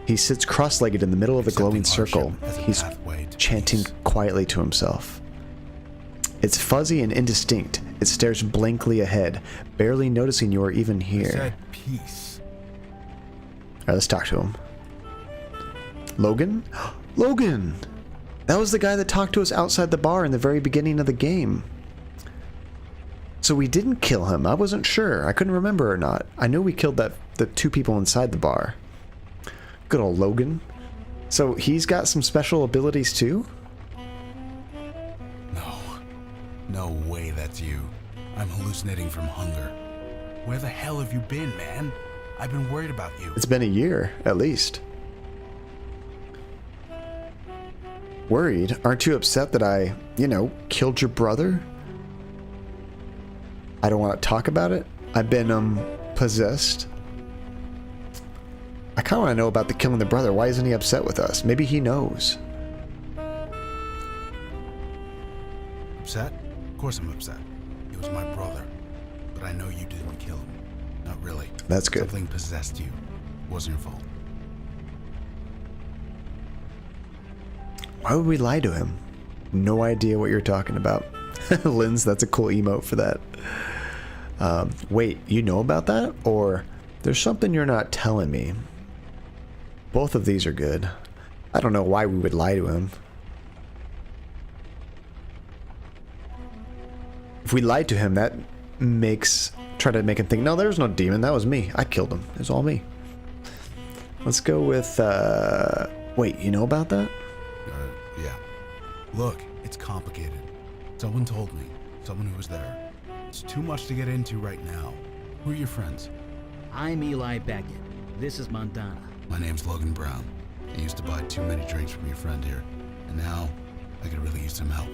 He sits cross-legged in the middle of a glowing Accepting circle. hardship as a He's pathway to chanting peace. quietly to himself. It's fuzzy and indistinct. It stares blankly ahead, barely noticing you are even I here. said peace. Alright, let's talk to him. Logan? Logan! That was the guy that talked to us outside the bar in the very beginning of the game. So we didn't kill him. I wasn't sure. I couldn't remember or not. I knew we killed the two people inside the bar. Good old Logan. So he's got some special abilities too? No way that's you. I'm hallucinating from hunger. Where the hell have you been, man? I've been worried about you. It's been a year, at least. Worried? Aren't you upset that I, killed your brother? I don't want to talk about it. I've been, possessed. I kind of want to know about the killing the brother. Why isn't he upset with us? Maybe he knows. Upset? Of course I'm upset. He was my brother. But I know you didn't kill him. Not really. That's good. Something possessed you. It wasn't your fault. Why would we lie to him? No idea what you're talking about. Linz, that's a cool emote for that. Wait, you know about that? Or there's something you're not telling me? Both of these are good. I don't know why we would lie to him. If we lied to him, that try to make him think, no, there's no demon, that was me. I killed him. It was all me. Let's go with, wait, you know about that? Yeah. Look, it's complicated. Someone told me. Someone who was there. It's too much to get into right now. Who are your friends? I'm Eli Beckett. This is Montana. My name's Logan Brown. I used to buy too many drinks from your friend here. And now, I could really use some help.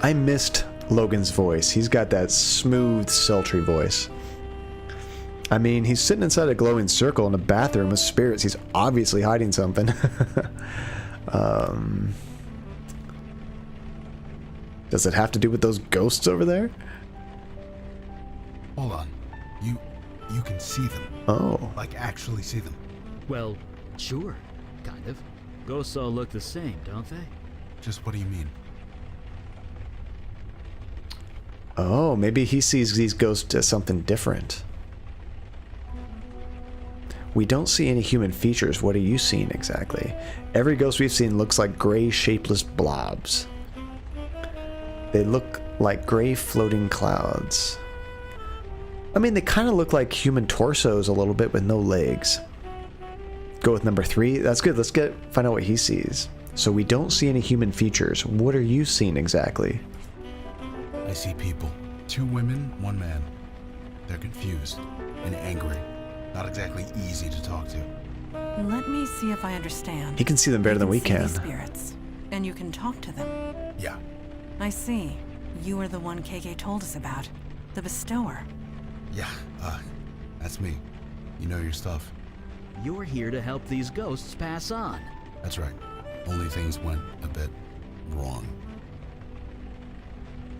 I missed Logan's voice. He's got that smooth, sultry voice. I mean, he's sitting inside a glowing circle in a bathroom with spirits. He's obviously hiding something. Does it have to do with those ghosts over there? Hold on. You can see them. Oh. Like, actually see them. Well, sure, kind of. Ghosts all look the same, don't they? Just what do you mean? Oh, maybe he sees these ghosts as something different. We don't see any human features. What are you seeing exactly? Every ghost we've seen looks like gray, shapeless blobs. They look like gray floating clouds. I mean, they kind of look like human torsos a little bit with no legs. Go with number 3. That's good. Let's find out what he sees. So we don't see any human features. What are you seeing exactly? I see people. 2 women, 1 man. They're confused and angry. Not exactly easy to talk to. Let me see if I understand. He can see them better than we You can. see these spirits, and you can talk to them. Yeah. I see. You are the one KK told us about. The bestower. Yeah, that's me. You know your stuff. You're here to help these ghosts pass on. That's right. Only things went a bit wrong.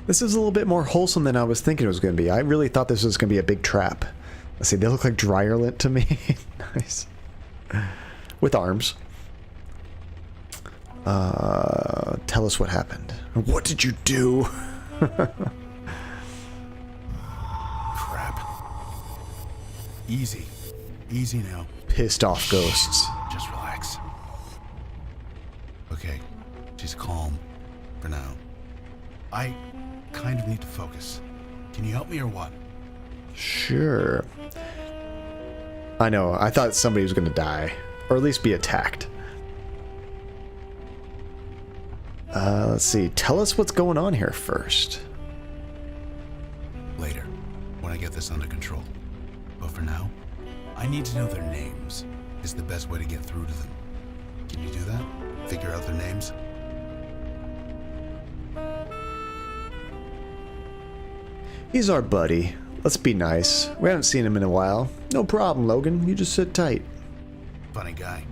This is a little bit more wholesome than I was thinking it was going to be. I really thought this was going to be a big trap. Let's see, they look like dryer lint to me. Nice. With arms. Tell us what happened. What did you do? Crap. Easy. Easy now. Pissed off ghosts. Just relax. Okay, she's calm. For now. I kind of need to focus. Can you help me or what? Sure. I know, I thought somebody was going to die. Or at least be attacked. Let's see. Tell us what's going on here first. Later, when I get this under control. But for now, I need to know their names. Is the best way to get through to them. Can you do that? Figure out their names? He's our buddy. Let's be nice. We haven't seen him in a while. No problem, Logan. You just sit tight. Funny guy.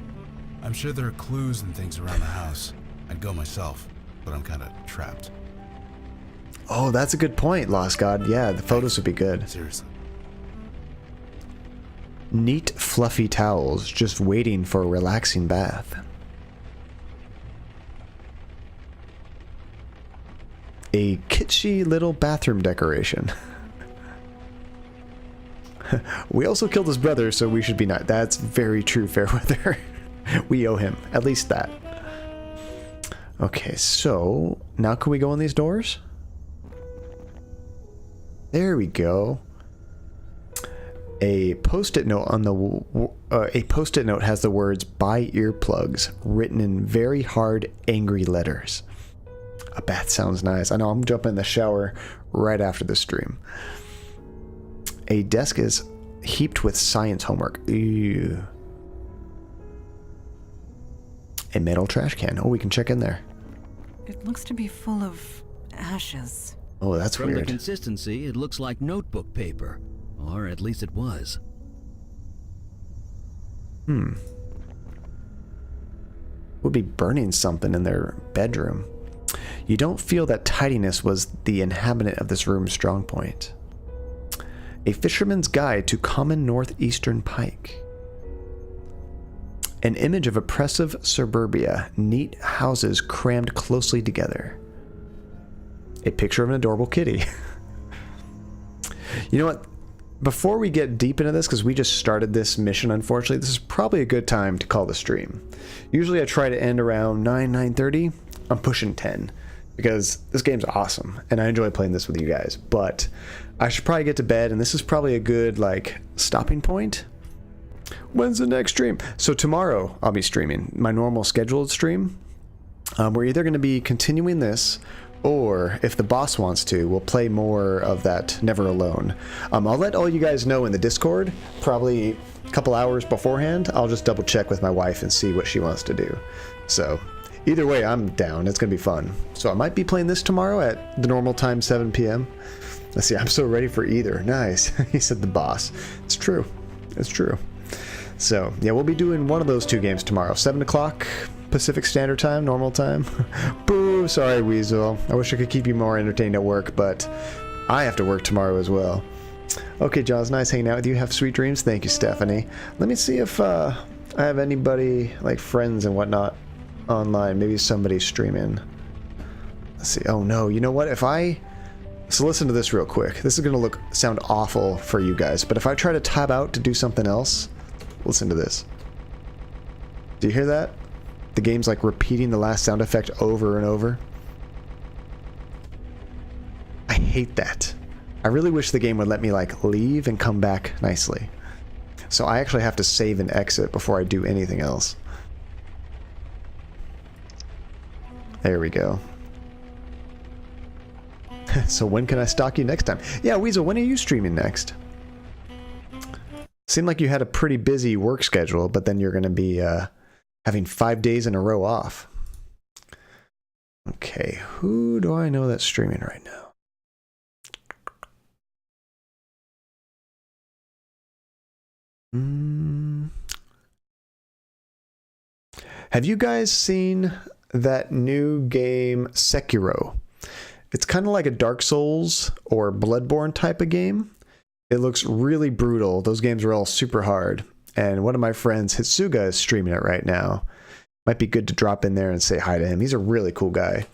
I'm sure there are clues and things around the house. I'd go myself, but I'm kind of trapped. Oh, that's a good point, Lost God. Yeah, the photos would be good. Seriously. Neat, fluffy towels, just waiting for a relaxing bath. A kitschy little bathroom decoration. We also killed his brother, so we should be not. That's very true, Fairweather. We owe him. At least that. Okay, so now can we go in these doors? There we go. A post-it note on the a post-it note has the words "buy earplugs" written in very hard, angry letters. A bath sounds nice. I know, I'm jumping in the shower right after the stream. A desk is heaped with science homework. Ew. A metal trash can. Oh, we can check in there. It looks to be full of ashes. Oh, that's From weird. the consistency, it looks like notebook paper. Or at least it was. Would be burning something in their bedroom. You don't feel that tidiness was the inhabitant of this room's strong point. A Fisherman's Guide to Common Northeastern Pike. An image of oppressive suburbia, neat houses crammed closely together. A picture of an adorable kitty. You know what? Before we get deep into this, because we just started this mission, unfortunately, this is probably a good time to call the stream. Usually I try to end around 9:30. I'm pushing 10, because this game's awesome, and I enjoy playing this with you guys. But I should probably get to bed, and this is probably a good, like, stopping point. When's the next stream? So tomorrow I'll be streaming my normal scheduled stream. We're either going to be continuing this, or if the boss wants to, we'll play more of that Never Alone. I'll let all you guys know in the Discord, probably a couple hours beforehand. I'll just double check with my wife and see what she wants to do. So either way, I'm down. It's going to be fun. So I might be playing this tomorrow at the normal time, 7 p.m. Let's see, I'm so ready for either. Nice. He said the boss. It's true. It's true. So yeah, we'll be doing one of those 2 games tomorrow. 7 o'clock Pacific Standard Time, normal time. Boo, sorry Weasel. I wish I could keep you more entertained at work, but I have to work tomorrow as well. Okay, John, it's nice hanging out with you. Have sweet dreams. Thank you, Stephanie. Let me see if I have anybody, like friends and whatnot. online. Maybe somebody's streaming. Let's see. Oh no, you know what? If I... So listen to this real quick. This is going to sound awful for you guys, but if I try to tab out to do something else, listen to this. Do you hear that? The game's like repeating the last sound effect over and over. I hate that. I really wish the game would let me like leave and come back nicely. So I actually have to save and exit before I do anything else. There we go. So when can I stalk you next time? Yeah, Weasel, when are you streaming next? Seemed like you had a pretty busy work schedule, but then you're going to be having 5 days in a row off. Okay, who do I know that's streaming right now? Have you guys seen that new game Sekiro? It's kind of like a Dark Souls or Bloodborne type of game. It looks really brutal. Those games are all super hard. And one of my friends, Hitsuga, is streaming it right now. Might be good to drop in there and say hi to him. He's a really cool guy.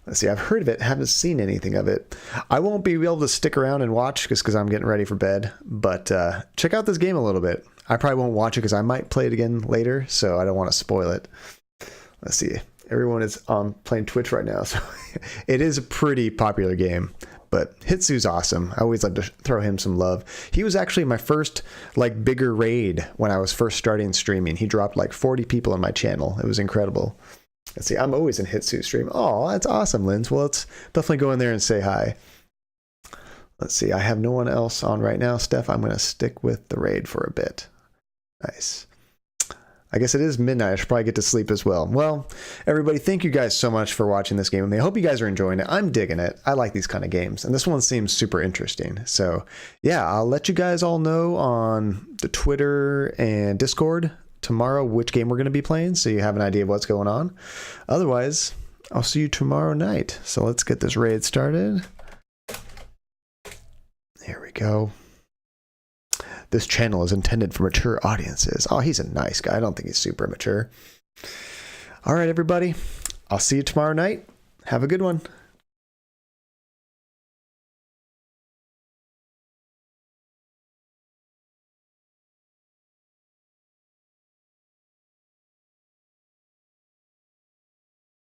Let's see, I've heard of it, haven't seen anything of it. I won't be able to stick around and watch just because I'm getting ready for bed. But check out this game a little bit. I probably won't watch it because I might play it again later, so I don't want to spoil it. Let's see. Everyone is playing Twitch right now, so it is a pretty popular game. But Hitsu's awesome. I always like to throw him some love. He was actually my first like bigger raid when I was first starting streaming. He dropped like 40 people on my channel. It was incredible. Let's see, I'm always in Hitsu stream. Oh, that's awesome, Linz. Well, let's definitely go in there and say hi. Let's see, I have no one else on right now, Steph. I'm going to stick with the raid for a bit. Nice. I guess it is midnight. I should probably get to sleep as well. Well, everybody, thank you guys so much for watching this game with me. I hope you guys are enjoying it. I'm digging it. I like these kind of games, and this one seems super interesting. So, yeah, I'll let you guys all know on the Twitter and Discord tomorrow which game we're going to be playing, so you have an idea of what's going on. Otherwise, I'll see you tomorrow night. So let's get this raid started. Here we go. This channel is intended for mature audiences. Oh, he's a nice guy. I don't think he's super mature. All right, everybody. I'll see you tomorrow night. Have a good one.